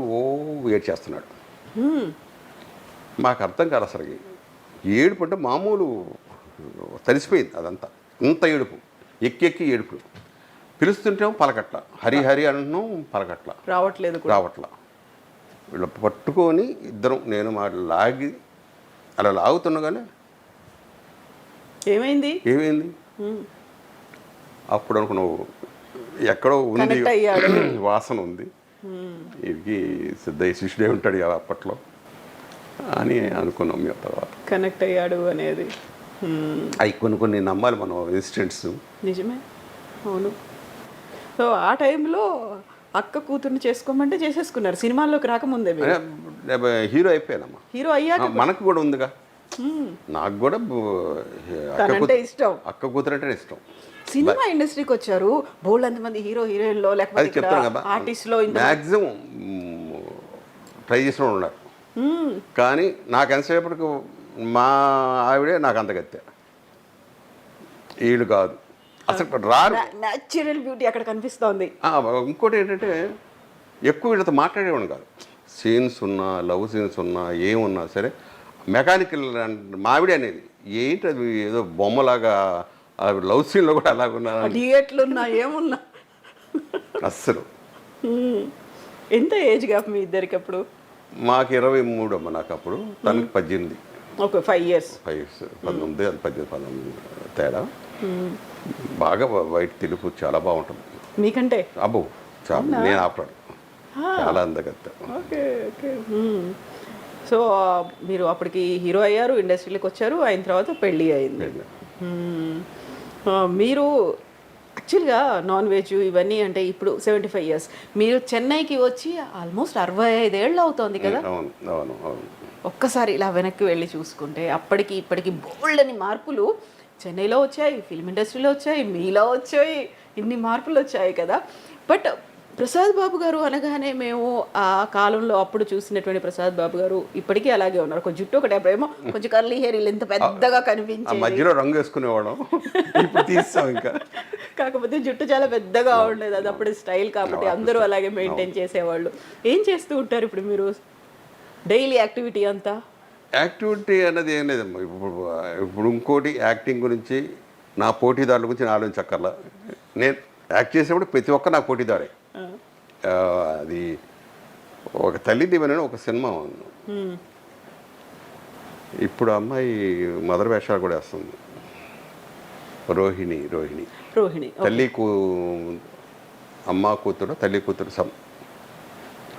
ఏడ్ చేస్తున్నాడు. మాకు అర్థం కాదు అసలు. ఏడుపు అంటే మామూలు తడిసిపోయింది అదంతా. ఇంత ఏడుపు, ఎక్కి ఏడుపు. పిలుస్తుంటేమో పలకట్ల, హరి హరి అంటున్నాం, పలకట్ల, రావట్ల. వీళ్ళు పట్టుకొని ఇద్దరం, నేను మా లాగి అలా లాగుతుండగానే ఏమైంది అప్పుడు అనుకున్నావు, ఎక్కడో ఉంది వాసన ఉంది, ఇది సిద్ధయ్య శిష్యుడే ఉంటాడు అప్పట్లో అని అనుకున్నాం. మేము తర్వాత కనెక్ట్ అయ్యాడు అనేది అవి కొన్ని నమ్మాలి మనం, ఇన్సిడెంట్స్. నిజమే, అవును. సో ఆ టైంలో అక్క కూతుర్ని చేసుకోమంటే చేసేసుకున్నారు, సినిమాల్లోకి రాకముందే. హీరో అయిపోయానమ్మా. హీరో అయ్యాక మనకు కూడా ఉందిగా. నాకు కూడా ఇష్టం, అక్క కూతురు అంటే ఇష్టం. సినిమా ఇండస్ట్రీకి వచ్చారు, బోల్డ్ అంతమంది హీరో హీరోయిన్లో లేకపోతే ఆర్టిస్ట్లో మ్యాక్సిమం ట్రై చేసిన వాళ్ళు ఉన్నారు. కానీ నాకు ఎంతసేపటికి మా ఆవిడే నాకు అంతగత్తే, వీళ్ళు కాదు అసలు రారు. న్యాచురల్ బ్యూటీ అక్కడ కనిపిస్తోంది. ఇంకోటి ఏంటంటే ఎక్కువ వీళ్ళతో మాట్లాడేవాడు కాదు. సీన్స్ ఉన్నా, లవ్ సీన్స్ ఉన్నా, ఏమున్నా సరే మెకానికల్ మావిడే అనేది ఏంటి, అది ఏదో బొమ్మలాగా. లవ్ సీన్లో కూడా అలాగున్నా, థియేటర్లున్నా ఏమున్నా అస్సలు. ఎంత ఏజ్ గ్యాప్ మీ ఇద్దరికి అప్పుడు? మాకు 23 అమ్మ నాకు అప్పుడు, తనకి 18. Okay, 5 years. 19, 18, 19 తేడా. బాగా వైట్ తెలుపు చాలా బాగుంటుంది మీకంటే. అబ్బో చాలా, నేను ఆపరాడు, చాలా అందగత్త. Okay okay. సో మీరు అప్పటికి హీరో అయ్యారు, ఇండస్ట్రీలోకి వచ్చారు, అయిన తర్వాత పెళ్ళి అయింది. మీరు యాక్చువల్గా నాన్ వెజ్ ఇవన్నీ అంటే ఇప్పుడు 75 years, మీరు చెన్నైకి వచ్చి ఆల్మోస్ట్ 65 ఏళ్ళు అవుతోంది కదా. అవును. ఒక్కసారి ఇలా వెనక్కి వెళ్ళి చూసుకుంటే అప్పటికి ఇప్పటికి బోల్డ్ అని మార్పులు చెన్నైలో వచ్చాయి, ఫిల్మ్ ఇండస్ట్రీలో వచ్చాయి, మీలో వచ్చాయి, ఇన్ని మార్పులు వచ్చాయి కదా. బట్ ప్రసాద్ బాబు గారు అనగానే మేము ఆ కాలంలో అప్పుడు చూసినటువంటి ప్రసాద్ బాబు గారు ఇప్పటికీ అలాగే ఉన్నారు. కొంచెం జుట్టు ఒకటి అప్పుడేమో కొంచెం కర్లీ హెయిర్ ఎంత పెద్దగా కనిపించేది, మధ్యలో రంగు వేసుకునేవాళ్ళం, ఇంకా కాకపోతే జుట్టు చాలా పెద్దగా ఉండేది. అది అప్పుడు స్టైల్ కాబట్టి అందరూ అలాగే మెయింటైన్ చేసేవాళ్ళు. ఏం చేస్తూ ఉంటారు ఇప్పుడు మీరు డైలీ యాక్టివిటీ అంతా? యాక్టివిటీ అనేది ఏం లేదమ్మా. ఇప్పుడు ఇంకోటి యాక్టింగ్ గురించి, నా పోటీదారుల గురించి నేను ఆలోచించక్కర్లా. నేను యాక్ట్ చేసేప్పుడు ప్రతి ఒక్క నాకు పోటీదారే. అది ఒక తల్లి దీవెన ఒక సినిమా ఉంది, ఇప్పుడు అమ్మాయి మదర్ వేషాలు కూడా వేస్తుంది. రోహిణి రోహిణి. అమ్మ కూతురు తల్లి కూతురు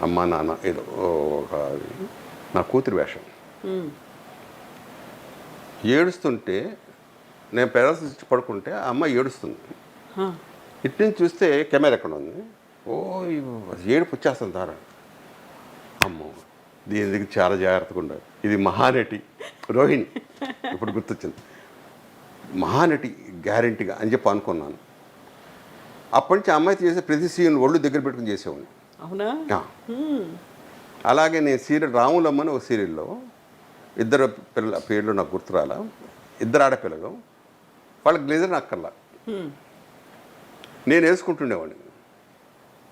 అమ్మ నాన్న ఏదో ఒక నా కూతురు వేషం. ఏడుస్తుంటే నేను పెరాలసిస్ ఇచ్చి పడుకుంటే ఆ అమ్మ ఏడుస్తుంది. ఇటు నుంచి చూస్తే కెమెరా ఎక్కడ ఉంది, ఏడుపు వచ్చేస్తుంది తార. అమ్మో దీని దగ్గర చాలా జాగ్రత్తగా ఉండాలి. ఇది మహానటి రోహిణి, ఇప్పుడు గుర్తొచ్చింది. మహానటి గ్యారెంటీగా అని చెప్పి అనుకున్నాను. అప్పటి నుంచి అమ్మాయి చేసే ప్రతి సీన్ ఒళ్ళు దగ్గర పెట్టుకుని చేసేవాడిని. అవునా? అలాగే నేను సీరియల్ రాములమ్మని ఒక సీరియల్లో ఇద్దరు పిల్లల పేర్లు నాకు గుర్తురాల, ఇద్దరు ఆడపిల్లలు, వాళ్ళకి గ్లేజర్ అక్కర్లా, నేను వేసుకుంటుండేవాడిని.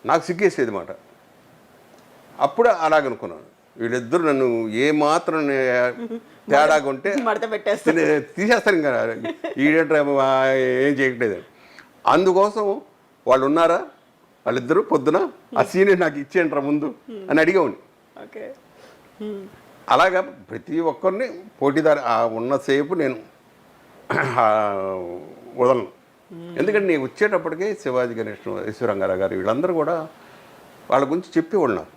నాకు సిగ్గేసేది మాట. అప్పుడు అలాగనుకున్నాను, వీళ్ళిద్దరు నన్ను ఏమాత్రం తేడాగా ఉంటే తీసేస్తాను ఇంకా ఈడేంట్రా ఏం చేయట్లేదు. అందుకోసం వాళ్ళు ఉన్నారా, వాళ్ళిద్దరూ పొద్దున ఆ సీన్ నాకు ఇచ్చేయంట్రా ముందు అని అడిగేవాడిని. అలాగా ప్రతి ఒక్కరిని పోటీదారు ఉన్నసేపు నేను వదలను. ఎందుకంటే నేను వచ్చేటప్పటికే శివాజీ గణేష్, ఈశ్వరంగారావు గారు వీళ్ళందరూ కూడా వాళ్ళ గురించి చెప్పేవాళ్ళు. నాకు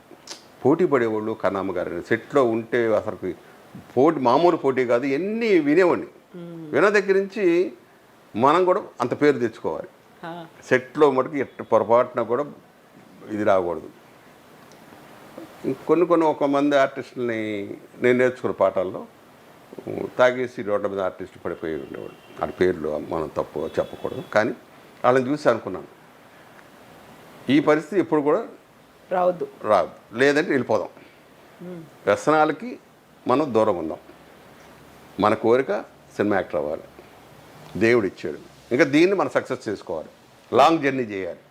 పోటీ పడేవాళ్ళు. కన్నమ్మ గారు సెట్లో ఉంటే అసలు మామూలు పోటీ కాదు, ఎన్ని వినేవాడిని. విన దగ్గర నుంచి మనం కూడా అంత పేరు తెచ్చుకోవాలి. సెట్లో మటుకు ఎట్టు పొరపాటున కూడా ఇది రాకూడదు. కొన్ని ఒక మంది ఆర్టిస్టులని నేను నేర్చుకున్న పాఠాల్లో తాగేసి రోడ్ల మీద ఆర్టిస్ట్ పడిపోయి ఉండేవాడు. వాళ్ళ పేర్లు మనం తప్పు చెప్పకూడదు, కానీ వాళ్ళని చూసి అనుకున్నాను ఈ పరిస్థితి ఎప్పుడు కూడా రాదు, లేదంటే వెళ్ళిపోదాం. వ్యసనాలకి మనం దూరం ఉందాం. మన కోరిక సినిమా యాక్టర్ అవ్వాలి, దేవుడు ఇచ్చాడు. ఇంకా దీన్ని మనం సక్సెస్ చేసుకోవాలి, లాంగ్ జర్నీ చేయాలి.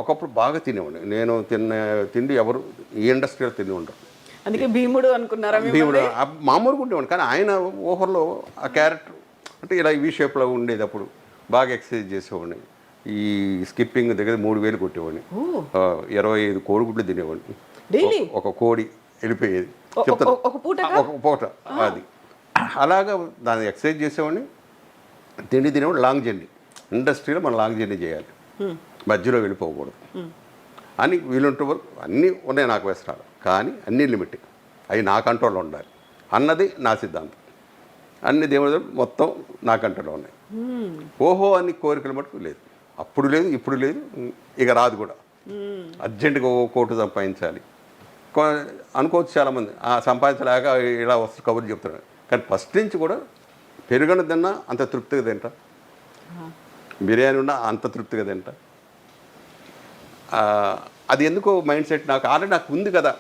ఒకప్పుడు బాగా తినేవాడిని నేను. తిండి ఎవరు ఈ ఇండస్ట్రీలో తిని ఉండరు. అందుకే భీముడు అనుకున్నారా? భీముడు మామూలుగా ఉండేవాడు, కానీ ఆయన ఊహర్లో ఆ క్యారెక్టర్ అంటే ఇలా ఈ షేప్లో ఉండేది. అప్పుడు బాగా ఎక్సర్సైజ్ చేసేవాడిని. ఈ స్కిప్పింగ్ దగ్గర 3000 కొట్టేవాడిని. 25 కోడిగుడ్లు తినేవాడిని. ఒక కోడి వెళ్ళిపోయేది ఒక పూట అది. అలాగా దాన్ని ఎక్సర్సైజ్ చేసేవాడిని, తిండి తినేవాడు. లాంగ్ జర్నీ ఇండస్ట్రీలో మనం లాంగ్ జర్నీ చేయాలి, మధ్యలో వెళ్ళిపోకూడదు అని. వీలుంటే వరకు అన్నీ ఉన్నాయి నాకు వ్యసనాలు, కానీ అన్నీ లిమిట్, అవి నా కంట్రోల్లో ఉండాలి అన్నది నా సిద్ధాంతం. అన్ని దేవుడు మొత్తం నా కంట్రోల్లో ఉన్నాయి. ఓహో అని కోరికలు మటుకు లేదు, అప్పుడు లేదు, ఇప్పుడు లేదు, ఇక రాదు కూడా. అర్జెంటుగా కోటు సంపాదించాలి అనుకోవచ్చు చాలామంది. సంపాదించలేక ఇలా వస్తు కబుర్లు చెప్తున్నారు, కానీ ఫస్ట్ నుంచి కూడా పెరుగను తిన్నా అంత తృప్తిగా తింటా, బిర్యానీ ఉన్నా అంత తృప్తిగా తింటా. అది ఎందుకో మైండ్ సెట్ నాకు ఆల్రెడీ నాకు ఉంది కదా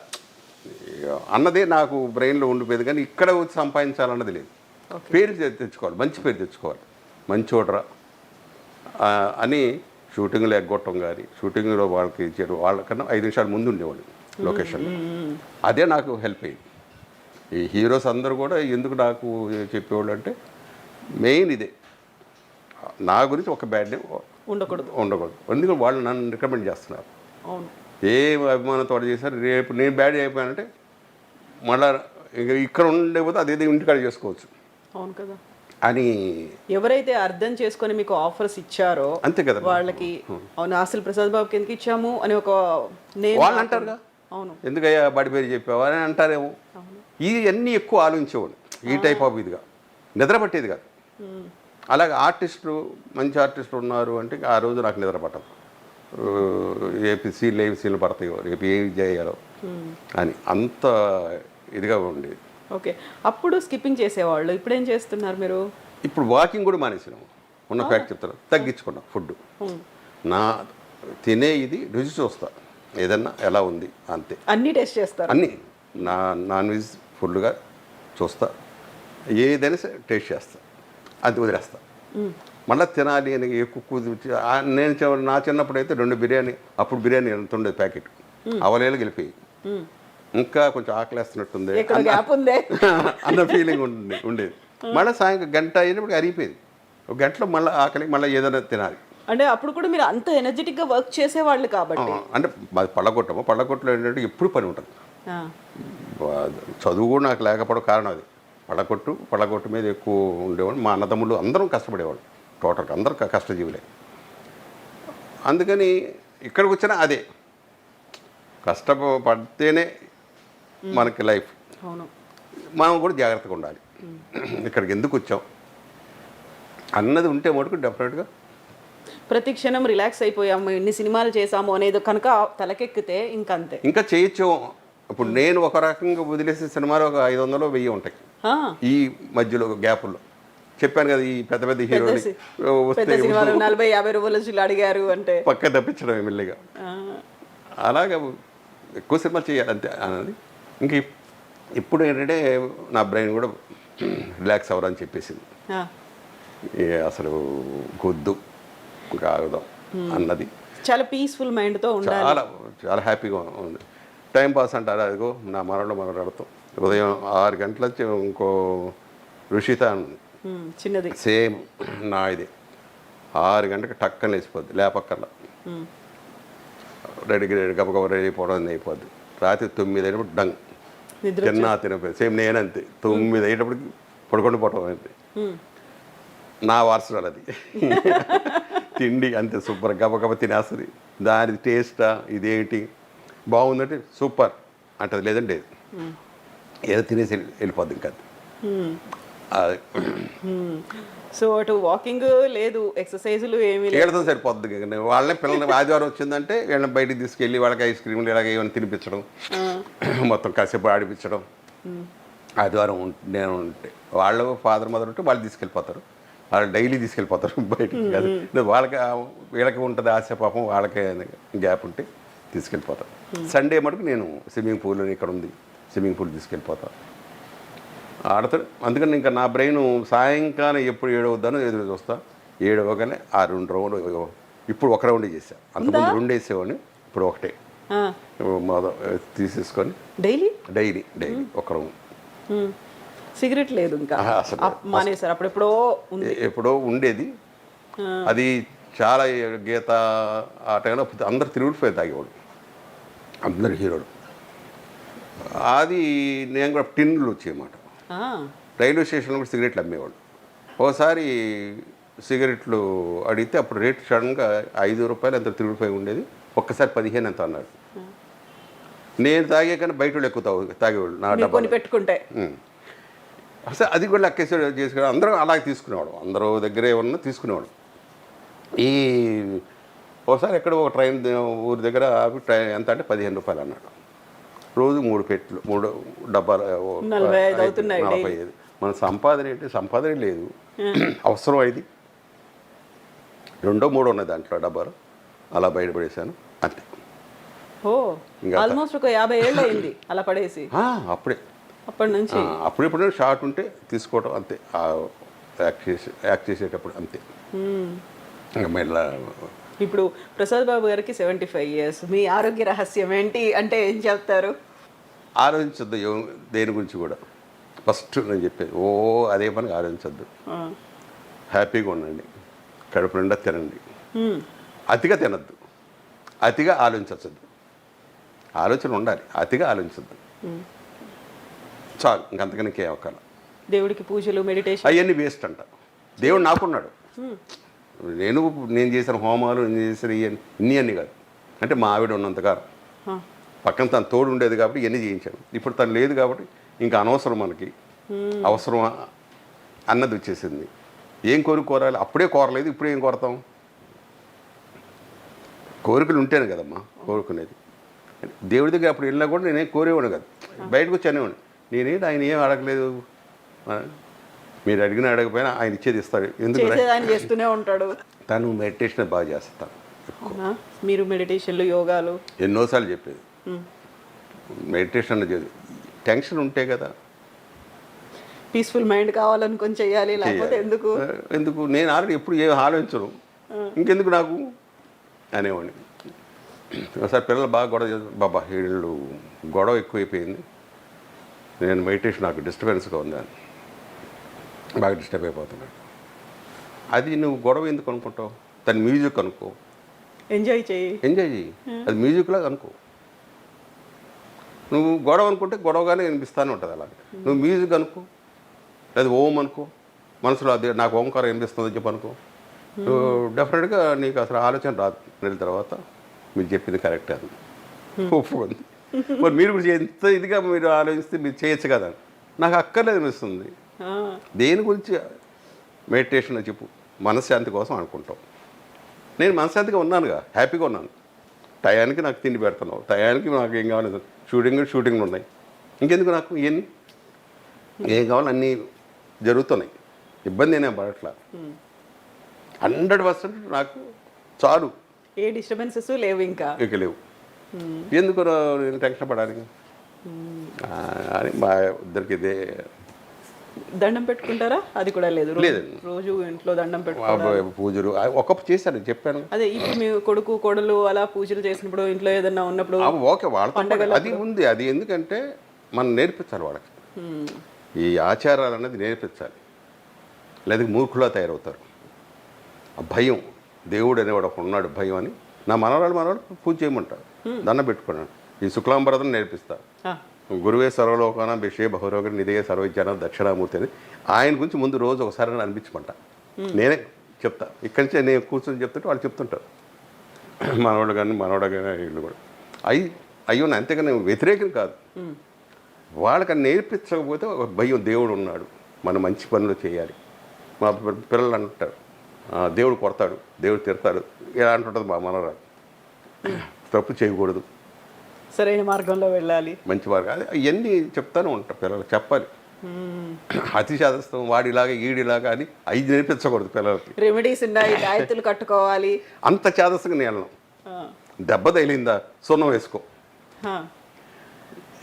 అన్నదే నాకు బ్రెయిన్లో ఉండిపోయేది, కానీ ఇక్కడ వచ్చి సంపాదించాలన్నది లేదు. పేరు తెచ్చుకోవాలి, మంచి పేరు తెచ్చుకోవాలి, మంచోడ్రా అని. షూటింగ్లో ఎగ్గొట్టం కానీ, షూటింగ్లో వాళ్ళకి ఇచ్చారు, వాళ్ళకన్నా 5 నిమిషాల ముందు ఉండేవాళ్ళు లొకేషన్లో. అదే నాకు హెల్ప్ అయ్యింది. ఈ హీరోస్ అందరూ కూడా ఎందుకు నాకు చెప్పేవాళ్ళు అంటే మెయిన్ ఇదే, నా గురించి ఒక బ్యాడ్ నేమ్ ఉండకూడదు. ఎందుకంటే వాళ్ళు నన్ను రికమెండ్ చేస్తున్నారు. ఏ అభిమానంతో చేశారు. రేపు నేను బ్యాడ్ అయిపోయానంటే మళ్ళీ ఇక్కడ ఉండకపోతే అదేదో ఇంటికాడ చేసుకోవచ్చు. అవును కదా అని ఎవరైతే అర్థం చేసుకొని మీకు ఆఫర్స్ ఇచ్చారో అంతే కదా, వాళ్ళకి అవును ఆశల ప్రసాద్ బాబుకి ఎందుకు ఇచ్చాము అని ఒక వాళ్ళు అంటారుగా. అవును, ఎందుకయ్యా బడి పేరు చెప్పావు అని అంటారేమో. ఇవన్నీ ఎక్కువ ఆలోచించేవాడు. ఈ టైప్ ఆఫ్ ఇదిగా నిద్ర పట్టేది కాదు. అలాగే ఆర్టిస్టులు, మంచి ఆర్టిస్టులు ఉన్నారు అంటే ఆ రోజు నాకు నిద్ర పట్టదు. రేపు సీన్లు ఏమి సీన్లు పడతాయో, రేపు ఏమి చేయాలో అని అంత ఇదిగా ఉండేది. ఓకే, అప్పుడు స్కిప్పింగ్ చేసేవాళ్ళు, ఇప్పుడు ఏం చేస్తున్నారు మీరు? ఇప్పుడు వాకింగ్ కూడా మానేసినాము. ఉన్న ఫ్యాక్ట్ చెప్తాను, తగ్గించుకున్నాం ఫుడ్. నా తినే ఇది రుచి చూస్తా, ఏదన్నా ఎలా ఉంది అంతే. అన్నీ టేస్ట్ చేస్తారు? అన్నీ. నాన్ వెజ్ ఫుల్గా చూస్తా, ఏదైనా టేస్ట్ చేస్తా, అది వదిలేస్తా. మళ్ళీ తినాలి అని ఎక్కువ నేను నా చిన్నప్పుడు అయితే 2 బిర్యానీ, అప్పుడు బిర్యానీ ఎంత ఉండేది ప్యాకెట్, అవలేలు గెలిపోయి ఇంకా కొంచెం ఆకలేస్తున్నట్టుంది అన్న ఫీలింగ్ ఉండేది. మళ్ళీ సాయంత్రం గంట అయినప్పుడు అరిగిపోయింది. ఒక గంటలో మళ్ళీ ఆకలి, మళ్ళీ ఏదైనా తినాలి. అంటే అప్పుడు కూడా మీరు అంత ఎనర్జెటిక్గా వర్క్ చేసేవాళ్ళు కాబట్టి. అంటే మాది పళ్ళగొట్టము. పళ్ళగొట్టలో ఏంటంటే ఎప్పుడు పని ఉంటుంది. చదువు కూడా నాకు లేకపోవడం కారణం అది. పడగొట్టు మీద ఎక్కువ ఉండేవాడు. మా అన్నదమ్ములు అందరం కష్టపడేవాడు, టోటల్గా అందరూ కష్టజీవులే. అందుకని ఇక్కడికి వచ్చినా అదే, కష్టపడితేనే మనకి లైఫ్. అవును. మనం కూడా జాగ్రత్తగా ఉండాలి. ఇక్కడికి ఎందుకు వచ్చాం అన్నది ఉంటే మటుకు డెఫినెట్గా ప్రతి క్షణం రిలాక్స్ అయిపోయాము, ఇన్ని సినిమాలు చేసాము అనేది కనుక తలకెక్కితే ఇంకంతే. ఇంకా చేయొచ్చు. ఇప్పుడు నేను ఒక రకంగా వదిలేసిన సినిమాలు ఒక 500 1000 ఉంటాయి ఆ, ఈ మధ్యలో గ్యాపుల్లో. చెప్పాను కదా, ఈ పెద్ద పెద్ద హీరోలు పెద్ద వస్తే సినిమాలు 40-50 రూపాయలు అడిగారు అంటే పక్క తప్పించడం ఎమ్మెల్యేగా. అలాగే ఎక్కువ సినిమాలు చేయాలి అంతే అన్నది. ఇంక ఇప్పుడు ఏంటంటే నా బ్రెయిన్ కూడా రిలాక్స్ అవ్వరని చెప్పేసింది. అసలు గొద్దు ఇంకా ఆగుదాం అన్నది. చాలా పీస్ఫుల్ మైండ్తో ఉండాలి. చాలా చాలా హ్యాపీగా ఉంది. టైం పాస్ అంటారు. అదిగో నా మనవరాడుతాం ఉదయం 6 గంటల వచ్చి ఇంకో రుషిత చిన్నది సేమ్ నా ఇది 6 గంటలకు టక్కన లేచిపోద్ది, లేపక్కర్లా రెడీ గబగబ రెడీ అయిపోవడం అయిపోద్ది. రాత్రి 9 అయినప్పుడు డంగ్ తినపోయి సేమ్ నేనంతే. 9 అయ్యేటప్పటికి పడుకొని పోవటం అంతే. నా వారసురాలు అది. తిండి అంతే సూపర్ గబగబ తినేస్తుంది. దాని టేస్టా ఇదేంటి బాగుందంటే సూపర్ అంటది, లేదంటే లేదు. ఏదో తినేసి వెళ్ళిపోద్ది ఇంకా. సో అటు వాకింగ్ లేదు, ఎక్సర్సైజులు ఏమీ లేదు, ఏడతో సరిపోద్ది. వాళ్ళని పిల్లల్ని ఆదివారం వచ్చిందంటే వీళ్ళని బయటికి తీసుకెళ్ళి వాళ్ళకి ఐస్ క్రీమ్లు ఇలాగ ఏమైనా తినిపించడం, మొత్తం కాసేపు ఆడిపించడం. ఆదివారం నేను ఉంటే వాళ్ళు ఫాదర్ మదర్ ఉంటే వాళ్ళు తీసుకెళ్ళిపోతారు, వాళ్ళు డైలీ తీసుకెళ్ళిపోతారు బయటికి. కాదు వాళ్ళకి వీళ్ళకి ఉంటుంది ఆశ, పాపం వాళ్ళకే గ్యాప్ ఉంటే తీసుకెళ్ళిపోతారు. సండే మటుకు నేను స్విమ్మింగ్ పూల్ ఇక్కడ ఉంది, స్విమ్మింగ్ పూల్ తీసుకెళ్ళిపోతాను, ఆడతాడు. అందుకని ఇంకా నా బ్రెయిన్ సాయంకాలం ఎప్పుడు 7 అవుద్దానో ఎదురు చూస్తా. 7 అవ్వగానే ఆ 2 రౌండ్లు. ఇప్పుడు ఒక రౌండ్ చేసా, అంతకుముందు 2 వేసేవాడిని, ఇప్పుడు ఒకటే తీసేసుకొని డైలీ ఒక రౌండ్. సిగరెట్ లేదు ఇంకా మానేసారు? అప్పుడెప్పుడో ఎప్పుడో ఉండేది అది. చాలా గీత ఆ టైంలో అందరు తిరుగుడిపోయి తాగేవాడు, అందరు హీరోలు. అది నేను కూడా టిన్నులు వచ్చాయన్నమాట. రైల్వే స్టేషన్లో కూడా సిగరెట్లు అమ్మేవాడు. ఒకసారి సిగరెట్లు అడిగితే అప్పుడు రేట్ సడన్గా 5 రూపాయలు ఎంత తిరుగుడిపోయి ఉండేది, ఒక్కసారి 15 ఎంత అన్నాడు. నేను తాగే కానీ బయట వాళ్ళు ఎక్కువ తాగేవాళ్ళు నా డబ్బా పెట్టుకుంటే. అసలు అది కూడా లెక్కేసి చేసుకుని అందరూ అలాగే తీసుకునేవాడు, అందరూ దగ్గరే ఉన్న తీసుకునేవాడు. ఈ ఒకసారి ఎక్కడ ఒక ట్రైన్ ఊరి దగ్గర ట్రైన్ ఎంత అంటే 15 రూపాయలు అన్నాడు. రోజు 3 పెట్టెలు, 3 డబ్బాలు, 45. మన సంపాదన ఏంటి? సంపాదన లేదు, అవసరం అయింది. 2 3 ఉన్నాయి దాంట్లో డబ్బాలు, అలా బయటపడేశాను అంతే. ఆల్మోస్ట్ ఒక 50 ఏళ్ళు అయింది అలా పడేసి. అప్పుడే అప్పటి నుంచి అప్పుడెప్పుడు షార్ట్ ఉంటే తీసుకోవడం అంతే, యాక్ట్ చేసేటప్పుడు అంతే. ఇంకా మళ్ళీ ఇప్పుడు ప్రసాద్ బాబు గారికి 75 years. మీ ఆరోగ్య రహస్యం ఏంటి అంటే ఏం చెప్తారు? ఆలోచించద్దు దేని గురించి కూడా. ఫస్ట్ నేను చెప్పేది అదే పని ఆలోచించద్దు, హ్యాపీగా ఉండండి, కడుపు నిండా తినండి, అతిగా తినద్దు, అతిగా ఆలోచించద్దు. ఆలోచన ఉండాలి, అతిగా ఆలోచించద్దు, చాలు. ఇంకంతకని ఇంకేం అవ్వకాల. దేవుడికి పూజలు, మెడిటేషన్ అవన్నీ వేస్ట్ అంట. దేవుడు నాకున్నాడు, నేను చేసిన హోమాలు, నేను చేసిన ఇన్ని అన్నీ కాదు. అంటే మా ఆవిడ ఉన్నంతగా పక్కన తను తోడు ఉండేది కాబట్టి ఇవన్నీ చేయించాను. ఇప్పుడు తను లేదు కాబట్టి ఇంకా అనవసరం, మనకి అవసరం అన్నది వచ్చేసింది. ఏం కోరాలి? అప్పుడే కోరలేదు, ఇప్పుడు ఏం కోరతాం? కోరికలు ఉంటేనే కదమ్మా కోరుకునేది. దేవుడి దగ్గర అప్పుడు వెళ్ళినా కూడా నేనేం కోరేవాడు కదా, బయటకు వచ్చి అనేవాడు. నేనేంటి ఆయన ఏం అడగలేదు, మీరు అడిగినా అడగపోయినా ఆయన ఇచ్చేది ఇస్తాడు. ఎందుకు చేస్తూనే ఉంటాడు. తను మెడిటేషన్ బాగా చేస్తాను. మీరు మెడిటేషన్లు, యోగాలు ఎన్నోసార్లు చెప్పేది. మెడిటేషన్ టెన్షన్ ఉంటే కదా, పీస్ఫుల్ మైండ్ కావాలనుకొని చెయ్యాలి, లేకపోతే ఎందుకు నేను ఆల్రెడీ ఎప్పుడు ఏం ఆలోచించను, ఇంకెందుకు నాకు అనేవాడిని. ఒకసారి పిల్లలు బాగా గొడవ చేస్తారు, బాబా వీళ్ళు గొడవ ఎక్కువైపోయింది, నేను మెడిటేషన్ నాకు డిస్టర్బెన్స్గా ఉంది అని బాగా డిస్టర్బ్ అయిపోతున్నాడు. అది నువ్వు గొడవ ఎందుకు అనుకుంటావు? దాని మ్యూజిక్ అనుకో, ఎంజాయ్ చెయ్యి, అది మ్యూజిక్లాగా అనుకో. నువ్వు గొడవ అనుకుంటే గొడవగానే వినిపిస్తానే ఉంటుంది అలాగే. నువ్వు మ్యూజిక్ అనుకో, లేదా ఓం అనుకో, మనసులో అది నాకు ఓంకారం వినిపిస్తుందని చెప్పి అనుకో, డెఫినెట్గా నీకు అసలు ఆలోచన రాదు. నెల తర్వాత మీరు చెప్పింది కరెక్ట్ అది ఒప్పుకుంది. మరి మీరు కూడా ఎంత ఇదిగా మీరు ఆలోచిస్తే మీరు చేయొచ్చు కదా, నాకు అక్కర్లేదు అనిపిస్తుంది. దేని గురించి మెడిటేషన్ చెప్పు, మనశ్శాంతి కోసం అనుకుంటాం. నేను మనశ్శాంతిగా ఉన్నానుగా, హ్యాపీగా ఉన్నాను. టయానికి నాకు తిండి పెడుతున్నావు, టయానికి నాకు ఏం కావాలి, షూటింగ్లు ఉన్నాయి, ఇంకెందుకు నాకు ఇవన్నీ, ఏం కావాలి అన్నీ జరుగుతున్నాయి, ఇబ్బంది నేనే పడట్లా. 100% నాకు చాలు, ఏ డిస్టర్బెన్సెస్ లేవు ఇంకా ఇక లేవు. ఎందుకు నేను టెన్షన్ పడాలి అని మా ఇద్దరికి ఇదే. దండం పెట్టుకుంటారా? అది కూడా లేదు. లేదండి. రోజు ఇంట్లో దండం పెట్టుకుంటారు, పూజలు ఒకప్పుడు చేశాను, చెప్పాను. అదే ఇప్పుడు మీ కొడుకు కోడలు అలా పూజలు చేసినప్పుడు, ఇంట్లో ఏదన్నా ఉన్నప్పుడు ఓకే వాళ్ళతో అది ఉంది. అది ఎందుకంటే మనం నేర్పించాలి వాళ్ళకి, ఈ ఆచారాలు అనేది నేర్పించాలి, లేదా మూర్ఖులా తయారవుతారు. ఆ భయం, దేవుడు అనేవాడు ఒక ఉన్నాడు భయం అని. నా మనవాళ్ళు పూజ చేయమంటారు, దండం పెట్టుకున్నాను. ఈ శుక్లాంబరదం నేర్పిస్తా. గురువే సర్వలోకాన విషయ బహురోగ నిధే సర్వజ్ఞాన దక్షిణామూర్తి అని ఆయన గురించి ముందు రోజు ఒకసారి అనిపించమంట. నేనే చెప్తా, ఇక్కడి నుంచి నేను కూర్చొని చెప్తుంటే వాళ్ళు చెప్తుంటారు, మనవాళ్ళు కానీ వీళ్ళు కూడా. అయ్యో అంతేగాని వ్యతిరేకం కాదు. వాళ్ళకి నేర్పించకపోతే ఒక భయం, దేవుడు ఉన్నాడు, మనం మంచి పనులు చేయాలి. మా పిల్లలు అంటారు దేవుడు కొడతాడు, దేవుడు తిడతాడు, ఇలా అంటుంటుంది మా మనవరాలు. తప్పు చేయకూడదు, సరైన మార్గంలో వెళ్ళాలి, మంచి మార్గం, అది ఇవన్నీ చెప్తాను ఉంటా. పిల్లలకు చెప్పాలి. అతి శాదస్తం వాడిలాగా ఈడిలాగా అని 5 నేర్పించకూడదు పిల్లలకి. రెమెడీస్ ఉన్నాయి, గాయత్తులు కట్టుకోవాలి. అంత చాదస్తంగా నేను దెబ్బ తగిలిందా సున్నం వేసుకో,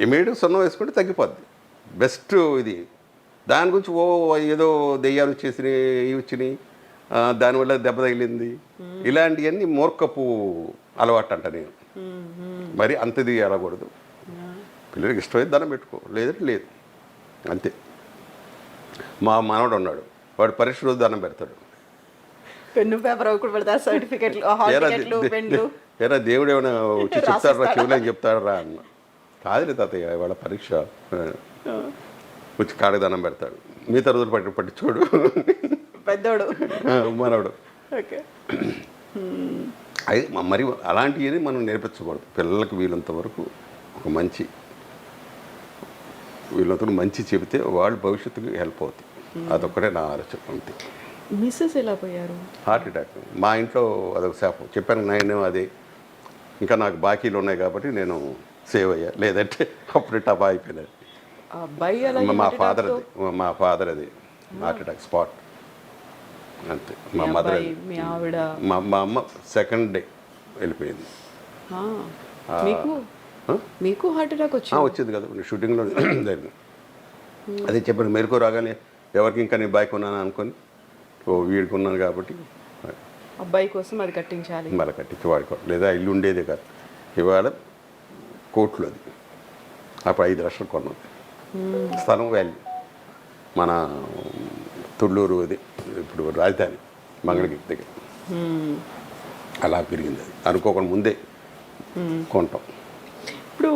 ఇమీడియట్గా సున్నం వేసుకుంటే తగ్గిపోద్ది. బెస్ట్ ఇది. దాని గురించి ఏదో దెయ్యాలు వచ్చేసినాయి, ఇవి వచ్చినాయి, దానివల్ల దెబ్బ తగిలింది, ఇలాంటివన్నీ మూర్ఖపు అలవాటు అంట నేను. మరి అంతది అలకూడదు. పిల్లలకి ఇష్టమైతే దండం పెట్టుకో, లేదంటే లేదు, అంతే. మా మనవడు ఉన్నాడు, వాడు పరీక్ష రోజు దండం పెడతాడు. పెన్ను పేపర్ ఒకటి పెడతారు, సర్టిఫికెట్లు, పెన్లు. ఏరా దేవుడు ఏమైనా వచ్చి చెప్తాడు రా, చెవులని చెప్తాడు రా అన్న. కాదులే తాతయ్య, వాళ్ళ పరీక్ష వచ్చి కాడికి దండం పెడతాడు. మిగతా రోజులు పట్టించుకోడు పెద్దోడు మనవడు. ఓకే. అది మరి అలాంటివి మనం నేర్పించకూడదు పిల్లలకి. వీలంత వరకు ఒక మంచి వీళ్ళంతా మంచి చెబితే వాళ్ళు భవిష్యత్తుకి హెల్ప్ అవుతుంది. అదొక్కటే నా ఆలోచన, అంతే. మిస్సెస్ ఎలా పోయారు? Heart attack. మా ఇంట్లో అదొక శాపం. చెప్పాను నేను, అది ఇంకా నాకు బాకీలు ఉన్నాయి కాబట్టి నేను సేవ్ అయ్యా, లేదంటే అప్పుడు టబా అయిపోయినది. మా ఫాదర్ అది హార్ట్ అటాక్ స్పాట్, అంతే. మా మదర్, మా అమ్మ సెకండ్ డే వెళ్ళిపోయింది. మీకు హార్ట్ అటాక్ వచ్చింది కదా షూటింగ్లో జరిగింది. అదే చెప్పాను, మెరుకు రాగానే ఎవరికి ఇంకా నేను బైక్ ఉన్నాను అనుకొని వీడికి ఉన్నాను కాబట్టి అబ్బాయి కోసం అది కట్టించాలి, మళ్ళీ కట్టించి వాడుకోవాలి, లేదా ఇల్లు ఉండేదే కాదు. ఇవాళ కోట్లు అది, అప్పుడు 5 లక్షలు కొన్నాం స్థలం వాల్యూ. మన తుళ్ళూరు అది ఇప్పుడు రాజధాని మంగళగిరి దగ్గర అలా పెరిగింది. అది అనుకోకుండా ముందే కొంటాం. ఇప్పుడు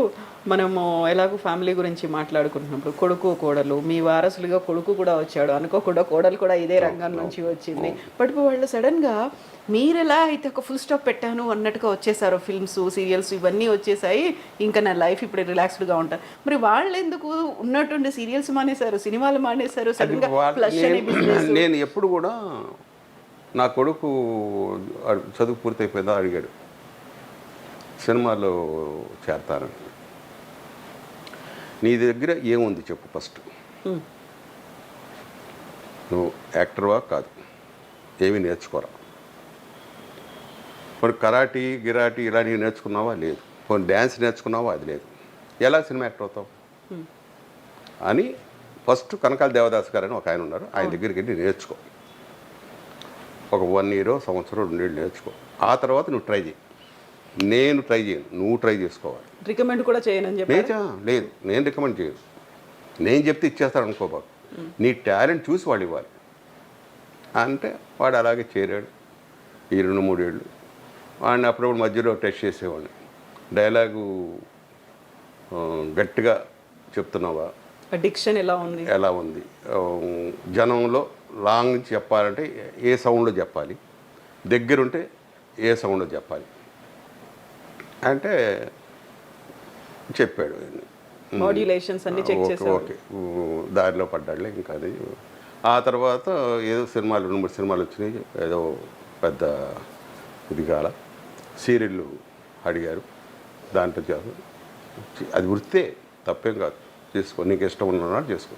మనము ఎలాగో ఫ్యామిలీ గురించి మాట్లాడుకుంటున్నప్పుడు కొడుకు కోడలు, మీ వారసులుగా కొడుకు కూడా వచ్చాడు, అనుకోకుండా కోడలు కూడా ఇదే రంగం నుంచి వచ్చింది. బట్ వాళ్ళు సడన్గా మీరు ఎలా అయితే ఒక ఫుల్ స్టాప్ పెట్టాను అన్నట్టుగా వచ్చేసారు. ఫిల్మ్స్, సీరియల్స్ ఇవన్నీ వచ్చేసాయి, ఇంకా నా లైఫ్ ఇప్పుడు రిలాక్స్డ్గా ఉంటారు. మరి వాళ్ళు ఎందుకు ఉన్నట్టుండి సీరియల్స్ మానేశారు, సినిమాలు మానేశారు సడన్గా? నేను ఎప్పుడు కూడా నా కొడుకు చదువు పూర్తయిపోయిందా అడిగాడు, సినిమాలో చేరతానని. నీ దగ్గర ఏముంది చెప్పు ఫస్ట్, నువ్వు యాక్టర్వా కాదు, ఏమీ నేర్చుకోరా. కొన్ని కరాటీ గిరాటీ ఇలాంటివి నేర్చుకున్నావా? లేదు. కొన్ని డ్యాన్స్ నేర్చుకున్నావా? అది లేదు. ఎలా సినిమా యాక్టర్ అవుతావు అని ఫస్ట్ కనకాల దేవదాస్ గారు అని ఒక ఆయన ఉన్నారు, ఆయన దగ్గరికి వెళ్ళి నేర్చుకో. ఒక 1 year, సంవత్సరం, 2 years నేర్చుకో. ఆ తర్వాత నువ్వు ట్రై చేయి. నేను ట్రై చేయను, నువ్వు ట్రై చేసుకోవాలి. రికమెండ్ కూడా చేయనని చెప్పి లేదు, నేను రికమెండ్ చేయను. నేను చెప్తే ఇచ్చేస్తాను అనుకోబాకు. నీ టాలెంట్ చూసి వాడు ఇవ్వాలి అంటే వాడు అలాగే చేరాడు. ఈ 2-3 ఏళ్ళు వాడిని అప్పుడప్పుడు మధ్యలో టెస్ట్ చేసేవాడిని. డైలాగు గట్టిగా చెప్తున్నావా, డిక్షన్ ఎలా ఉంది? ఎలా ఉంది, జనంలో లాంగ్ నుంచి చెప్పాలంటే ఏ సౌండ్లో చెప్పాలి, దగ్గరుంటే ఏ సౌండ్లో చెప్పాలి అంటే చెప్పాడు. మాడ్యులేషన్స్ అన్ని చెక్ చేశారు. ఓకే, దారిలో పడ్డాడులే. ఇంకా అది ఆ తర్వాత ఏదో సినిమాలు 2-3 సినిమాలు వచ్చినాయి. ఏదో పెద్ద ఇది కాల సీరియళ్ళు అడిగారు, దాంట్లో అది వృత్తే, తప్పేం కాదు, చేసుకో, నీకు ఇష్టం ఉన్నా చేసుకో.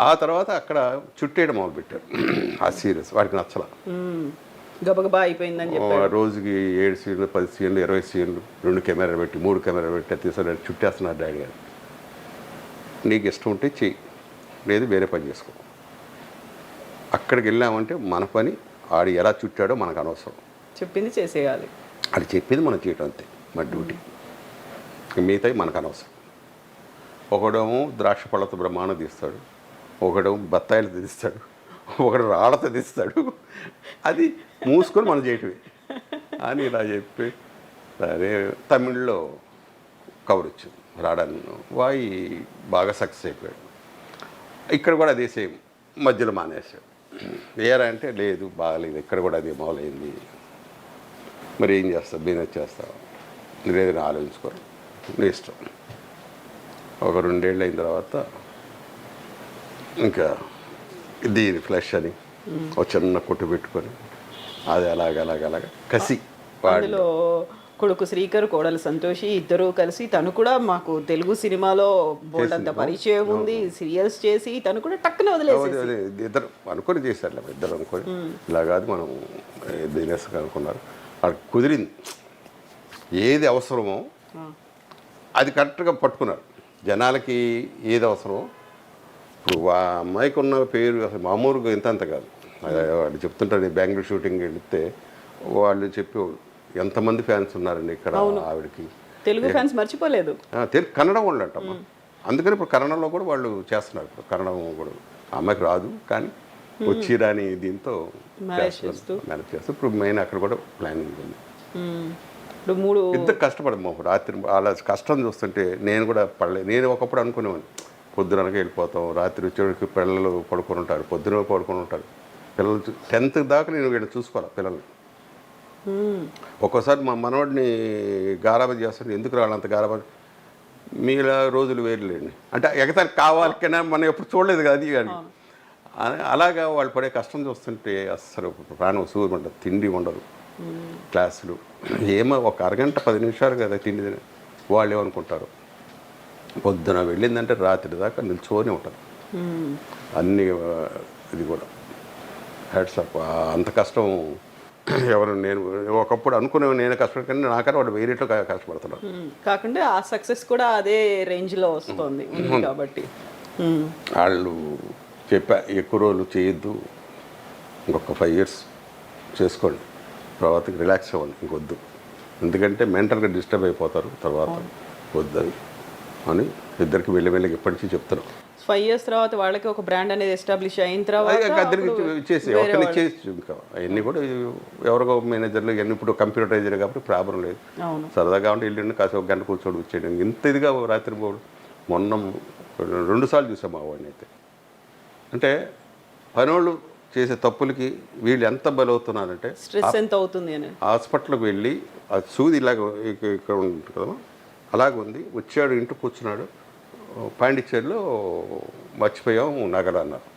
ఆ తర్వాత అక్కడ చుట్టేయడం మొదలుపెట్టారు ఆ సీరియల్స్. వాడికి నచ్చల, గబగబా అయిపోయిందని చెప్పారు. రోజుకి 7 సీన్లు 10 సీన్లు 20 సీన్లు 2 కెమెరా పెట్టి 3 కెమెరా పెట్టి తీసుకుని చుట్టేస్తున్నారు డాడీ గారు. నీకు ఇష్టం ఉంటే చెయ్యి, లేదు వేరే పని చేసుకో. అక్కడికి వెళ్ళామంటే మన పని ఆడు ఎలా చుట్టాడో మనకు అనవసరం, చెప్పింది చేసేయాలి. అది చెప్పింది మనం చేయటం అంతే మన డ్యూటీ, మిగతాయి మనకు అనవసరం. ఒకడేమో ద్రాక్ష పళ్ళతో బ్రహ్మాండం తీస్తాడు, ఒకడేమో బత్తాయిలు తీస్తాడు, ఒకడు రాళ్ళతో తీస్తాడు. అది మూసుకొని మనం చేయటమే అని ఇలా చెప్పి సరే తమిళ్లో కవర్ వచ్చింది రాడాన్ని. వాయి బాగా సక్సెస్ అయిపోయాడు. ఇక్కడ కూడా అదే సేమ్, మధ్యలో మానేశాడు. ఏరా అంటే లేదు బాగాలేదు, ఇక్కడ కూడా అదే మొదలైంది, మరి ఏం చేస్తావు, బిజినెస్ చేస్తావు, లేదని ఆలోచించుకోరు, నీ ఇష్టం. ఒక 2 ఏళ్ళు అయిన తర్వాత ఇంకా దీని ఫ్లష్ అని ఒక చిన్న కొట్టు పెట్టుకొని అది అలాగ కసి. అందులో కొడుకు శ్రీకర్, కోడలు సంతోషి ఇద్దరు కలిసి, తను కూడా మాకు తెలుగు సినిమాలో బోల్డంత పరిచయం ఉంది, సీరియల్స్ చేసి తను కూడా టక్కున వదిలేసి ఇద్దరు అనుకొని చేశారు, ఇద్దరు అనుకొని ఇలా కాదు మనం బిజినెస్ అనుకున్నారు. వాళ్ళకి కుదిరింది, ఏది అవసరమో అది కరెక్ట్గా పట్టుకున్నారు. జనాలకి ఏది అవసరమో, ఇప్పుడు ఆ అమ్మాయికి ఉన్న పేరు అసలు మామూలుగా ఇంత కాదు. వాళ్ళు చెప్తుంటారు, బెంగళూరు షూటింగ్ వెళితే వాళ్ళు చెప్పేవాళ్ళు ఎంతమంది ఫ్యాన్స్ ఉన్నారండి ఇక్కడ ఆవిడకి. తెలుగు ఫ్యాన్స్ మర్చిపోలేదు, కన్నడ వాళ్ళు అంటమ్మా. అందుకని ఇప్పుడు కన్నడలో కూడా వాళ్ళు చేస్తున్నారు. ఇప్పుడు కన్నడం కూడా అమ్మాయికి రాదు, కానీ వచ్చి రాని దీంతో మేనేజ్ చేస్తూ ఇప్పుడు మెయిన్ అక్కడ కూడా ప్లానింగ్ ఉంది. ఇప్పుడు 3 ఇద్దరు కష్టపడము. రాత్రి అలా కష్టం చూస్తుంటే నేను కూడా పడలేదు. నేను ఒకప్పుడు అనుకునేవాడిని, పొద్దుననగా వెళ్ళిపోతాం, రాత్రి వచ్చేవాడికి పిల్లలు పడుకొని ఉంటారు, పొద్దున పడుకొని ఉంటారు పిల్లలు. 10th దాకా నేను వీళ్ళని చూసుకోవాలి పిల్లల్ని. ఒక్కోసారి మా మనవాడిని గారాబం చేస్తుంటే, ఎందుకు రాళ్ళంత గారాబం, మీలా రోజులు వేరులేండి అంటే ఎగతానికి కావాలి కన్నా మనం ఎప్పుడు చూడలేదు కదా అది కానీ. అలాగా వాళ్ళు పడే కష్టం చూస్తుంటే అస్సలు ప్రాణం సూర్యుడు ఉండదు, తిండి ఉండదు, క్లాసులు ఏమో ఒక అరగంట 10 నిమిషాలు కదా తిండి తిని. వాళ్ళు ఏమనుకుంటారు, పొద్దున వెళ్ళిందంటే రాత్రి దాకా నిల్చోనే ఉంటారు అన్నీ. ఇది కూడా హ్యాట్సాప్. అంత కష్టం ఎవరు, నేను ఒకప్పుడు అనుకునే నేను కష్టపడి, కానీ నాకన్నా వాడు వేరేట్లో కష్టపడుతున్నాడు. కాకుండా ఆ సక్సెస్ కూడా అదే రేంజ్లో వస్తుంది కాబట్టి వాళ్ళు చెప్పా, ఎక్కువ రోజులు చేయొద్దు, ఇంకొక 5 years చేసుకోండి, తర్వాతకి రిలాక్స్ అవ్వండి, ఇంకొద్దు, ఎందుకంటే మెంటల్గా డిస్టర్బ్ అయిపోతారు తర్వాత, వద్దని అని ఇద్దరికి వెళ్ళి ఎప్పటి నుంచి చెప్తున్నాం. 5 years తర్వాత వాళ్ళకి ఒక బ్రాండ్ అనేది ఎస్టాబ్లిష్ అయిన తర్వాత ఇద్దరికి ఇచ్చేసి ఒకరిని ఇచ్చేసి ఇంకా అవన్నీ కూడా ఎవరికో మేనేజర్లు ఇవన్నీ ఇప్పుడు కంప్యూటరైజర్ కాబట్టి ప్రాబ్లం లేదు. సరదాగా ఉంటే వెళ్ళండి, కాసేపు ఒక గంట కూర్చోడు వచ్చేయడం. ఇంత ఇదిగా రాత్రి పోవడం మొన్న 2 సార్లు చూసాం మా వాడిని. అయితే అంటే పనోళ్ళు చేసే తప్పులకి వీళ్ళు ఎంత బలవుతున్నారంటే, స్ట్రెస్ ఎంత అవుతుంది అని హాస్పిటల్కి వెళ్ళి ఆ సూది ఇలాగ ఇక్కడ ఉంటుంది కదా, అలాగుంది, వచ్చాడు, ఇంటికి కూర్చున్నాడు, పాండిచ్చేరిలో మర్చిపోయాం నగలు అన్నారు.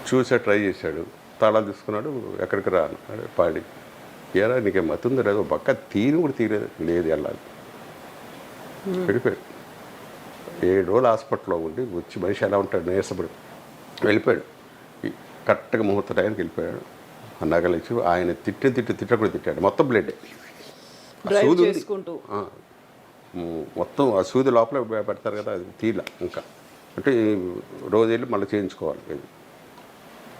చూసా, ట్రై చేశాడు, తాళాలు తీసుకున్నాడు, ఎక్కడికి రా అన్నాడు. పాడి ఏరా నీకే మతుందో లేదో, పక్క తీరు కూడా తీరేది లేదు, వెళ్ళాలి. వెళ్ళిపోయాడు. 7 రోజులు హాస్పిటల్లో ఉండి వచ్చి మనిషి ఎలా ఉంటాడు, నీరసపడి వెళ్ళిపోయాడు. కరెక్ట్గా ముహూర్త టైంకి వెళ్ళిపోయాడు. ఆ నగలు ఇచ్చి ఆయన తిట్ట కూడా తిట్టాడు. మొత్తం బ్లడ్, సూది మొత్తం ఆ సూది లోపల పెడతారు కదా, అది తీల ఇంకా. అంటే రోజు వెళ్ళి మళ్ళీ చేయించుకోవాలి.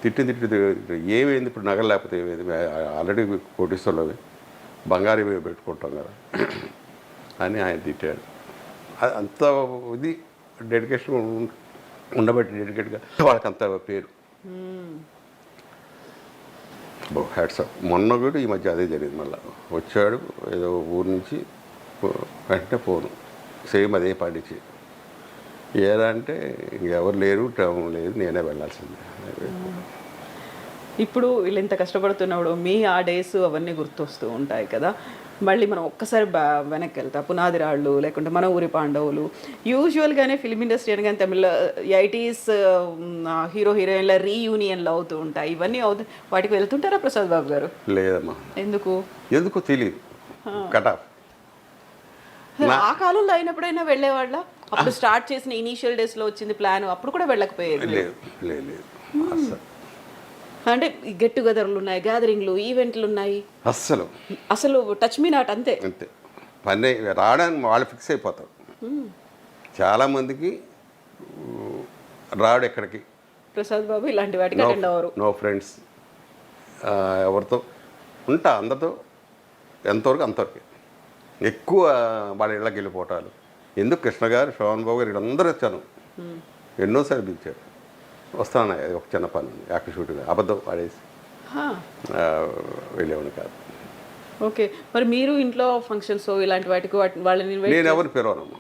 తిట్టి ఏమైంది ఇప్పుడు, నగలు లేకపోతే ఏమైంది, ఆల్రెడీ కోటీశ్వర్లు అవి బంగారు పెట్టుకుంటాం కదా అని ఆయన తిట్టాడు. అంత ఇది డెడికేషన్ ఉండబట్టి డెడికేట్గా వాళ్ళకి అంత పేరు. హ్యాట్సాప్. మొన్న కూడా ఈ మధ్య అదే జరిగింది. మళ్ళీ వచ్చాడు ఏదో ఊరు నుంచి, వెంటనే ఫోను, సేమ్ అదే పాటించి ఏదా అంటే ఇంకెవరు లేరు టైం లేదు, నేనే వెళ్ళాల్సిందే. ఇప్పుడు వీళ్ళు ఇంత కష్టపడుతున్నప్పుడు మీ ఆ డేస్ అవన్నీ గుర్తొస్తూ ఉంటాయి కదా, మళ్ళీ మనం ఒక్కసారి వెనక్కి వెళ్తా పునాది రాళ్ళు లేకుంటే మన ఊరి పాండవులు, యూజువల్గానే ఫిల్మ్ ఇండస్ట్రీ అనగానే తమిళ 80s హీరో హీరోయిన్ల రీయూనియన్లు అవుతూ ఉంటాయి, ఇవన్నీ వాటికి వెళ్తుంటారా ప్రసాద్ బాబు గారు? లేదమ్మా, ఎందుకో తెలియదు. Cut off. ఆ కాలంలో అయినప్పుడైనా వెళ్ళేవాళ్ళ? అప్పుడు స్టార్ట్ చేసిన ఇనీషియల్ డేస్లో వచ్చింది ప్లాన్, అప్పుడు కూడా వెళ్ళకపోయేది? లేదు లేదు అస్సలు. అంటే గెట్ టుగెదర్లు ఉన్నాయి, గ్యాదరింగ్లు, ఈవెంట్లు ఉన్నాయి, అసలు టచ్ మీ నాట్ అంతే. అంతే పని రావడానికి వాళ్ళు ఫిక్స్ అయిపోతారు. చాలామందికి రాడు ఎక్కడికి. ప్రసాద్ బాబు ఇలాంటి వాటికి అటెండ్ అవ్వరు. నో ఫ్రెండ్స్, ఎవరితో ఉంటా అందరితో ఎంతవరకు అంతవరకు. ఎక్కువ వాళ్ళ ఇళ్ళకి వెళ్ళిపోవటాలు ఎందుకు. కృష్ణ గారు, శోభన్ బాబు గారు అందరూ వచ్చాను, ఎన్నోసార్లు పిలిచారు. వస్తాను, ఒక చిన్న పని యాక్టర్ షూటింగ్ అబద్ధం ఆడేసి వెళ్ళేవాడిని కాదు. ఓకే, మరి మీరు ఇంట్లో ఫంక్షన్స్ ఇలాంటి వాటికి వాళ్ళని నేను ఎవరు పిలవనమ్మా.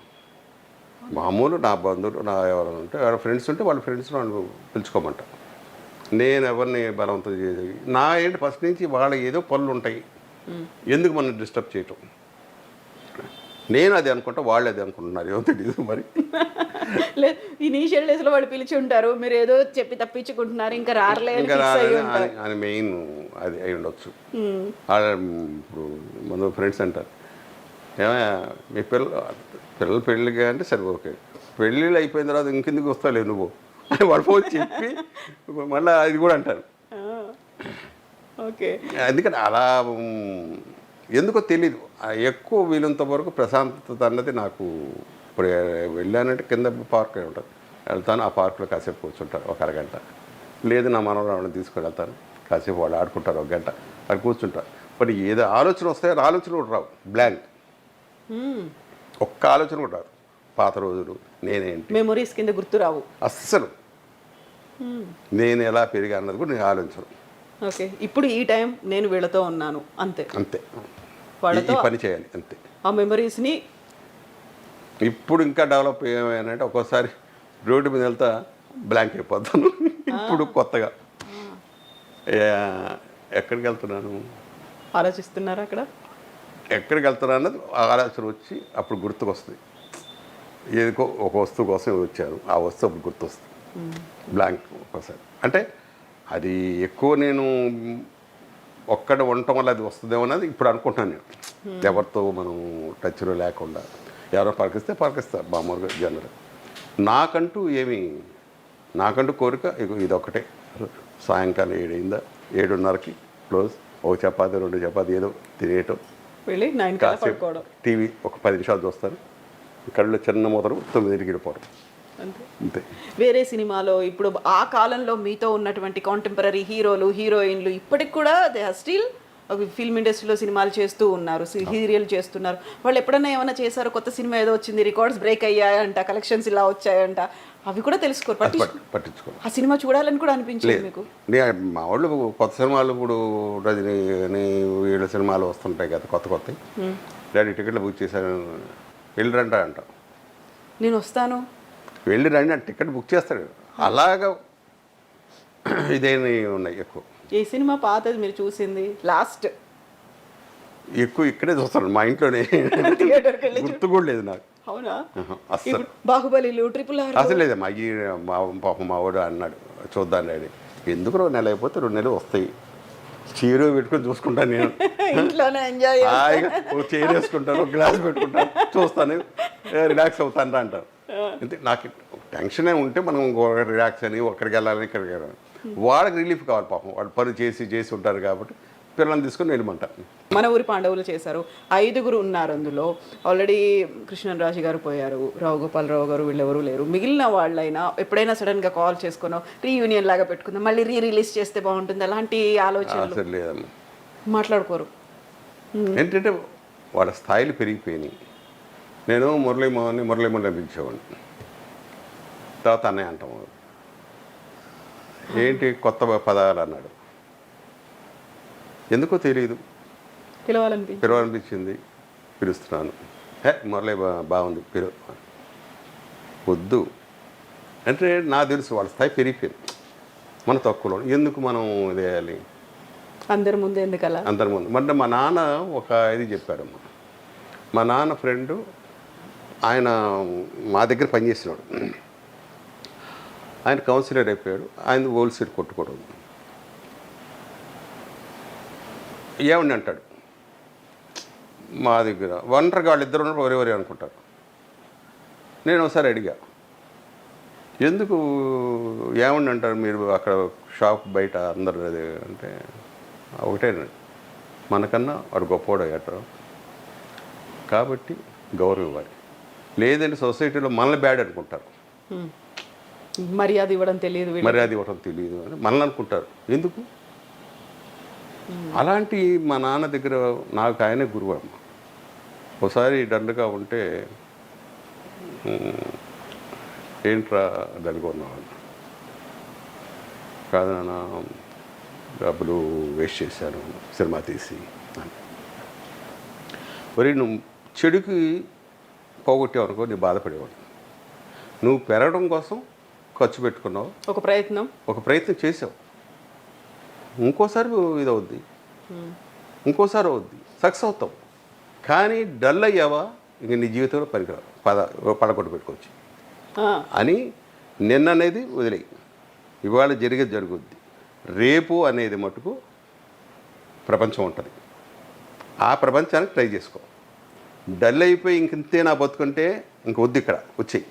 మామూలు నా బంధువులు నా ఎవరైనా ఉంటే వాళ్ళ ఫ్రెండ్స్ ఉంటే వాళ్ళ ఫ్రెండ్స్ వాళ్ళు పిలుచుకోమంటా. నేను ఎవరిని బలవంతం చేసి నా ఏంటి ఫస్ట్ నుంచి వాళ్ళ ఏదో పనులు ఉంటాయి, ఎందుకు మనం డిస్టర్బ్ చేయటం. నేను అది అనుకుంటా, వాళ్ళు అది అనుకుంటున్నారు, ఏమో తెలియదు మరి. లేదు, ఇనీషియల్ డేస్లో వాళ్ళు పిలిచి ఉంటారు, మీరు ఏదో చెప్పి తప్పించుకుంటున్నారు, ఇంకా అని మెయిన్ అది అయి ఉండొచ్చు. ఇప్పుడు మన ఫ్రెండ్స్ అంటారు, ఏమయ్యా మీ పిల్లలు పెళ్ళిగా అంటే సరే ఓకే, పెళ్ళిళ్ళు అయిపోయిన తర్వాత ఇంకెందుకు వస్తావు నువ్వు అని వాళ్ళు ఫోన్ చెప్పి మళ్ళీ అది కూడా అంటారు. ఓకే, ఎందుకంటే అలా ఎందుకో తెలీదు. ఎక్కువ వీలంత వరకు ప్రశాంతత అన్నది నాకు. ఇప్పుడు వెళ్ళానంటే కింద పార్క్ ఉంటుంది, వెళ్తాను, ఆ పార్క్లో కాసేపు కూర్చుంటాను ఒక అరగంట. లేదు నా మనవరాళ్ళని తీసుకొని వెళ్తాను, కాసేపు వాళ్ళు ఆడుకుంటారు ఒక గంట, అక్కడ కూర్చుంటారు. మరి ఏదో ఆలోచన వస్తాయో ఆలోచన కూడా రావు, బ్లాంక్, ఒక్క ఆలోచన కూడా రాదు. పాత రోజులు నేనేంటి మెమొరీస్ కింద గుర్తు రావు అస్సలు. నేను ఎలా పెరిగా అన్నది కూడా నేను ఆలోచన. ఓకే, ఇప్పుడు ఈ టైం నేను వీళ్ళతో ఉన్నాను అంతే అంతే, వాళ్ళతో ఈ పని చేయాలి అంతే. ఆ మెమరీస్ని ఇప్పుడు ఇంకా డెవలప్ ఏమైనా ఒక్కోసారి రోడ్డు మీద వెళ్తా బ్లాంక్ అయిపోతాను. ఇప్పుడు కొత్తగా ఎక్కడికి వెళ్తున్నాను ఆలోచిస్తున్నారు, అక్కడ ఎక్కడికి వెళ్తున్నా అన్నది ఆలోచన వచ్చి అప్పుడు గుర్తుకొస్తుంది. ఏదికో ఒక వస్తువు కోసం వచ్చాను, ఆ వస్తువు అప్పుడు గుర్తొస్తుంది, బ్లాంక్ ఒక్కోసారి. అంటే అది ఎక్కువ నేను ఒక్కడ ఉండటం వల్ల అది వస్తుందేమో అన్నది ఇప్పుడు అనుకుంటున్నాను నేను. ఎవరితో మనం టచ్లో లేకుండా ఎవరో పలికిస్తారు మామూలుగా జనరల్. నాకంటూ కోరిక ఇదొక్కటే, సాయంకాలం 7 అయిందా 7:30కి క్లోజ్, ఒక చపాతి 2 చపాతి ఏదో తినేయటం, వెళ్ళి 9 కాసేపు టీవీ ఒక 10 నిమిషాలు చూస్తారు, కళ్ళు చిన్న మూతలు 9కి వెళ్ళిపోవడం అంతే. వేరే సినిమాలో ఇప్పుడు ఆ కాలంలో మీతో ఉన్నటువంటి కాంటెంపరీ హీరోలు హీరోయిన్లు ఇప్పటికి కూడా దే ఆర్ స్టిల్ ఫిల్మ్ ఇండస్ట్రీలో సినిమాలు చేస్తూ ఉన్నారు, సీరియల్ చేస్తున్నారు. వాళ్ళు ఎప్పుడన్నా ఏమైనా చేశారో, కొత్త సినిమా ఏదో వచ్చింది, రికార్డ్స్ బ్రేక్ అయ్యాయంట, కలెక్షన్స్ ఇలా వచ్చాయంట, అవి కూడా తెలుసుకోరు, పట్టించుకోరు. ఆ సినిమా చూడాలని కూడా అనిపించింది మీకు? మా వాళ్ళు కొత్త సినిమాలు ఇప్పుడు రజనీ అని వీళ్ళ సినిమాలు వస్తుంటాయి కదా కొత్త డాడీ టికెట్లు బుక్ చేశాను వెళ్ళి రండి అంట, నేను వస్తాను వెళ్ళి రండి అంటే టికెట్ బుక్ చేస్తాడు. అలాగా ఇదేమి ఉన్నాయి ఎక్కువ. ఏ సినిమా పాతది మీరు చూసింది లాస్ట్? ఎక్కువ ఇక్కడే చూస్తాను, మా ఇంట్లోనే, గుర్తు కూడా లేదు నాకు. అవునా? అసలు బాహుబలిలు, RRR అసలు లేదమ్మా. పాపం మా వాడు అన్నాడు చూద్దాం డాడీ, ఎందుకు 2 నెలలు అయిపోతే 2 నెలలు వస్తాయి, చీర పెట్టుకొని చూసుకుంటాను నేను, ఇంట్లోనే ఎంజాయ్ ఓ చైర్ వేసుకుంటాను, ఒక గ్లాస్ పెట్టుకుంటాను, చూస్తాను, రిలాక్స్ అవుతాను అంటారు. అంతే. నాకు టెన్షన్ ఉంటే మనం రిలాక్స్ అని ఒకరికి వెళ్ళాలని ఇక్కడికి వెళ్ళాలి, వాళ్ళకి రిలీఫ్ కావాలి పాపం, వాళ్ళు పని చేసి ఉంటారు కాబట్టి పిల్లల్ని తీసుకొని వెళ్ళమంటారు. మన ఊరి పాండవులు చేశారు, 5గురు ఉన్నారు అందులో. ఆల్రెడీ కృష్ణరాజు గారు పోయారు, రావు గోపాలరావు గారు, వీళ్ళెవరూ లేరు. మిగిలిన వాళ్ళైనా ఎప్పుడైనా సడన్గా కాల్ చేసుకున్నాం, రీయూనియన్ లాగా పెట్టుకుందాం, మళ్ళీ రిలీజ్ చేస్తే బాగుంటుంది, అలాంటి ఆలోచనలు లేదమ్మా, మాట్లాడుకోరు. ఏంటంటే వాళ్ళ స్థాయిలు పెరిగిపోయినాయి. నేను మురళీమోహన్ పిలిచేవాడిని, తర్వాత అన్నయ్య అంటాము, ఏంటి కొత్త పదాలు అన్నాడు, ఎందుకో తెలియదు, పిలవాలనిపించింది, పిలుస్తున్నాను. మురళి బాగుంది పేరు వద్దు అంటే నాకు తెలుసు వాళ్ళ స్థాయి పెరిగిపోయింది, మన తక్కువలో ఎందుకు మనం ఇదేయాలి అందరి ముందు ఎందుకలా? అందరి ముందు. అంటే మా నాన్న ఒక ఇది చెప్పాడమ్మా, మా నాన్న ఫ్రెండు ఆయన మా దగ్గర పనిచేసినాడు, ఆయన కౌన్సిలర్ అయిపోయాడు, ఆయన హోల్సేల్ కొట్టుకోవడం. ఏమని అంటాడు మా దగ్గర ఒంటరిగా వాళ్ళిద్దరు ఉన్నప్పుడు ఎవరెవరే అనుకుంటారు. నేను ఒకసారి అడిగా, ఎందుకు ఏమని అంటారు మీరు అక్కడ షాప్ బయట అందరు అది అంటే ఒకటేనండి, మనకన్నా వాడు గొప్పవాడు అయ్యారు కాబట్టి గౌరవం ఇవ్వాలి, లేదంటే సొసైటీలో మనల్ని బ్యాడ్ అనుకుంటారు, మర్యాద ఇవ్వడం తెలియదు, మర్యాద ఇవ్వడం తెలియదు అని మనల్ని అనుకుంటారు. ఎందుకు అలాంటి మా నాన్న దగ్గర నాకు ఆయనే గురువు అమ్మ. ఒకసారి డల్గా ఉంటే ఏంట్రా డల్గా ఉన్నావు, కాదు నాన్న డబ్బులు వేస్ట్ చేశాను సినిమా తీసి అని. మరి నువ్వు చెడుకి పోగొట్టావు అనుకో నీ బాధపడేవాడు, నువ్వు పెరగడం కోసం ఖర్చు పెట్టుకున్నావు, ఒక ప్రయత్నం చేసావు, ఇంకోసారి ఇది అవుద్ది, ఇంకోసారి అవుద్ది, సక్సెస్ అవుతావు. కానీ డల్ అయ్యావా ఇంక నీ జీవితంలో పనికిరావు, పడగొట్టు పెట్టుకోవచ్చు అని నిన్న అనేది వదిలేయి, ఇవాళ జరిగేది జరుగుద్ది, రేపు అనేది మటుకు ప్రపంచం ఉంటుంది, ఆ ప్రపంచానికి ట్రై చేసుకో. డల్ అయిపోయి ఇంతే నా బతుకుంటే ఇంక వద్దు, ఇక్కడ వచ్చేయి,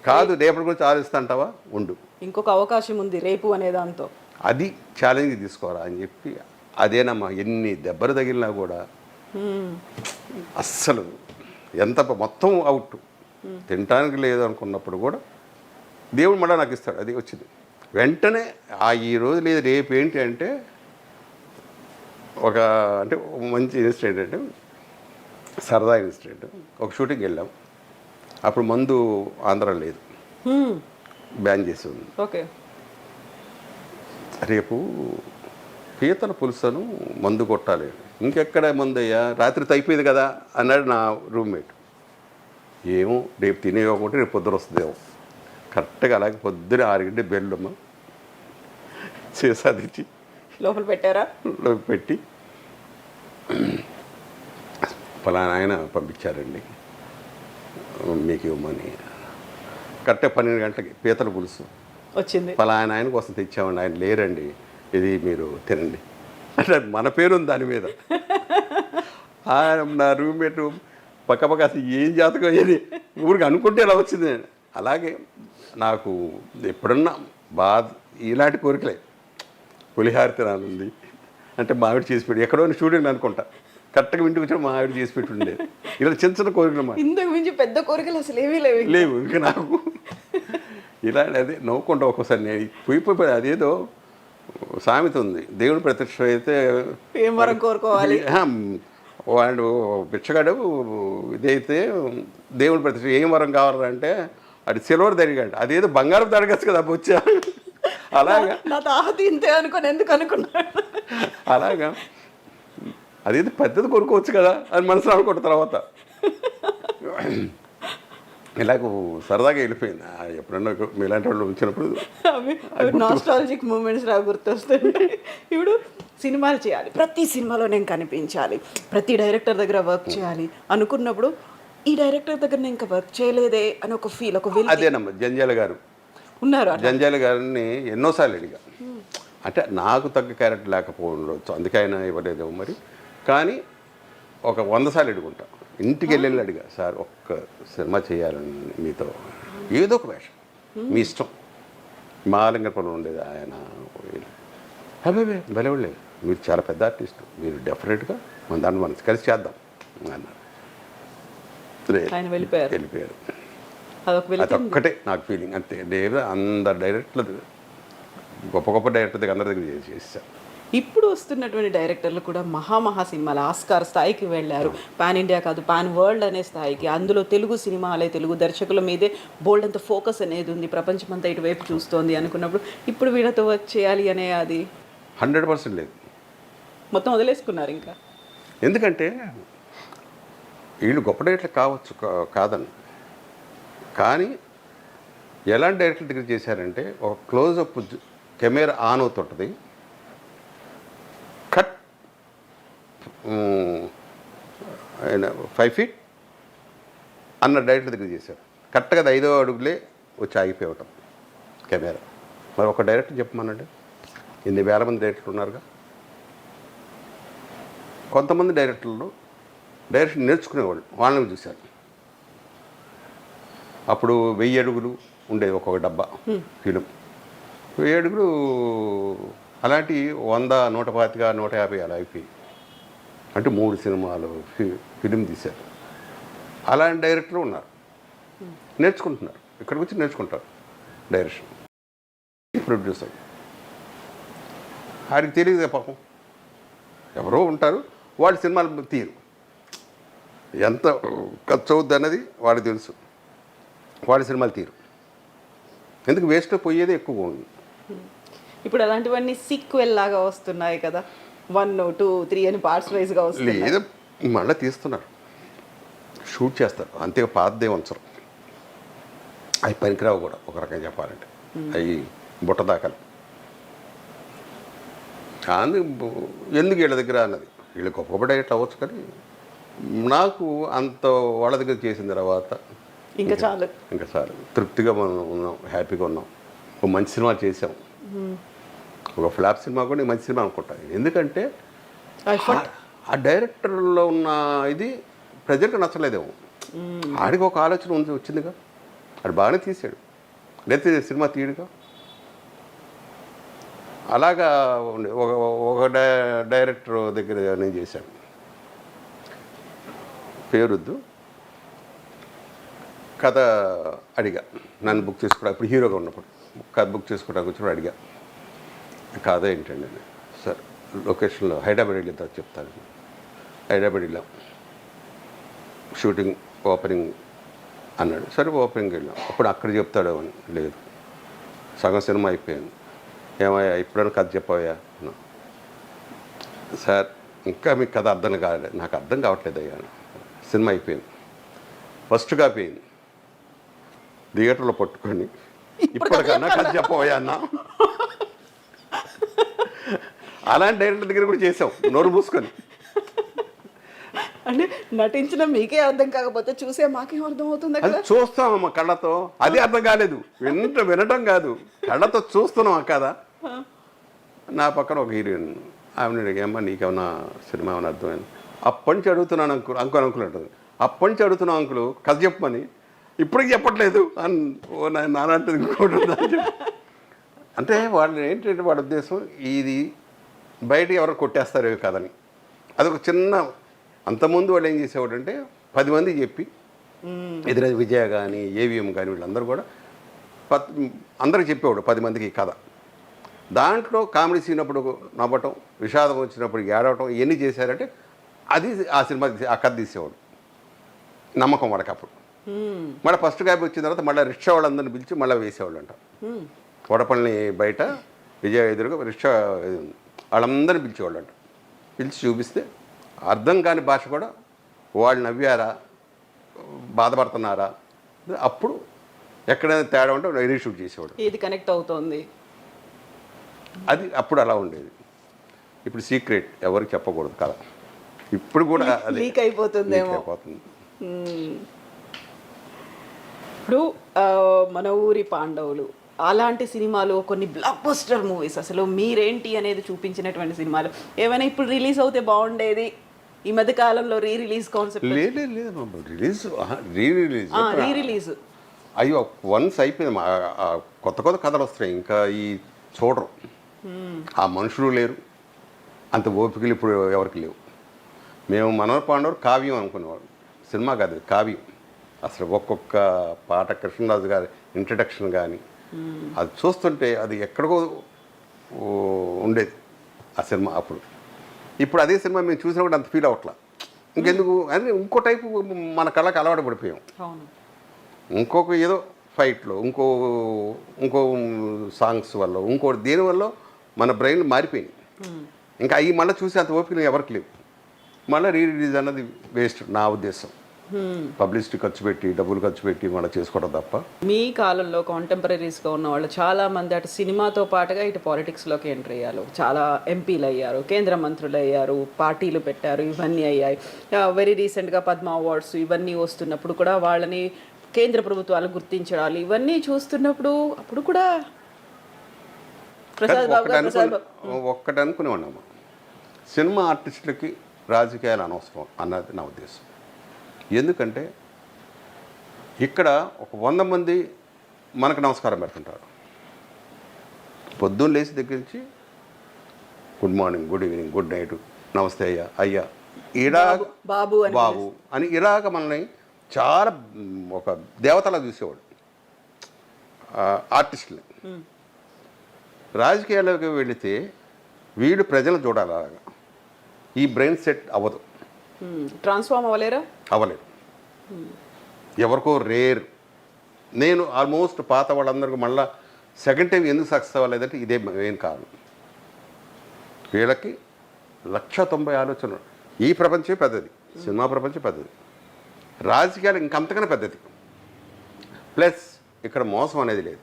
కాదు రేపటి గురించి ఆలోచిస్తా అంటావా, ఉండు, ఇంకొక అవకాశం ఉంది రేపు అనే దాంతో, అది ఛాలెంజ్ తీసుకోరా అని చెప్పి. అదేనమ్మా, ఎన్ని దెబ్బలు తగిలినా కూడా అస్సలు ఎంత మొత్తం అవుట్, తినటానికి లేదు అనుకున్నప్పుడు కూడా దేవుడు మళ్ళీ నాకు ఇస్తాడు, అది వచ్చింది వెంటనే. ఈ రోజు లేదు రేపు ఏంటి అంటే అంటే మంచి ఇన్సిడెంట్ అంటే సరదా ఇన్సిడెంట్. ఒక షూటింగ్ వెళ్ళాం, అప్పుడు మందు ఆంధ్రాలో లేదు, బ్యాన్ చేసి ఉంది. ఓకే, రేపు పీతల పులుసను మందు కొట్టాలి, ఇంకెక్కడ మందు అయ్యా, రాత్రి అయిపోయింది కదా అన్నాడు నా రూమ్మేట్. ఏమో రేపు తినేవ్వకుంటే రేపు పొద్దున వస్తుందేమో. కరెక్ట్గా అలాగే పొద్దున 6 గంటల బెల్లమ్మ చేసాదిచ్చి లోపల పెట్టారా, లోపల పెట్టి పలానా ఆయన పంపించారండి మీకు ఇవ్వమని. కరెక్ట్గా 12 గంటలకి పీతల పులుసు వచ్చింది, పలానా ఆయన కోసం తెచ్చామండి, ఆయన లేరండి, ఇది మీరు తినండి అంటే మన పేరు ఉంది దాని మీద. నా రూమ్మేట్ పక్క అసలు ఏం జాతకం అయ్యేది ఊరికి అనుకుంటే ఇలా వచ్చింది. అలాగే నాకు ఎప్పుడన్నా బాధ ఇలాంటి కోరికలే, పులిహార తినాలంది అంటే మావిడి చేసి పెట్టి ఎక్కడో స్టూడెంట్ అనుకుంటా, కరెక్ట్గా ఇంటికి వచ్చిన మావిడి చేసి పెట్టి ఉండేది. ఇలా చిన్న చిన్న కోరికలు మా ఇంతకు మించి పెద్ద కోరికలు అసలు ఏమీ లేవు ఇంకా నాకు. ఇలా అదే నవ్వుకుంటా ఒక్కోసారి నేను పోయిపోయి అదేదో సామెత ఉంది, దేవుడు ప్రత్యక్ష అయితే ఏం వరం కోరుకోవాలి, వాడు బిచ్చగాడు ఇదైతే దేవుడు ప్రత్యక్ష ఏం వరం కావాలంటే అది సిల్వర్ దడిగాడు, అదేదో బంగారం దడగచ్చు కదా వచ్చా. అలాగా నా తాహతి ఇంతే అనుకోని ఎందుకు అనుకున్నాడు, అలాగా అదేదో పెద్దది కొనుక్కోవచ్చు కదా అని మనసులో అనుకుంటా. తర్వాత ఇలాగ సరదాగా వెళ్ళిపోయింది. ఎప్పుడన్నా మీలాంటి వాళ్ళు వచ్చినప్పుడు నాస్టాలజిక్ మూమెంట్స్ రా గుర్తొస్తుంది. ఇప్పుడు సినిమాలు చేయాలి, ప్రతి సినిమాలో నేను కనిపించాలి, ప్రతి డైరెక్టర్ దగ్గర వర్క్ చేయాలి అనుకున్నప్పుడు ఈ డైరెక్టర్ దగ్గర నేను ఇంకా వర్క్ చేయలేదే అని ఒక ఫీల్, ఒక విల్. అదేనమ్మా జంజాల గారు ఉన్నారు, జంజాల గారిని ఎన్నోసార్లు అడిగా, అంటే నాకు తగ్గ క్యారెక్టర్ లేకపోవచ్చు అందుకే ఆయన ఇవ్వలేదేమో మరి, కానీ ఒక 100 సార్లు అడుగుంటా. ఇంటికి వెళ్ళి అడిగా, సార్ ఒక్క సినిమా చేయాలని మీతో, ఏదో ఒక వేషం మీ ఇష్టం. మాలింగపురం ఉండేది ఆయన, అబ్బాయి బలవలేదు, మీరు చాలా పెద్ద ఆర్టిస్ట్, మీరు డెఫినెట్గా మన దాన్ని మనం కలిసి చేద్దాం అన్నారు. వెళ్ళిపోయారు. అదొక్కటే నాకు ఫీలింగ్ అంతే. అందరు డైరెక్టర్లు గొప్ప గొప్ప డైరెక్టర్ దగ్గర అందరి దగ్గర చేశారు. ఇప్పుడు వస్తున్నటువంటి డైరెక్టర్లు కూడా మహా సినిమాలు ఆస్కార్ స్థాయికి వెళ్ళారు, పాన్ ఇండియా కాదు పాన్ వరల్డ్ అనే స్థాయికి. అందులో తెలుగు సినిమాలే, తెలుగు దర్శకుల మీదే బోల్డ్ అంత ఫోకస్ అనేది ఉంది, ప్రపంచమంతా ఇటువైపు చూస్తోంది అనుకున్నప్పుడు ఇప్పుడు వీళ్ళతో వర్క్ చేయాలి అనే అది 100% లేదు, మొత్తం వదిలేసుకున్నారు ఇంకా. ఎందుకంటే వీళ్ళు గొప్ప డైరెక్టర్లు కావచ్చు, కాదని. కానీ ఎలాంటి డైరెక్టర్ దగ్గర చేశారంటే ఒక క్లోజప్ కెమెరా ఆన్ అవుతుంటుంది, కట్ 5 feet అన్న డైరెక్టర్ దగ్గర చేశారు. కరెక్ట్గా 5వ అడుగులే వచ్చి ఆగిపోవటం కెమెరా. మరి ఒక డైరెక్టర్ చెప్పమనండి, ఇన్ని వేల మంది డైరెక్టర్లు ఉన్నారుగా. కొంతమంది డైరెక్టర్లు డైరెక్షన్ నేర్చుకునేవాళ్ళు, వాళ్ళని చూశారు. అప్పుడు 1000 అడుగులు ఉండేది ఒక్కొక్క డబ్బా ఫిలిం. 1000 అడుగులు అలాంటి 100, 125, 150 అలా అయిపోయి, అంటే 3 సినిమాలు ఫిలిం తీశారు. అలాంటి డైరెక్టర్లు ఉన్నారు, నేర్చుకుంటున్నారు, ఇక్కడికి వచ్చి నేర్చుకుంటారు డైరెక్షన్. ప్రొడ్యూసర్ ఆయనకి తెలియదే పాపం, ఎవరో ఉంటారు వాళ్ళ సినిమాలు తీరు, ఎంత ఖర్చు అవుద్ది అన్నది వాడికి తెలుసు, వాడి సినిమాలు తీరు. ఎందుకు వేస్ట్ పోయేది ఎక్కువగా ఉంది. ఇప్పుడు అలాంటివన్నీ సీక్వెల్ లాగా వస్తున్నాయి కదా, 1, 2, 3 అని పార్ట్స్ వైజ్గా వస్తుంది. లేదా మళ్ళీ తీస్తున్నారు, షూట్ చేస్తారు, అంతేగా పాతదే ఉంచరు. అవి పనికిరావు కూడా ఒక రకంగా చెప్పాలంటే, అవి బుట్టదాకాలు. ఎందుకు వీళ్ళ దగ్గర అన్నది, వీళ్ళు గొప్ప గొప్ప డైరెక్ట్ అవ్వచ్చు, కానీ నాకు అంత వాళ్ళ దగ్గర చేసిన తర్వాత ఇంకా చాలు, తృప్తిగా మనం ఉన్నాం, హ్యాపీగా ఉన్నాం. ఒక మంచి సినిమా చేసాం, ఒక ఫ్లాప్ సినిమా కూడా మంచి సినిమా అనుకుంటాను. ఎందుకంటే ఆ డైరెక్టర్లో ఉన్న ఇది ప్రజలకు నచ్చలేదేమో, ఆడికి ఒక ఆలోచన వచ్చిందిగా, ఆడు బాగానే తీసాడు, లేకపోతే సినిమా తీయడుగా. అలాగా ఒక డైరెక్టర్ దగ్గర నేను చేశాను, పేరుద్దు. కథ అడిగా, నన్ను బుక్ చేసుకోవడం, ఇప్పుడు హీరోగా ఉన్నప్పుడు కథ బుక్ చేసుకోవడానికి వచ్చినప్పుడు అడిగా, కథ ఏంటండి అని. సార్ లొకేషన్లో హైదరాబాద్ వెళ్ళిద్దాం చెప్తాను. హైదరాబాద్ వెళ్ళాం, షూటింగ్ ఓపెనింగ్ అన్నాడు. సరే ఓపెనింగ్ వెళ్ళాం, అప్పుడు అక్కడ చెప్తాడు అని. లేదు, సగం సినిమా అయిపోయింది. ఏమయ్యా ఇప్పుడైనా కథ చెప్పాయా అన్నా. సార్ ఇంకా మీకు కథ అర్థం కాలేదు. నాకు అర్థం కావట్లేదు అయ్యా. సినిమా అయిపోయింది, ఫస్ట్ కాపీ అయింది, థియేటర్లో పట్టుకొని ఇప్పటికన్నా కథ చెప్పబోయా అన్న. అలాంటి డైరెక్టర్ దగ్గర కూడా చేసాం, నోరు మూసుకొని. అంటే నటించిన మీకే అర్థం కాకపోతే చూసే మాకేం అర్థం అవుతుంది అది చూస్తామమ్మా కళ్ళతో, అది అర్థం కాలేదు, వినటం కాదు, కళ్ళతో చూస్తున్నాం కదా. నా పక్కన ఒక హీరోయిన్, ఆమె ఏమన్నా నీకేమన్నా సినిమా ఏమైనా అర్థమైంది. అప్పటి నుంచి అడుగుతున్నాను అంకుల్ అంటుంది. అప్పటి నుంచి అడుగుతున్నాను అంకులు కథ చెప్పమని, ఇప్పటికి చెప్పట్లేదు అని. ఓ నానంటే ఇంకోటి. అంటే వాళ్ళు ఏంటంటే వాడి ఉద్దేశం ఇది బయట ఎవరు కొట్టేస్తారు కదని. అదొక చిన్న, అంతకుముందు వాళ్ళు ఏం చేసేవాడు అంటే 10 మంది చెప్పి, ఎదురైతే విజయ కానీ ఏవిఎం కానీ వీళ్ళందరూ కూడా అందరికి చెప్పేవాడు 10 మందికి కథ. దాంట్లో కామెడీ సీన్ అప్పుడు నవ్వటం, విషాదం వచ్చినప్పుడు ఏడవటం, ఇవన్నీ చేశారంటే అది ఆ సినిమా ఆ కథ తీసేవాడు. నమ్మకం వాడికి అప్పుడు. మళ్ళీ ఫస్ట్ కాపీ వచ్చిన తర్వాత మళ్ళీ రిక్షా వాళ్ళందరినీ పిలిచి మళ్ళీ వేసేవాళ్ళు అంట. వడపల్లి బయట విజయ ఎదురుగా రిక్షా వాళ్ళందరినీ పిలిచేవాళ్ళు అంట. పిలిచి చూపిస్తే అర్థం కాని భాష కూడా వాళ్ళు నవ్వారా, బాధపడుతున్నారా, అప్పుడు ఎక్కడైనా తేడా ఉంటే రీషూట్ చేసేవాడు. ఏది కనెక్ట్ అవుతోంది అది అప్పుడు అలా ఉండేది. ఇప్పుడు సీక్రెట్ ఎవరికి చెప్పకూడదు కదా, ఇప్పుడు కూడా అది లీక్ అయిపోతుందేమో. ఇప్పుడు మన ఊరి పాండవులు అలాంటి సినిమాలు, కొన్ని బ్లాక్ బస్టర్ మూవీస్, అసలు మీరేంటి అనేది చూపించినటువంటి సినిమాలు ఏమైనా ఇప్పుడు రిలీజ్ అవుతే బాగుండేది? ఈ మధ్య కాలంలో రిలీజ్ కాన్సెప్ట్ లేదు, రిలీజ్ అయ్యో వన్స్ అయిపోయింది. కొత్త కొత్త కథలు వస్తున్నాయి, ఇంకా ఈ చూడరు. ఆ మనుషులు లేరు, అంత ఓపికలు ఇప్పుడు ఎవరికి లేవు. మేము మనోహర్ పాండవులు కావ్యం అనుకునేవాడు, సినిమా కాదు కావ్యం. అసలు ఒక్కొక్క పాట కృష్ణరాజు గారి ఇంట్రడక్షన్ కానీ అది చూస్తుంటే అది ఎక్కడికో ఉండేది ఆ సినిమా అప్పుడు. ఇప్పుడు అదే సినిమా మేము చూసినా కూడా అంత ఫీల్ అవ్వట్లా. ఇంకెందుకు అంటే ఇంకో టైపు మన కళకు అలవాటు పడిపోయాం. ఇంకొక ఏదో ఫైట్లో, ఇంకో సాంగ్స్ వల్ల, ఇంకోటి దేనివల్ల మన బ్రెయిన్ మారిపోయింది. ఇంకా అవి మళ్ళీ చూసి అంత ఓపిక ఎవరికి లేవు. మళ్ళీ రిలీజ్ అన్నది వేస్ట్ నా ఉద్దేశం. పబ్లిసిటీ ఖర్చు పెట్టి డబ్బులు ఖర్చు పెట్టి మనం చేసుకోవడం తప్ప. మీ కాలంలో కాంటెంపరీస్గా ఉన్న వాళ్ళు చాలామంది అటు సినిమాతో పాటుగా ఇటు పాలిటిక్స్లోకి ఎంటర్ అయ్యారు, చాలా ఎంపీలు అయ్యారు, కేంద్ర మంత్రులు అయ్యారు, పార్టీలు పెట్టారు, ఇవన్నీ అయ్యాయి. వెరీ రీసెంట్గా పద్మ అవార్డ్స్ ఇవన్నీ వస్తున్నప్పుడు కూడా వాళ్ళని కేంద్ర ప్రభుత్వాలు గుర్తించడాలు ఇవన్నీ చూస్తున్నప్పుడు అప్పుడు కూడా ప్రసాద్ బాబు గారు ఒక్కటి అనుకునే ఉన్నాము, సినిమా ఆర్టిస్టులకి రాజకీయాలు అనవసరం అన్నది నా ఉద్దేశం. ఎందుకంటే ఇక్కడ ఒక 100 మంది మనకు నమస్కారం పెడుతుంటారు. పొద్దున్న లేచి దగ్గర నుంచి good morning, good evening, good night, నమస్తే అయ్యా, అయ్యా, బాబు బాబు అని ఇలాగ మనల్ని చాలా ఒక దేవతలా చూసేవాడు ఆర్టిస్టులని. రాజకీయాల్లోకి వెళితే వీడు ప్రజలను చూడాలి, అలాగా ఈ బ్రెయిన్ సెట్ అవ్వదు, ట్రాన్స్ఫార్మ్ అవ్వలేరు. ఎవరికో రేర్. నేను ఆల్మోస్ట్ పాత వాళ్ళందరికీ మళ్ళీ సెకండ్ టైం ఎందుకు సక్సెస్ అవ్వలేదంటే ఇదే మెయిన్ కారణం. వీళ్ళకి 190 ఆలోచనలు. ఈ ప్రపంచమే పెద్దది, సినిమా ప్రపంచం పెద్దది, రాజకీయాలు ఇంకంతకన్నా పెద్దది. ప్లస్ ఇక్కడ మోసం అనేది లేదు.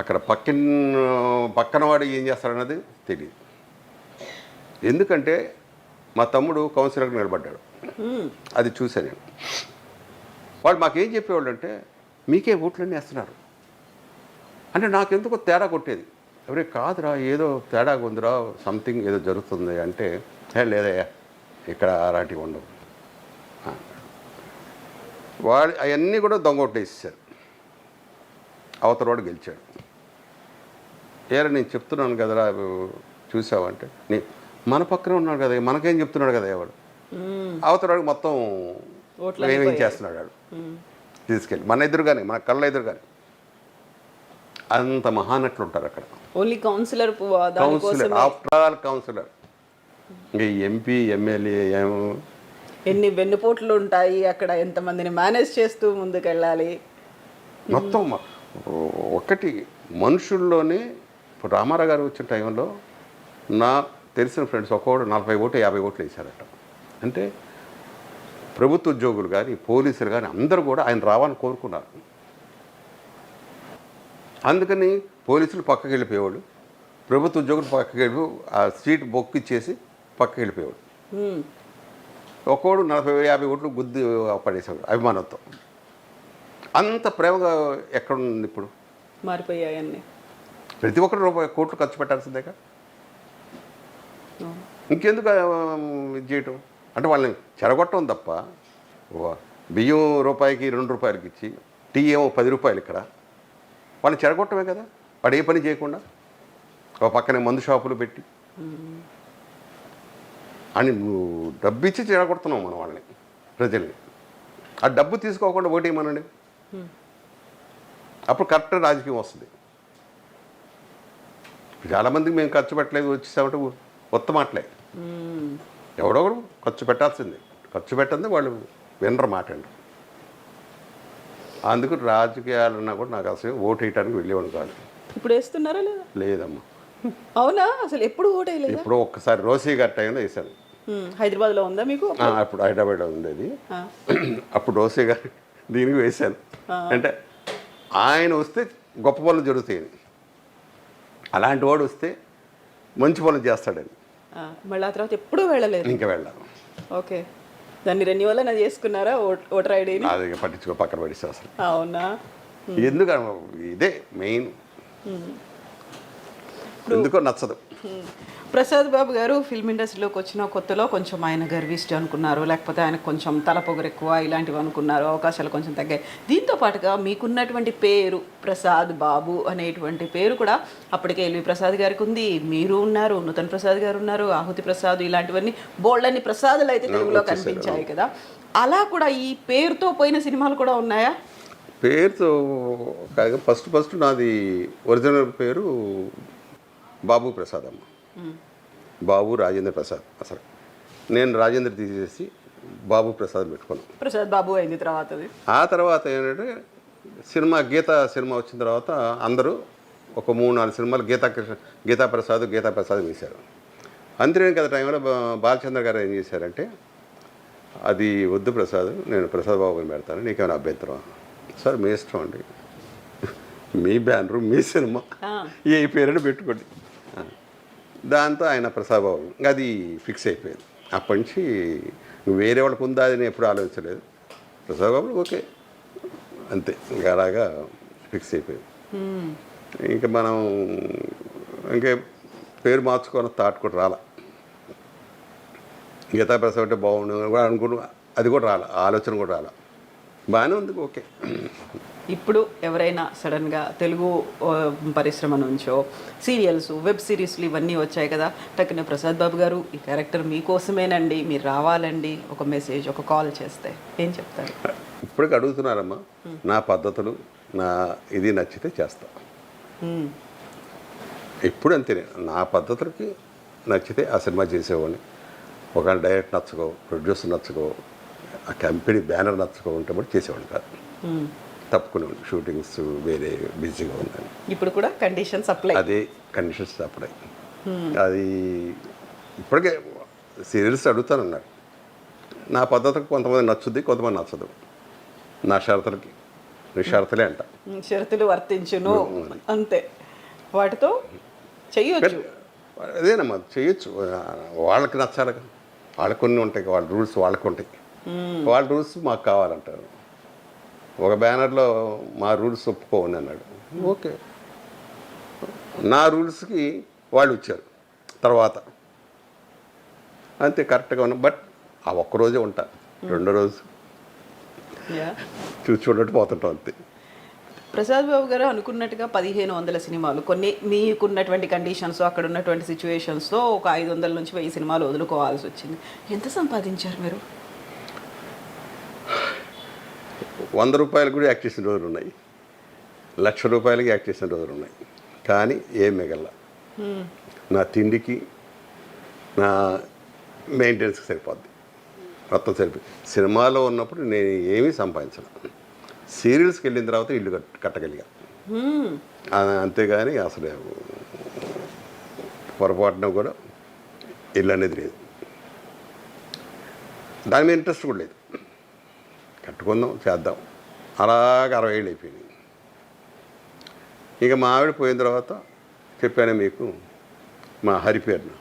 అక్కడ పక్కన వాడు ఏం చేస్తాడన్నది తెలియదు. ఎందుకంటే మా తమ్ముడు కౌన్సిలర్కి నిలబడ్డాడు, అది చూశాను నేను. వాడు మాకేం చెప్పేవాళ్ళు అంటే మీకే ఓట్లన్నీ వేస్తున్నారు అంటే నాకెందుకో తేడా కొట్టేది. ఎవరే కాదురా, ఏదో తేడా ఉందిరా, సంథింగ్ ఏదో జరుగుతుంది అంటే లేదయ్యా ఇక్కడ అలాంటివి ఉండవు. వాడు అవన్నీ కూడా దొంగోట్లు వేసేసారు. అవతల వాడు గెలిచాడు. ఏరా నేను చెప్తున్నాను కదరా చూసావంటే మన పక్కనే ఉన్నాడు కదా, మనకేం చెప్తున్నాడు కదా వాడు. అవతలవాడికి మొత్తం ఏమేం చేస్తున్నాడు వాడు తీసుకెళ్ళి మన ఎదురుగానే, మన కళ్ళ ఎదురుగానే. అంత మహానట్లు ఉంటారు అక్కడ. Only councillor, after all councillor. ఇంకా ఎంపీ ఎమ్మెల్యే ఎన్ని వెన్నుపోట్లు ఉంటాయి అక్కడ, ఎంతమందిని మేనేజ్ చేస్తూ ముందుకెళ్ళాలి. మొత్తం ఒకటి మనుషుల్లోనే. ఇప్పుడు రామారావు గారు వచ్చిన టైంలో నా తెలిసిన ఫ్రెండ్స్ ఒక్కొక్కడు 40 ఓట్లు 50 ఓట్లు వేశారట. అంటే ప్రభుత్వ ఉద్యోగులు కానీ పోలీసులు కానీ అందరూ కూడా ఆయన రావాలని కోరుకున్నారు. అందుకని పోలీసులు పక్కకి వెళ్ళిపోయేవాళ్ళు, ప్రభుత్వ ఉద్యోగులు పక్కకి వెళ్ళి ఆ సీట్ బొక్కిచ్చేసి పక్కకి వెళ్ళిపోయేవాడు. ఒక్కోడు 40-50 ఓట్లు గుద్ది పడేసేవాడు అభిమానంతో. అంత ప్రేమగా ఎక్కడుంది ఇప్పుడు? మారిపోయాయన్నీ. ప్రతి ఒక్కరు కోట్లు ఖర్చు పెట్టాల్సిందేగా. ఇంకెందుకు ఇది చేయటం అంటే వాళ్ళని చెడగొట్టడం తప్ప. బియ్యం రూపాయికి 2 రూపాయలకి ఇచ్చి టీ ఏమో 10 రూపాయలు ఇక్కడ, వాళ్ళని చెడగొట్టమే కదా. వాడు ఏ పని చేయకుండా ఒక పక్కనే మందు షాపులు పెట్టి అని నువ్వు డబ్బు ఇచ్చి చెడగొడుతున్నావు మనం వాళ్ళని, ప్రజల్ని. ఆ డబ్బు తీసుకోకుండా ఓటేయమనండి, అప్పుడు కరెక్ట్ రాజకీయం వస్తుంది. చాలామందికి మేము ఖర్చు పెట్టలేదు వచ్చేసామంటే ఉత్తమాటలే. ఎవడొకడు ఖర్చు పెట్టాల్సిందే, ఖర్చు పెట్టండి వాళ్ళు వినరు మాట అండి. అందుకు రాజకీయాలన్నా కూడా నాకు అసలు ఓటు వేయడానికి వెళ్ళేవాడు కాదు. ఇప్పుడు వేస్తున్నారా లేదా? లేదమ్మా. అవునా? అసలు ఎప్పుడు ఓటు వేయలేదు? ఇప్పుడు ఒక్కసారి రోసీ గారి టైంలో వేసాను. హైదరాబాద్లో ఉందా మీకు? అప్పుడు హైదరాబాద్లో ఉండేది. అప్పుడు రోసీ గారి దీనికి వేశాను. అంటే ఆయన వస్తే గొప్ప పనులు జరుగుతాయని, అలాంటి వాడు వస్తే మంచి పనులు చేస్తాడని. మళ్ళీ ఆ తర్వాత ఎప్పుడూ వెళ్ళలేదు? ఇంకా వెళ్ళాను. ఓకే, దాన్ని రెన్యువల్ అయినా చేసుకున్నారా ఓటర్ ఐడిని? అది పట్టించుకో, పక్కన పడిస్తే అసలు. అవునా? ఎందుకు ఇదే మెయిన్, ఎందుకో నచ్చదు. ప్రసాద్ బాబు గారు ఫిల్మ్ ఇండస్ట్రీలోకి వచ్చిన కొత్తలో కొంచెం ఆయన గర్విష్టి అనుకున్నారు, లేకపోతే ఆయనకు కొంచెం తలపొగరు ఎక్కువ ఇలాంటివి అనుకున్నారు, అవకాశాలు కొంచెం తగ్గాయి. దీంతో పాటుగా మీకున్నటువంటి పేరు ప్రసాద్ బాబు అనేటువంటి పేరు కూడా అప్పటికే ఎల్వి ప్రసాద్ గారికి ఉంది, మీరు ఉన్నారు, నూతన్ ప్రసాద్ గారు ఉన్నారు, ఆహుతి ప్రసాద్, ఇలాంటివన్నీ బోల్డన్ని ప్రసాదులు అయితే తెలుగులో కనిపించాయి కదా. అలా కూడా ఈ పేరుతో పోయిన సినిమాలు కూడా ఉన్నాయా? పేరుతో ఫస్ట్ నాది ఒరిజినల్ పేరు బాబు ప్రసాద్ అమ్మ, బాబు రాజేంద్ర ప్రసాద్. అసలు నేను రాజేంద్ర తీసేసి బాబు ప్రసాద్ పెట్టుకున్నాను. ప్రసాద్ బాబు అయింది తర్వాత. ఆ తర్వాత ఏంటంటే గీత సినిమా వచ్చిన తర్వాత అందరూ ఒక 3-4 సినిమాలు గీతా ప్రసాద్ వేశారు. అంతేనే కదా టైంలో బాలచంద్ర గారు ఏం చేశారంటే అది వద్దు ప్రసాద్, నేను ప్రసాద్ బాబుని పెడతాను, నీకేమైనా అభ్యంతరం? సార్ మీ ఇష్టం అండి, మీ బ్యానరు మీ సినిమా, ఏ పేరుని పెట్టుకోండి. దాంతో ఆయన ప్రసాద్ బాబు ఇంకా అది ఫిక్స్ అయిపోయింది. అప్పటి నుంచి వేరే వాళ్ళకు ఉందా అని ఎప్పుడు ఆలోచించలేదు. ప్రసాద్ బాబు ఓకే అంతే, ఇంకా అలాగా ఫిక్స్ అయిపోయింది. ఇంకా మనం ఇంకే పేరు మార్చుకొని థాట్ కూడా రాలా. గీతా ప్రసాద్ అంటే బాగుండు కూడా అనుకున్నా, అది కూడా రాలా, ఆలోచన కూడా రాలా. బాగానే ఉంది, ఓకే. ఇప్పుడు ఎవరైనా సడన్గా తెలుగు పరిశ్రమ నుంచో సీరియల్స్, వెబ్ సిరీస్లు ఇవన్నీ వచ్చాయి కదా, టక్కున ప్రసాద్ బాబు గారు ఈ క్యారెక్టర్ మీకోసమేనండి, మీరు రావాలండి, ఒక మెసేజ్, ఒక కాల్ చేస్తే ఏం చెప్తారు? ఇప్పటికి అడుగుతున్నారమ్మా, నా పద్ధతులు, నా ఇది నచ్చితే చేస్తా. ఎప్పుడు అంతేనే, నా పద్ధతులకి నచ్చితే ఆ సినిమా చేసేవాడిని. ఒక డైరెక్ట్ నచ్చకో, ప్రొడ్యూసర్ నచ్చకో, ఆ కంపెనీ బ్యానర్ నచ్చకో ఉంటే కూడా చేసేవాడిని కాదు, తప్పుకునేవాడిని. షూటింగ్స్ వేరే బిజీగా ఉన్నాను. ఇప్పుడు కూడా కండిషన్స్ అప్లై, అదే కండిషన్స్ అప్లై. అది ఇప్పటికే సీరియల్స్ అడుగుతానన్నారు. నా పద్ధతికి కొంతమంది నచ్చుద్ది, కొంతమంది నచ్చదు. నా షరతులకి షరతులే అంట, షరతులు వర్తించును అంతే, వాటితో చెయ్యొచ్చు. అదేనమ్మా, చేయొచ్చు. వాళ్ళకి నచ్చాలి, వాళ్ళకి కొన్ని ఉంటాయి, వాళ్ళ రూల్స్ వాళ్ళకు ఉంటాయి. వాళ్ళ రూల్స్ మాకు కావాలంటారు. ఒక బ్యానర్లో మా రూల్స్ ఒప్పుకోండి అన్నాడు, ఓకే. నా రూల్స్కి వాళ్ళు వచ్చారు తర్వాత, అంతే కరెక్ట్గా ఉన్నా. బట్ ఆ ఒక్కరోజే ఉంటా, రెండో రోజు చూడట్టు పోతుంటాం అంతే. ప్రసాద్ బాబు గారు అనుకున్నట్టుగా 1500 సినిమాలు, కొన్ని మీకున్నటువంటి కండిషన్స్, అక్కడ ఉన్నటువంటి సిచ్యువేషన్స్తో ఒక 500 నుంచి 1000 సినిమాలు వదులుకోవాల్సి వచ్చింది. ఎంత సంపాదించారు మీరు? 100 రూపాయలు కూడా యాక్ట్ చేసిన రోజులు ఉన్నాయి, 1,00,000 రూపాయలకి యాక్ట్ చేసిన రోజులు ఉన్నాయి. కానీ ఏం మిగల, నా తిండికి, నా మెయింటెనెన్స్కి సరిపోద్ది, మొత్తం సరిపోయి. సినిమాలో ఉన్నప్పుడు నేను ఏమీ సంపాదించను. సీరియల్స్కి వెళ్ళిన తర్వాత ఇల్లు కట్టగలిగా, అంతేగాని అసలు పొరపాటున కూడా ఇల్లు అనేది లేదు. దాని మీద ఇంట్రెస్ట్ కూడా లేదు. కట్టుకుందాం, చేద్దాం, అలాగే 60 ఏళ్ళు అయిపోయింది. ఇక మా ఆవిడ పోయిన తర్వాత చెప్పాను మీకు, మా హరి పేరున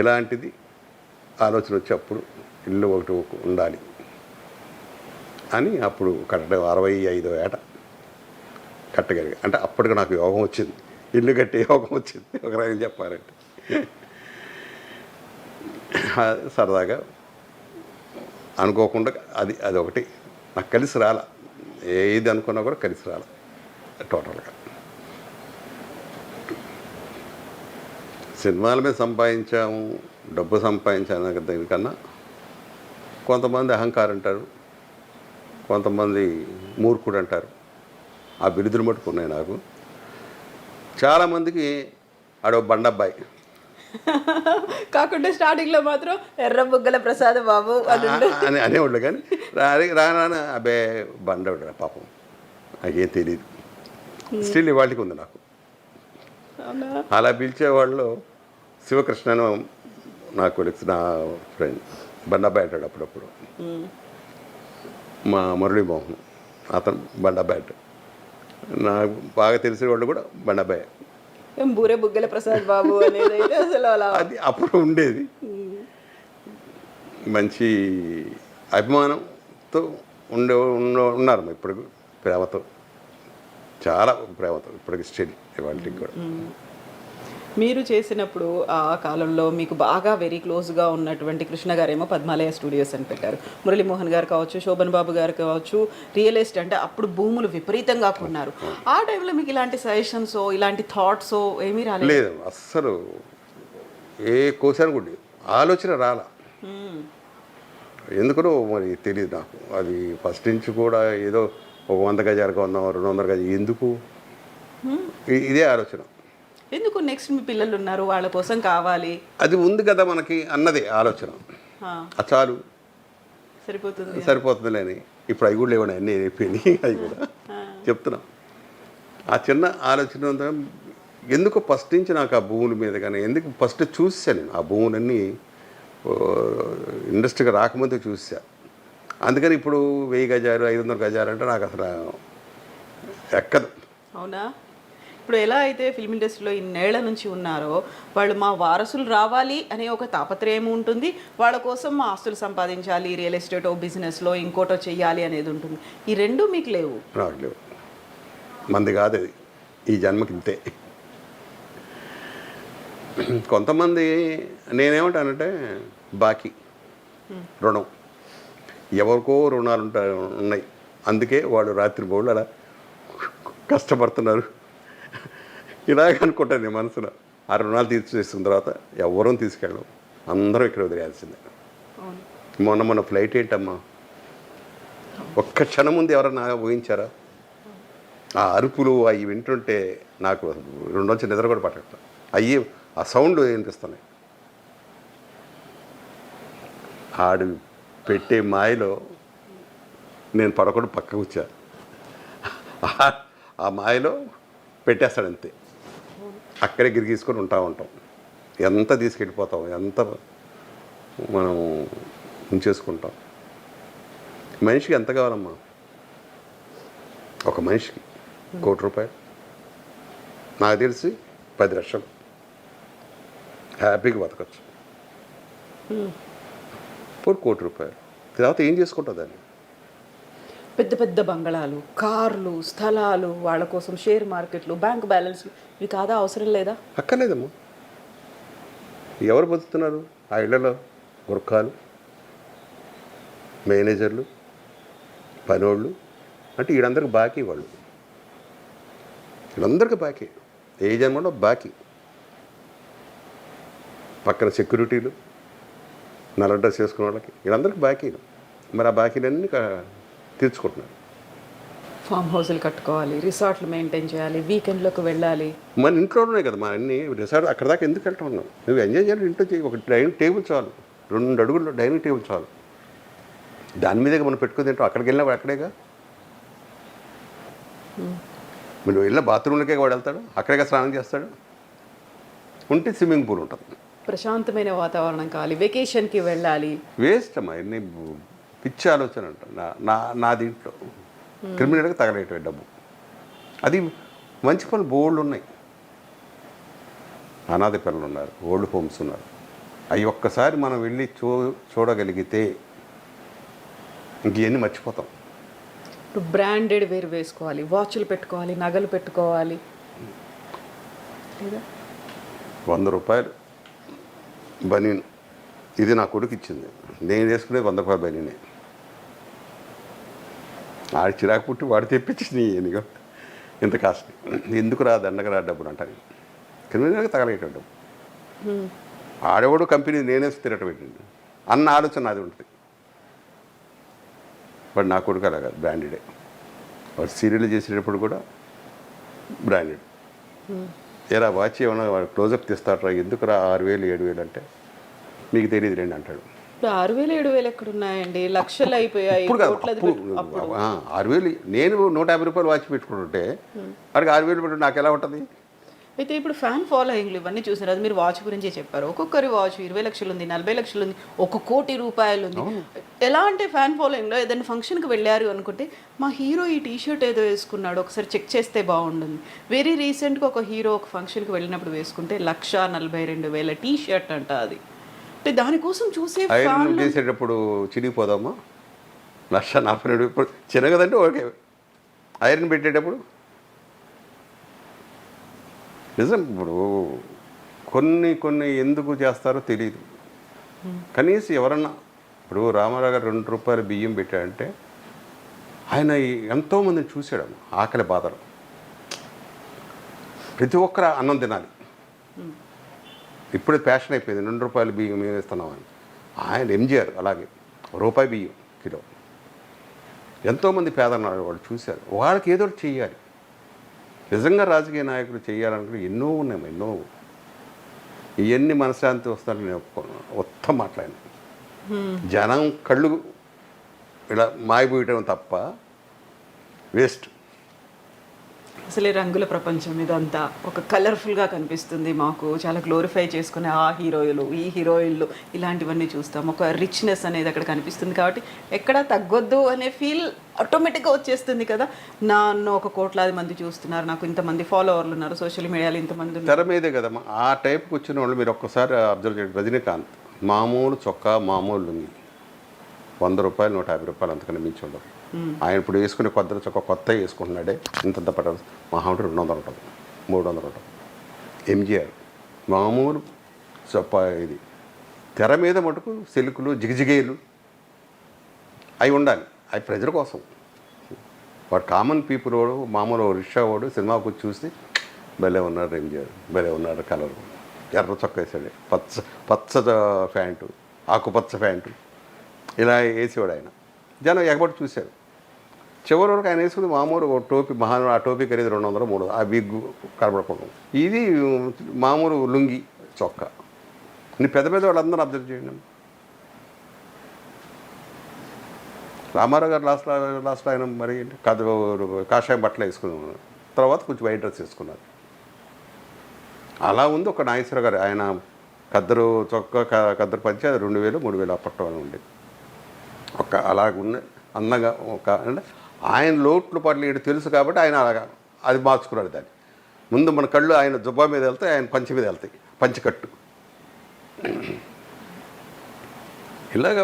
ఇలాంటిది ఆలోచన వచ్చి అప్పుడు ఇల్లు ఒకటి ఉండాలి అని అప్పుడు కట్టడం 65 ఏట కట్టగలిగా. అంటే అప్పటికి నాకు యోగం వచ్చింది, ఇల్లు కట్టే యోగం వచ్చింది ఒక రకంగా చెప్పాలంటే. సరదాగా అనుకోకుండా అది ఒకటి నాకు కలిసి రాల, ఏది అనుకున్నా కూడా కలిసి రాల టోటల్గా. సినిమాల మీద సంపాదించాము, డబ్బు సంపాదించాను దానికన్నా కొంతమంది అహంకారం అంటారు, కొంతమంది మూర్ఖుడు అంటారు. ఆ బిరుదులు మట్టుకున్నాయి నాకు. చాలామందికి ఆడో బండబ్బాయి కాకుండా స్టార్టింగ్లో మాత్రం ఎర్ర బుగ్గల ప్రసాద్ బాబు అని అనేవాళ్ళు. కానీ రానా అబ్బే బండవుడు పాపం, నాకేం తెలియదు. స్టిల్ ఇవాళకి ఉంది నాకు. అలా పిలిచేవాళ్ళు శివకృష్ణ నాకు నా ఫ్రెండ్, బండబ్బాయి అంటాడు అప్పుడప్పుడు. మా మురళీమోహన్, అతను బండబ్బాయి అంటాడు. నాకు బాగా తెలిసిన వాళ్ళు కూడా బండబ్బాయి. బూరే బుగ్గల ప్రసాద్ బాబు అనేది అసలు అది అప్పుడు ఉండేది. మంచి అభిమానంతో ఉన్నారు ఇప్పుడు, ప్రేమతో, చాలా ప్రేమతో ఇప్పటికి స్టిల్ ఇవాళకి కూడా. మీరు చేసినప్పుడు ఆ కాలంలో మీకు బాగా వెరీ క్లోజ్గా ఉన్నటువంటి కృష్ణ గారేమో పద్మాలయ స్టూడియోస్ అని పెట్టారు. మురళీమోహన్ గారు కావచ్చు, శోభన్ బాబు గారు కావచ్చు, రియల్ ఎస్టేట్ అంటే అప్పుడు భూములు విపరీతంగా కొన్నారు. ఆ టైంలో మీకు ఇలాంటి సజెషన్స్, ఇలాంటి థాట్స్ ఏమీ రాలేదు? లేదు, అస్సలు ఏ కోసాను కూడా ఆలోచన రాల. ఎందుకనో మరి తెలియదు నాకు. అది ఫస్ట్ నుంచి కూడా ఏదో ఒక 100 గజాలకు 200 గజాలు ఎందుకు, ఇదే ఆలోచన. ఎందుకు నెక్స్ట్ మీ పిల్లలు ఉన్నారు, వాళ్ళ కోసం కావాలి, అది ఉంది కదా మనకి అన్నది ఆలోచన. చాలు సరిపోతుందిలే అని. ఇప్పుడు అవి కూడా లేవని అన్నీ అయిపోయినాయి. అవి కూడా చెప్తున్నాం. ఆ చిన్న ఆలోచన ఎందుకు ఫస్ట్ నుంచి నాకు ఆ భూముల మీద కానీ, ఎందుకు ఫస్ట్ చూసాను నేను ఆ భూములన్నీ ఇండస్ట్రీగా రాకముందే చూసా. అందుకని ఇప్పుడు 1000 గజాలు 500 గజాలు అంటే నాకు అసలు ఎక్కదు. అవునా? ఇప్పుడు ఎలా అయితే ఫిల్మ్ ఇండస్ట్రీలో ఇన్నేళ్ల నుంచి ఉన్నారో వాళ్ళు మా వారసులు రావాలి అనే ఒక తాపత్రయం ఉంటుంది, వాళ్ళ కోసం మా ఆస్తులు సంపాదించాలి, రియల్ ఎస్టేటో బిజినెస్లో ఇంకోటో చెయ్యాలి అనేది ఉంటుంది. ఈ రెండు మీకు లేవు. నాకు లేవు. మంది కాదు అది, ఈ జన్మకి ఇంతే. కొంతమంది నేనేమంటానంటే బాకీ రుణం, ఎవరికో రుణాలు ఉన్నాయి, అందుకే వాళ్ళు రాత్రి బోళ్ళు అలా కష్టపడుతున్నారు ఇలాగ అనుకుంటాను నేను మనసులో. ఆ రుణాలు తీర్చేసిన తర్వాత ఎవరూ తీసుకెళ్ళం, అందరం ఇక్కడ వదిలేయాల్సిందే. మొన్న ఫ్లైట్ ఏంటమ్మా, ఒక్క క్షణం ముందు ఎవరన్నా ఊహించారా? ఆ అరుపులు అవి వింటుంటే నాకు 2 రోజులు నిద్ర కూడా పట్టట్లేదు. అయ్యి ఆ సౌండ్ వినిపిస్తున్నాయి. ఆడు పెట్టే మాయలో నేను పడకుండా పక్కకు వచ్చా, ఆ మాయలో పెట్టేస్తాడు అంతే. అక్కడే గిరిగీసుకొని ఉంటాం. ఎంత తీసుకెళ్ళిపోతాం, ఎంత మనం ఉంచేసుకుంటాం. మనిషికి ఎంత కావాలమ్మా? ఒక మనిషికి 1 కోటి రూపాయలు, నాకు తెలిసి 10 లక్షలు హ్యాపీగా బతకచ్చు. 1 కోటి రూపాయలు తర్వాత ఏం చేసుకుంటుంది దాన్ని? పెద్ద పెద్ద బంగళాలు, కార్లు, స్థలాలు, వాళ్ళ కోసం షేర్ మార్కెట్లు, బ్యాంక్ బ్యాలెన్స్లు, ఇవి కాదా? అవసరం లేదా? అక్కర్లేదమ్మా. ఎవరు బతుకుతున్నారు ఆ ఇళ్లలో? గుర్ఖాలు, మేనేజర్లు, పనోళ్ళు, అంటే వీళ్ళందరికీ బాకీ. వీళ్ళందరికీ బాకీ, ఏ జన్మలో బాకీ. పక్కన సెక్యూరిటీలు, నల్ల డ్రెస్ చేసుకునే వాళ్ళకి వీళ్ళందరికీ బాకీలు. మరి ఆ బాకీలన్నీ తీర్చుకుంటున్నారు. ఫామ్ హౌస్లు కట్టుకోవాలి, రిసార్ట్లు మెయింటైన్ చేయాలి, వీకెండ్లోకి వెళ్ళాలి. మన ఇంట్లోనే కదా మా అన్ని రిసార్ట్. అక్కడ దాకా ఎందుకు వెళ్తా ఉన్నావు? నువ్వు ఎంజాయ్ చేయాలి ఇంట్లో చేయి. ఒక డైనింగ్ టేబుల్ చాలు, 2 అడుగుల్లో డైనింగ్ టేబుల్ చాలు. దాని మీదే మనం పెట్టుకుని తింటాం. అక్కడికి వెళ్ళినా అక్కడేగా. మీరు వెళ్ళిన బాత్రూంలకే వాడు వెళ్తాడు, అక్కడేగా స్నానం చేస్తాడు. ఉంటే స్విమ్మింగ్ పూల్ ఉంటుంది. ప్రశాంతమైన వాతావరణం కావాలి, వెకేషన్కి వెళ్ళాలి. వేస్ట్ అమ్మా, ఎన్ని పిచ్చి ఆలోచన అంట. నా దీంట్లో క్రిమినల్గా తగలేటవి డబ్బు. అది మంచి పనులు బోల్డ్ ఉన్నాయి. అనాథ పిల్లలు ఉన్నారు, ఓల్డ్ హోమ్స్ ఉన్నారు. అవి ఒక్కసారి మనం వెళ్ళి చూడగలిగితే ఇంకెన్ని మర్చిపోతాం. ఇప్పుడు బ్రాండెడ్ వేర్ వేసుకోవాలి, వాచ్లు పెట్టుకోవాలి, నగలు పెట్టుకోవాలి. లేదా 100 రూపాయలు బనీన్, ఇది నా కొడుకు ఇచ్చింది. నేను వేసుకునేది 100 రూపాయల బనీనే. ఆడి చిరాకు పుట్టి వాడు తెప్పించింది. ఎందుకు ఇంత కాస్ట్, ఎందుకు రా దండగ రా డబ్బులు అంటాను. క్రిమినల్గా తగలేట డబ్బు. ఆడేవాడు కంపెనీ నేనే తిరగట పెట్టింది అన్న ఆలోచన అది ఉంటుంది. బట్ నా కొడుకు అలాగా బ్రాండెడే. వాడు సీరియల్ చేసేటప్పుడు కూడా బ్రాండెడ్. ఏరా వాచ్ ఏమన్నా వాడు క్లోజప్ తీస్తాడరా, ఎందుకు రా 6000 7000 అంటే మీకు తెలియదు రండి అంటాడు. ఇప్పుడు 6000 7000 ఎక్కడ ఉన్నాయండి? లక్షలు అయిపోయాయి. ఇప్పుడు కాదు, అప్పుడు 6000. నేను 150 రూపాయలు వాచ్ పెట్టుకుంటుంటే వాడికి 6000 పెట్టు, నాకు ఎలా ఉంటుంది? అయితే ఇప్పుడు ఫ్యాన్ ఫాలోయింగ్లు ఇవన్నీ చూసారు. అది మీరు వాచ్ గురించే చెప్పారు. ఒక్కొక్కరి వాచ్ 20 లక్షలు ఉంది, 40 లక్షలు ఉంది, 1 కోటి రూపాయలు ఉంది. ఎలా అంటే ఫ్యాన్ ఫాలోయింగ్లో ఏదైనా ఫంక్షన్కి వెళ్ళారు అనుకుంటే మా హీరో ఈ టీషర్ట్ ఏదో వేసుకున్నాడు, ఒకసారి చెక్ చేస్తే బాగుంటుంది. వెరీ రీసెంట్గా ఒక హీరో ఒక ఫంక్షన్కి వెళ్ళినప్పుడు వేసుకుంటే 1,42,000 టీషర్ట్ అంట. అది అంటే దానికోసం చూసే ఐరన్ చేసేటప్పుడు చిరిగిపోదామా? 1,42,000 ఇప్పుడు చిన్నగదంటే ఓకే. ఐరన్ పెట్టేటప్పుడు నిజం. ఇప్పుడు కొన్ని ఎందుకు చేస్తారో తెలియదు. కనీసం ఎవరన్నా, ఇప్పుడు రామారావు గారు 2 రూపాయల బియ్యం పెట్టాడంటే ఆయన ఎంతోమందిని చూశాడు ఆకలి బాధలు. ప్రతి ఒక్కరు అన్నం తినాలి. ఇప్పుడే ఫ్యాషన్ అయిపోయింది 2 రూపాయల బియ్యం మేము ఇస్తున్నామని. ఆయన ఎంజీఆర్ అలాగే రూపాయి బియ్యం కిలో. ఎంతోమంది పేదన్నారు, వాళ్ళు చూశారు. వాళ్ళకి ఏదో ఒకటి చెయ్యాలి. నిజంగా రాజకీయ నాయకులు చేయాలనుకుంటే ఎన్నో ఉన్నాయి, ఎన్నో. ఇవన్నీ మనశ్శాంతి వస్తారని నేను మొత్తం మాట్లాడిన. జనం కళ్ళు ఇలా మాయపోయటం తప్ప వేస్ట్. అసలే రంగుల ప్రపంచం ఇదంతా ఒక కలర్ఫుల్గా కనిపిస్తుంది మాకు. చాలా గ్లోరిఫై చేసుకునే ఆ హీరోయిన్లు ఈ హీరోయిన్లు ఇలాంటివన్నీ చూస్తాం. ఒక రిచ్నెస్ అనేది అక్కడ కనిపిస్తుంది కాబట్టి ఎక్కడా తగ్గొద్దు అనే ఫీల్ ఆటోమేటిక్గా వచ్చేస్తుంది కదా. నన్ను ఒక కోట్లాది మంది చూస్తున్నారు, నాకు ఇంతమంది ఫాలోవర్లు ఉన్నారు, సోషల్ మీడియాలో ఇంతమంది ఉన్నారు. తెర మీదే కదమ్మా ఆ టైప్కి వచ్చిన వాళ్ళు. మీరు ఒక్కసారి అబ్జర్వ్ చేయండి, రజనీకాంత్ మామూలు చొక్కా మామూలు లుంగి 100 రూపాయలు 150 రూపాయలు అంతకన్నా మించి ఉండదు. ఆయన ఇప్పుడు వేసుకునే కొత్త చొక్కా కొత్త వేసుకుంటున్నాడే ఇంతంత పట్ట మహా ఉంటే 200 ఉంటుంది, 300 ఉంటుంది. ఎంజీఆర్ మామూలు చొప్ప ఇది. తెర మీద మటుకు సిల్కులు జిగిజిగేలు అవి ఉండాలి, అవి ప్రజల కోసం. వాడు కామన్ పీపుల్ వాడు మామూలు రిక్షా వాడు సినిమాకు వచ్చి చూస్తే భలే ఉన్నాడు ఎంజీఆర్, భలే ఉన్నాడు కలర్, ఎర్ర చొక్కా వేసాడు, పచ్చ ప్యాంటు, ఆకుపచ్చ ప్యాంటు ఇలా వేసేవాడు ఆయన. జనం ఎగబడి చూశారు. చివరి వరకు ఆయన వేసుకుని మామూలు టోపీ ఆ టోపీ ఖరీదు 200 300, ఆ బిగ్గు కనబడకుండా. ఇది మామూలు లుంగి చొక్కా. నీ పెద్ద పెద్ద వాళ్ళందరూ అబ్జర్వ్ చేయండి. రామారావు గారు లాస్ట్లో ఆయన మరి కాషాయం బట్టలు వేసుకున్నారు, తర్వాత కొంచెం వైట్ డ్రెస్ వేసుకున్నారు. అలా ఉంది ఒక నాగేశ్వర గారు. ఆయన కద్దరు చొక్కా కద్దరు పంచి అది 2000 3000 అప్పట్లో ఉండేది. ఒక అలాగున్న అందంగా ఒక అంటే ఆయన లోట్లు పడలేడు తెలుసు కాబట్టి ఆయన అలాగా అది మార్చుకున్నాడు దాన్ని. ముందు మన కళ్ళు ఆయన జుబ్బా మీద వెళ్తాయి, ఆయన పంచి మీద వెళ్తాయి, పంచికట్టు. ఇలాగ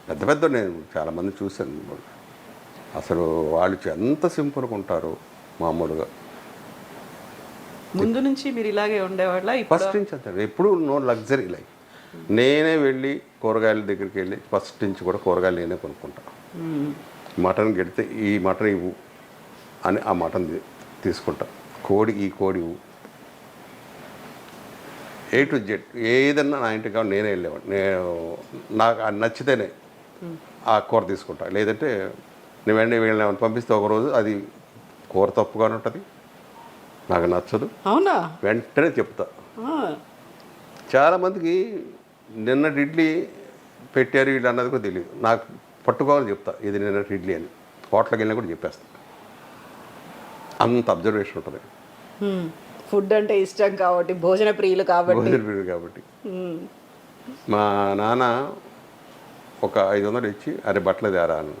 పెద్ద పెద్ద నేను చాలామంది చూశాను. అసలు వాళ్ళు ఎంత సింపుల్గా ఉంటారు మామూలుగా. ముందు నుంచి మీరు ఇలాగే ఉండేవాళ్ళ? ఫస్ట్ నుంచి అంటారు ఎప్పుడు నో లగ్జరీ లైఫ్. నేనే వెళ్ళి కూరగాయల దగ్గరికి వెళ్ళి ఫస్ట్ నుంచి కూడా కూరగాయలు నేనే కొనుక్కుంటా. మటన్ గెడితే ఈ మటన్ ఇవ్వు అని ఆ మటన్ తీసుకుంటా, కోడి ఈ కోడి ఇవ్వు, A to Z ఏదన్నా నా ఇంటికి కావాలి నేనే వెళ్ళేవాడు. నేను నాకు అది నచ్చితేనే ఆ కూర తీసుకుంటా, లేదంటే నేను వెంటనే వెళ్ళినామని పంపిస్తే ఒకరోజు అది కూర తప్పుగానే ఉంటుంది, నాకు నచ్చదు, అవునా వెంటనే చెప్తా. చాలామందికి నిన్నటి ఇడ్లీ పెట్టారు వీళ్ళు అన్నది కూడా తెలియదు. నాకు పట్టుకోవాలని చెప్తా ఇది నిన్నటి ఇడ్లీ అని. హోటల్కి వెళ్ళినా కూడా చెప్పేస్తా, అంత అబ్జర్వేషన్ ఉంటుంది. ఫుడ్ అంటే ఇష్టం కాబట్టి, భోజన ప్రియులు కాబట్టి. మా నాన్న ఒక 500 ఇచ్చి అరే బట్టలు తేరా అని.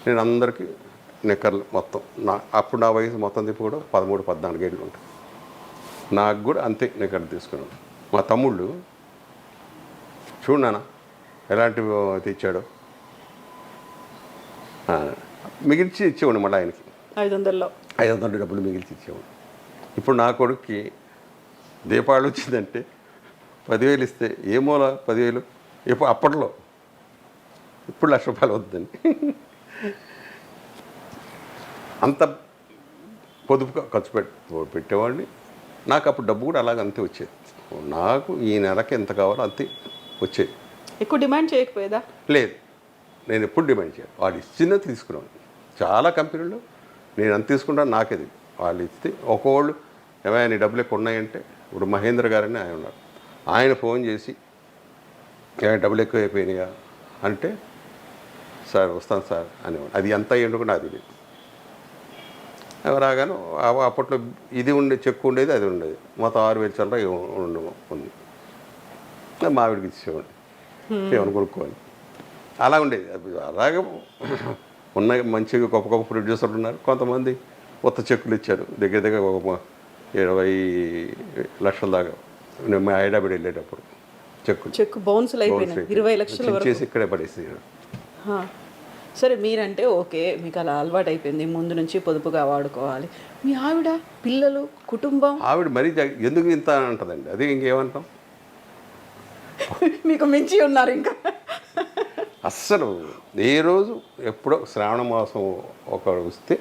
నేను అందరికీ నిక్కర్లు మొత్తం అప్పుడు నా వయసు మొత్తం తిప్పి కూడా 13 14 ఏళ్ళు ఉంటాయి. నాకు కూడా అంతే నిక్కర్లు తీసుకున్నాను. మా తమ్ముళ్ళు చూడు నాన్న ఎలాంటివి తెచ్చాడో మిగిల్చి ఇచ్చేవాడు మళ్ళీ ఆయనకి 500 డబ్బులు మిగిల్చి ఇచ్చేవాడు. ఇప్పుడు నా కొడుక్కి దీపావళి వచ్చిందంటే 10,000 ఇస్తే ఏమోలా 10,000 ఇప్పుడు అప్పట్లో, ఇప్పుడు ₹1,00,000 అవుతుందండి. అంత పొదుపుగా ఖర్చు పెట్టేవాడిని. నాకు అప్పుడు డబ్బు కూడా అలాగ అంతే వచ్చేది. నాకు ఈ నెలకి ఎంత కావాలో అంతే వచ్చేది. ఎక్కువ డిమాండ్ చేయకపోయేదా? లేదు, నేను ఎప్పుడు డిమాండ్ చేయను. వాళ్ళు ఇచ్చిందే తీసుకున్నాను. చాలా కంపెనీలు నేను అంత తీసుకుంటాను, నాకేది వాళ్ళు ఇస్తే. ఒకవాళ్ళు ఏమైనా నీ డబ్బులు ఎక్కువ ఉన్నాయంటే, ఇప్పుడు మహేంద్ర గారని ఆయన ఉన్నారు, ఆయన ఫోన్ చేసి ఏమైనా డబ్బులు ఎక్కువ అయిపోయినాయా అంటే సార్ వస్తాను సార్ అనేవాడు. అది ఎంత అయ్యిండో కూడా నాకు తెలియదు. రాగాను అప్పట్లో ఇది ఉండే చెక్కు ఉండేది, అది ఉండేది మొత్తం 6,000 చిల్లర ఉంది. మా ఆవిడకి ఇచ్చేవాడు ఏమైనా కొనుక్కోవాలి. అలా ఉండేది. అలాగే ఉన్న మంచిగా గొప్ప గొప్ప ప్రొడ్యూసర్లు ఉన్నారు. కొంతమంది కొత్త చెక్కులు ఇచ్చారు, దగ్గర దగ్గర ఒక 20 లక్షల దాకా. నేను హైదరాబాద్ వెళ్ళేటప్పుడు చెక్కు బౌన్సులు అయిపోయినాయి, 20 లక్షలు చేసి ఇక్కడే పడేసి. సరే, మీరంటే ఓకే, మీకు అలా అలవాటు అయిపోయింది, ముందు నుంచి పొదుపుగా వాడుకోవాలి. మీ ఆవిడ, పిల్లలు, కుటుంబం? ఆవిడ మరీ ఎందుకు ఇంత అంటదండి, అది ఇంకేమంటాం. మీకు మించి ఉన్నారు ఇంకా. అస్సలు ఏ రోజు ఎప్పుడో శ్రావణ మాసం ఒక వస్తే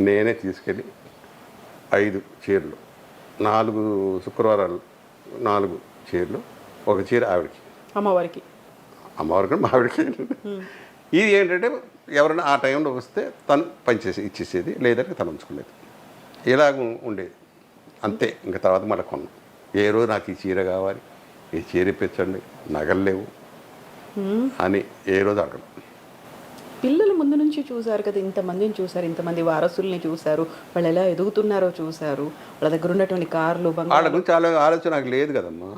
నేనే తీసుకెళ్ళి 5 చీరలు, 4 శుక్రవారాలు 4 చీరలు, ఒక చీర ఆవిడకి, అమ్మవారికి మా ఆవిడకి. ఇది ఏంటంటే ఎవరైనా ఆ టైంలో వస్తే తను పనిచేసి ఇచ్చేసేది, లేదంటే తను ఉంచుకునేది. ఇలాగ ఉండేది అంతే. ఇంకా తర్వాత మళ్ళీ కొన్నాం. ఏ రోజు నాకు ఈ చీర కావాలి, ఈ చీర ఇప్పించండి, నగలు లేవు అని ఏ రోజు అడగడం. పిల్లలు ముందు నుంచి చూశారు కదా, ఇంతమందిని చూశారు, ఇంతమంది వారసుల్ని చూశారు, వాళ్ళు ఎలా ఎదుగుతున్నారో చూశారు, వాళ్ళ దగ్గర ఉన్నటువంటి కార్లు వాళ్ళ బంగారు, గురించి ఆలోచన నాకు లేదు కదమ్మా.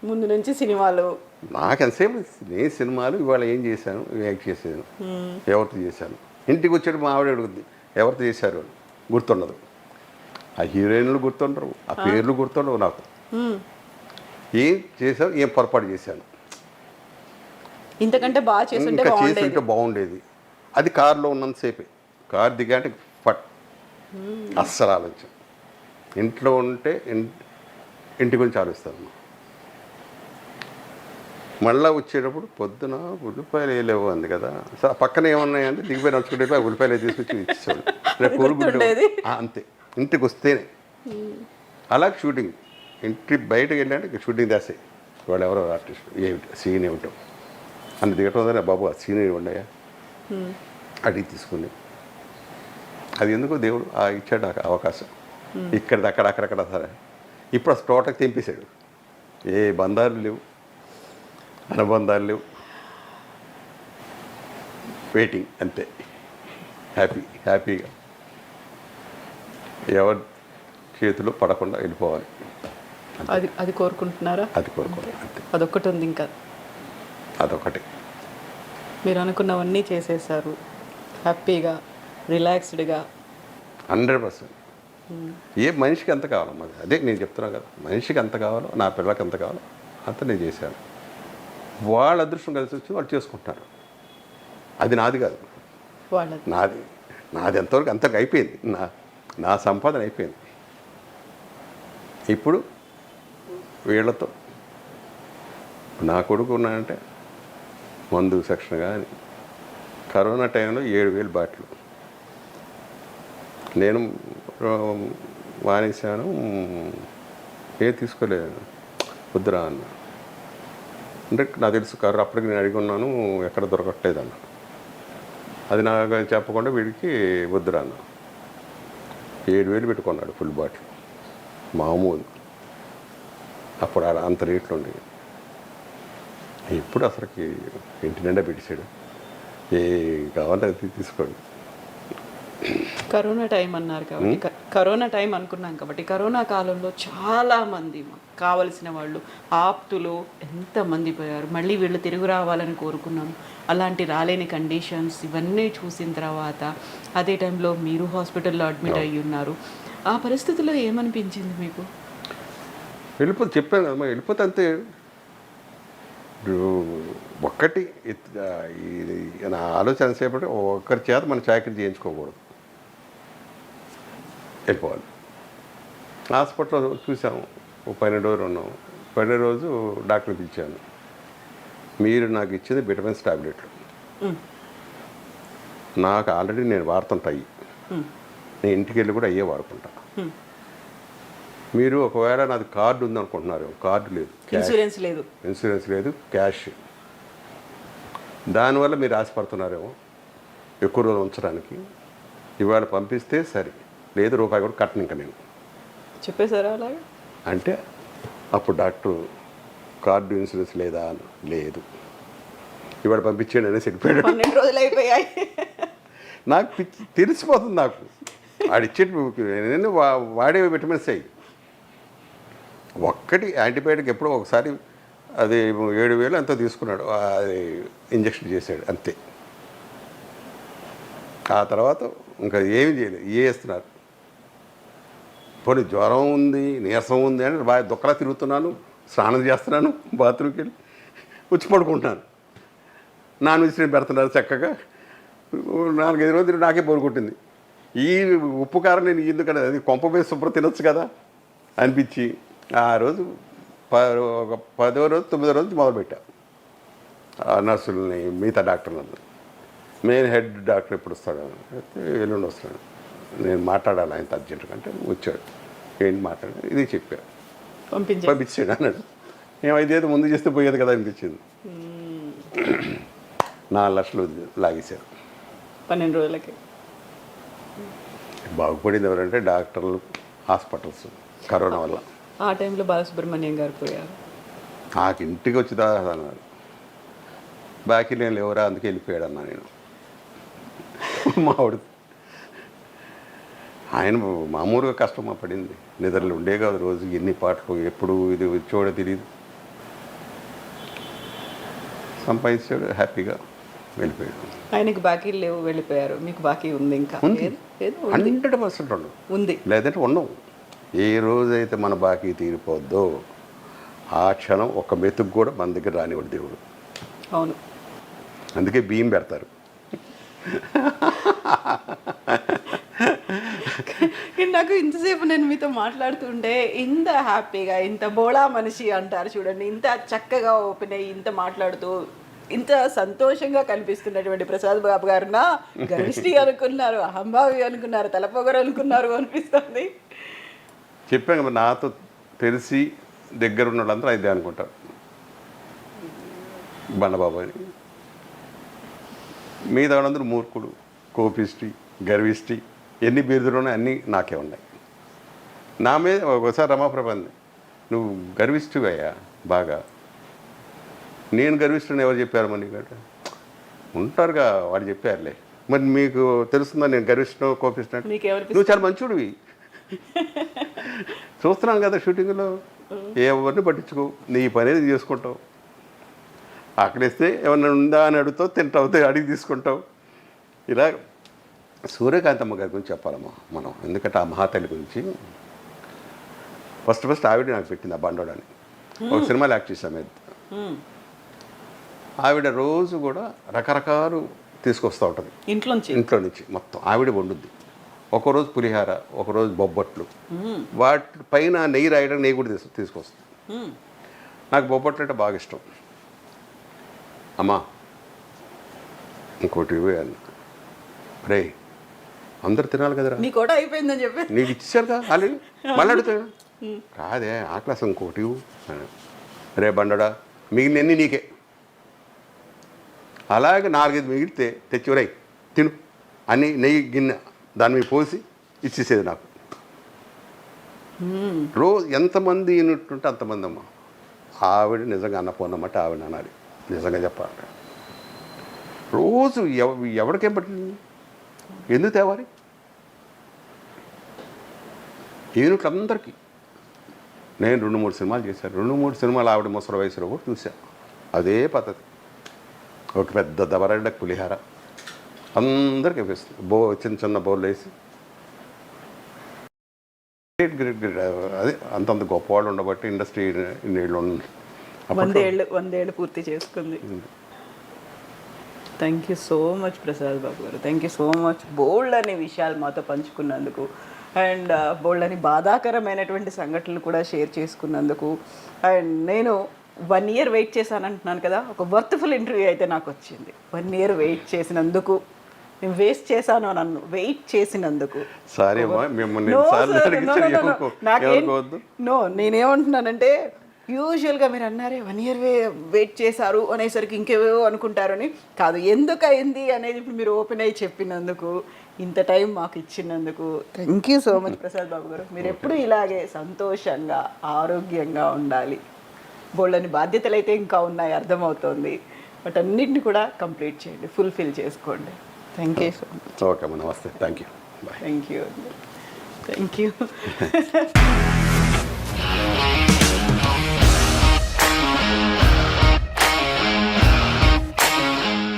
ముందు నుంచి సినిమాలు. నాకు ఎంతసేపు నేను సినిమాలు ఇవాళ ఏం చేశాను, యాక్ట్ చేశాను, ఎవరితో చేశాను. ఇంటికి వచ్చాడు మా ఆవిడ అడుగుద్ది ఎవరితో చేశారు అని. గుర్తుండదు. ఆ హీరోయిన్లు గుర్తుండరు, ఆ పేర్లు గుర్తుండవు నాకు. ఏం చేశాను, ఏం పొరపాటు చేశాను, ఇంతకంటే బాగా చేస్తుంటే ఇంకా బాగుండేది. చేస్తుంటే బాగుండేది. అది కారులో ఉన్నంతసేపే. కారు దిగాంటే ఫట్, అస్సలు ఆలోచన. ఇంట్లో ఉంటే ఇంటి గురించి ఆలోచిస్తాను. మళ్ళీ వచ్చేటప్పుడు పొద్దున ఉల్లిపాయలు వేయలేవు అంది కదా, సార్ పక్కన ఏమన్నాయంటే దిగిపోయి నడుచుకుంటే ఉల్లిపాయలు తీసుకొచ్చి ఇచ్చేవాడు. రేపు కోరుకుంటే అంతే. ఇంటికి వస్తేనే అలాగే షూటింగ్. ఇంటి బయటకు వెళ్ళాలంటే షూటింగ్ దాసే వాళ్ళు ఎవరో ఆర్టిస్ట్ ఏమిటి సీన్ ఏమిటో అని దిగటం బాబు ఆ సీన్ ఉన్నాయా అడిగి తీసుకుని. అది ఎందుకో దేవుడు ఇచ్చాడు నాకు అవకాశం. ఇక్కడిది అక్కడక్కడ సరే. ఇప్పుడు అసలు తోటకు తెంపేశాడు. ఏ బంధాలు లేవు, అనుబంధాలు లేవు, వెయిటింగ్ అంతే. హ్యాపీగా ఎవరి చేతిలో పడకుండా వెళ్ళిపోవాలి. అది కోరుకుంటున్నారా? అది కోరుకోవాలి అంతే. అదొక్కటి ఉంది, ఇంకా అదొకటి. మీరు అనుకున్నవన్నీ చేసేసారు హ్యాపీగా, రిలాక్స్డ్గా. 100%. ఏ మనిషికి ఎంత కావాలో మరి అదే నేను చెప్తున్నాను కదా, మనిషికి ఎంత కావాలో, నా పిల్లలకి ఎంత కావాలో అంత నేను చేశాను. వాళ్ళ అదృష్టం కలిసి వచ్చి వాళ్ళు చేసుకుంటున్నారు. అది నాది కాదు, వాళ్ళది. నాది ఎంతవరకు అంతకు అయిపోయింది. నా సంపాదన అయిపోయింది. ఇప్పుడు వీళ్ళతో నా కొడుకు ఉన్నానంటే మందు సెక్షన్ కానీ కరోనా టైంలో 7,000 బాటిల్ నేను మానేశాను. ఏం తీసుకోలేదు, వద్దురా అన్న. అంటే నాకు తెలుసు కర్ర అప్పటికి నేను అడిగి ఉన్నాను, ఎక్కడ దొరకట్లేదన్న. అది నాకు చెప్పకుండా వీడికి వద్దురా అన్న. 7,000 పెట్టుకున్నాడు ఫుల్ బాటిల్ మామూలు. అప్పుడు అంత రేట్లు ఉండేవి. ఇప్పుడు అసలుకి ఇంటి నిండా పెట్టేశాడు. ఏ కావాలంటే అది తీసుకోండి. కరోనా టైం అన్నారు కాబట్టి, కరోనా టైం అనుకున్నాం కాబట్టి, కరోనా కాలంలో చాలామంది మాకు కావలసిన వాళ్ళు ఆప్తులు ఎంతమంది పోయారు. మళ్ళీ వీళ్ళు తిరిగి రావాలని కోరుకున్నాము. అలాంటి రాలేని కండిషన్స్ ఇవన్నీ చూసిన తర్వాత అదే టైంలో మీరు హాస్పిటల్లో అడ్మిట్ అయ్యి ఉన్నారు. ఆ పరిస్థితిలో ఏమనిపించింది మీకు? వెళ్ళిపోతే చెప్పాను కదమ్మా, వెళ్ళిపోతే అంతే. ఒక్కటి నా ఆలోచన సేపటి ఒక్కరి చేత మన చాకరీ చేయించుకోకూడదు, వెళ్ళిపోవాలి. హాస్పిటల్లో చూసాము, 12 రోజులు ఉన్నాము. 12 రోజు డాక్టర్ పిలిచాను, మీరు నాకు ఇచ్చింది విటమిన్స్ టాబ్లెట్లు, నాకు ఆల్రెడీ నేను వాడుతుంటాయి, నేను ఇంటికి వెళ్ళి కూడా అయ్యే వాడుకుంటా. మీరు ఒకవేళ నాది కార్డు ఉందనుకుంటున్నారు, కార్డు లేదు, ఇన్సూరెన్స్ లేదు, క్యాష్. దానివల్ల మీరు ఆశపడుతున్నారేమో ఎక్కువ రోజులు ఉంచడానికి. ఇవాళ పంపిస్తే సరే, లేదు రూపాయి కూడా కట్టను ఇంకా నేను చెప్పేశారా అలాగే? అంటే అప్పుడు డాక్టర్ కార్డు ఇన్సూరెన్స్ లేదా అని, లేదు ఇవాళ పంపించాడు అనేసి వెళ్ళిపోయాడు. 12 రోజులు అయిపోయాయి. నాకు తెలిసిపోతుంది. నాకు ఆడిచ్చే నేను వాడే విటమిన్స్ అయ్యి ఒక్కటి యాంటీబయాటిక్ ఎప్పుడో ఒకసారి అది 7,000 ఎంతో తీసుకున్నాడు, అది ఇంజక్షన్ చేశాడు అంతే. ఆ తర్వాత ఇంకా ఏమి చేయలేదు, వేస్తున్నారు. పోనీ జ్వరం ఉంది, నీరసం ఉంది అని బాగా దుక్కలా తిరుగుతున్నాను, స్నానం చేస్తున్నాను, బాత్రూమ్కి వెళ్ళి వచ్చి పడుకుంటున్నాను. నాన్ వెజిటేరియన్ పెడుతున్నారు చక్కగా. 4-5 రోజులు నాకే బోరుకొట్టింది. ఈ ఉప్పు కారం నేను ఎందుకంటే అది కొంప మీద శుభ్రం తినొచ్చు కదా అనిపించి ఆ రోజు ఒక 10వ రోజు 9వ రోజు మొదలుపెట్టా. నర్సులని మిగతా డాక్టర్లను, మెయిన్ హెడ్ డాక్టర్ ఎప్పుడు వస్తాడు అయితే ఎల్లుండి వస్తాడు, నేను మాట్లాడాలి ఆయనతో అర్జెంటుగా అంటే వచ్చాడు. ఏంటి మాట్లాడాలి, ఇది చెప్పాడు, పంపించాడు అన్నాడు. మేము ఇదేదో ముందు చేస్తే పోయేది కదా అనిపించింది. 4 లక్షలు లాగేశారు 12 రోజులకి. బాగుపడింది ఎవరంటే డాక్టర్లు, హాస్పిటల్స్. కరోనా వల్ల ఆ టైంలో బాలసుబ్రహ్మణ్యం గారు పోయారు. నాకు ఇంటికి వచ్చి అన్నాడు, బాకీ నేను లేవరా అందుకే వెళ్ళిపోయాడు అన్నా నేను. మా ఆవిడ ఆయన మామూలుగా కష్టమా పడింది, నిద్రలు ఉండే కాదు రోజు ఎన్ని పాటలు, ఎప్పుడు ఇది వచ్చేవాడో తెలియదు. సంపాదించాడు, హ్యాపీగా వెళ్ళిపోయాడు. ఆయనకి బాకీలు లేవు, వెళ్ళిపోయారు. మీకు బాకీ ఉంది ఇంకా? ఉంది. ఏదో ఉంది. 100% ఉండవు, ఉంది. లేదంటే ఉండవు. ఏ రోజైతే మన బాకీ తీరిపోద్దో ఆ క్షణం ఒక మెతుకు కూడా మన దగ్గర రానివాడు దేవుడు. అవును. అందుకే బియ్యం పెడతారు. నాకు ఇంతసేపు నేను మీతో మాట్లాడుతుంటే ఇంత హ్యాపీగా, ఇంత బోళా మనిషి అంటారు చూడండి, ఇంత చక్కగా ఓపెన్ అయ్యి ఇంత మాట్లాడుతూ ఇంత సంతోషంగా కనిపిస్తున్నటువంటి ప్రసాద్ బాబు గారునా గరిష్టి అనుకున్నారు, అహంభావి అనుకున్నారు, తలపొగరు అనుకున్నారు అనిపిస్తుంది. చెప్పాను కదా, నాతో తెలిసి దగ్గర ఉన్న వాళ్ళందరూ ఇదే అనుకుంటారు, బండబాబు అని. మిగతా వాళ్ళందరూ మూర్ఖుడు, కోపిష్టి, గర్విష్టి, ఎన్ని బిరుదులు అన్నీ నాకే ఉన్నాయి. నా మీద ఒకసారి రమాప్రబంది, నువ్వు గర్విష్టివయ్యా బాగా. నేను గర్విష్ఠుని ఎవరు చెప్పారు మరి నీకు? ఉంటారుగా వాడు చెప్పారులే. మరి మీకు తెలుస్తుందా నేను గర్విష్ఠనో కోపిష్ఠనో? నువ్వు చాలా మంచివాడివి. చూస్తున్నాను కదా షూటింగ్లో, ఎవరిని పట్టించుకో, నీ పని చేసుకుంటావు. ఆకలిస్తే ఏమన్నా ఉందా అని అడుగుతావు, తింటావు, అడిగి తీసుకుంటావు. ఇలా సూర్యకాంతమ్మ గారి గురించి చెప్పాలమ్మా మనం, ఎందుకంటే ఆ మహాతల్లి గురించి ఫస్ట్ ఆవిడ నాకు పెట్టింది ఆ బండోడని. ఒక సినిమాలో యాక్ట్ చేసాము. ఆవిడ రోజు కూడా రకరకాలు తీసుకొస్తూ ఉంటుంది ఇంట్లో నుంచి మొత్తం. ఆవిడ వండుద్ది. ఒకరోజు పులిహార, ఒకరోజు బొబ్బట్లు, వాటి పైన నెయ్యి రాయడానికి నెయ్యి కూడా తీసుకొస్తుంది. నాకు బొబ్బట్లు అంటే బాగా ఇష్టం. అమ్మా ఇంకోటి ఇవ్వాలి, రే అందరు తినాలి కదరా, నీ కూడా అయిపోయిందని చెప్పి నీకు ఇచ్చారుగా ఆల్రెడీ, మళ్ళీ అడుగుతాడు కాదే ఆ క్లాస్ ఇంకోటి రే బండడా, మిగిలినన్నీ నీకే. అలాగే 4-5 మిగిలితే తెచ్చివరై తిను అని నెయ్యి గిన్నె దాని మీద పోసి ఇచ్చేసేది నాకు. రోజు ఎంతమంది ఉన్నట్టుంటే అంతమంది అమ్మ. ఆవిడ నిజంగా అన్నపోన్నమాట ఆవిడ అనాలి, నిజంగా చెప్పాలి. రోజు ఎవరికేం పట్టింది, ఎందుకు తేవాలి ఏనుట్లు అందరికీ. నేను 2-3 సినిమాలు చేశాను. 2-3 సినిమాలు ఆవిడ ముసలి వయసులో కూడా చూసా. అదే పద్ధతి. ఒక పెద్ద దబరడ్డ పులిహార అందరికీ వేస్తుంది, చిన్న చిన్న బౌల్ వేసి. గ్రేట్ అదే అంతంత గొప్పవాళ్ళు ఉండబట్టి ఇండస్ట్రీ నీళ్ళు 100 ఏళ్ళు పూర్తి చేసుకుంది. Thank you so much Prasad Babu గారు, thank you so much. Bold అనే విషయాలు మాతో పంచుకున్నందుకు, అండ్ బోల్డ్ అని బాధాకరమైనటువంటి సంఘటనలు కూడా షేర్ చేసుకున్నందుకు. అండ్ నేను 1 year వెయిట్ చేశాను అంటున్నాను కదా, ఒక వర్త్ఫుల్ ఇంటర్వ్యూ అయితే నాకు వచ్చింది. 1 year వెయిట్ చేసినందుకు, నేను వేస్ట్ చేశాను నన్ను వెయిట్ చేసినందుకు. సారీ నో, నేనేమంటున్నానంటే యూజువల్గా మీరు అన్నారే 1 year వెయిట్ చేశారు అనేసరికి ఇంకేవో అనుకుంటారని కాదు, ఎందుకు అయింది అనేది ఇప్పుడు మీరు ఓపెన్ అయ్యి చెప్పినందుకు, ఇంత టైం మాకు ఇచ్చినందుకు thank you so much Prasad Babu గారు. మీరు ఎప్పుడు ఇలాగే సంతోషంగా ఆరోగ్యంగా ఉండాలి. బోల్డని బాధ్యతలు అయితే ఇంకా ఉన్నాయి అర్థమవుతోంది, బట్ అన్నింటినీ కూడా కంప్లీట్ చేయండి, ఫుల్ఫిల్ చేసుకోండి. Thank you so much. Okay అమ్మా, నమస్తే. Thank you. Thank you. Thank you.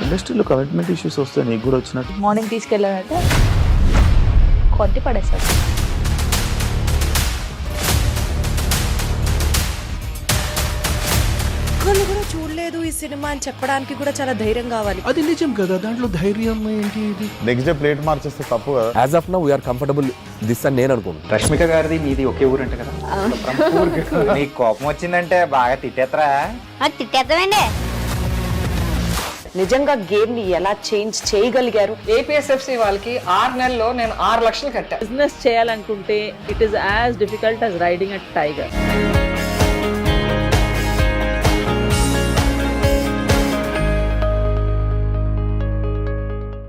ఇండస్ట్రీలో కమిట్మెంట్ ఇష్యూస్ వస్తే నీకు కూడా వచ్చినట్టు. మార్నింగ్ తీసుకెళ్ళాలంటే కొట్టి పడేస్తాడు. ఒక్కళ్ళు కూడా చూడలేదు ఈ సినిమా అని చెప్పడానికి కూడా చాలా ధైర్యం కావాలి. అది నిజం కదా, దాంట్లో ధైర్యం ఏంటి? ఇది నెక్స్ట్ డే ప్లేట్ మార్చేస్తే తప్పు కదా. As of now we are comfortable this అని నేను అనుకుంటున్నాను. రష్మిక గారిది మీది ఒకే ఊరు అంటే కదా. నీకు కోపం వచ్చిందంటే బాగా తిట్టేత్తరా? తిట్టేద్దామండి. నిజంగా గేమ్ ని ఎలా చేంజ్ చేయగలిగారు? ఏపీఎస్ఎఫ్సి వాళ్ళకి 6 నెలల్లో నేను 6 లక్షలు కట్టా. బిజినెస్ చేయాలనుకుంటే it is as difficult as riding a tiger.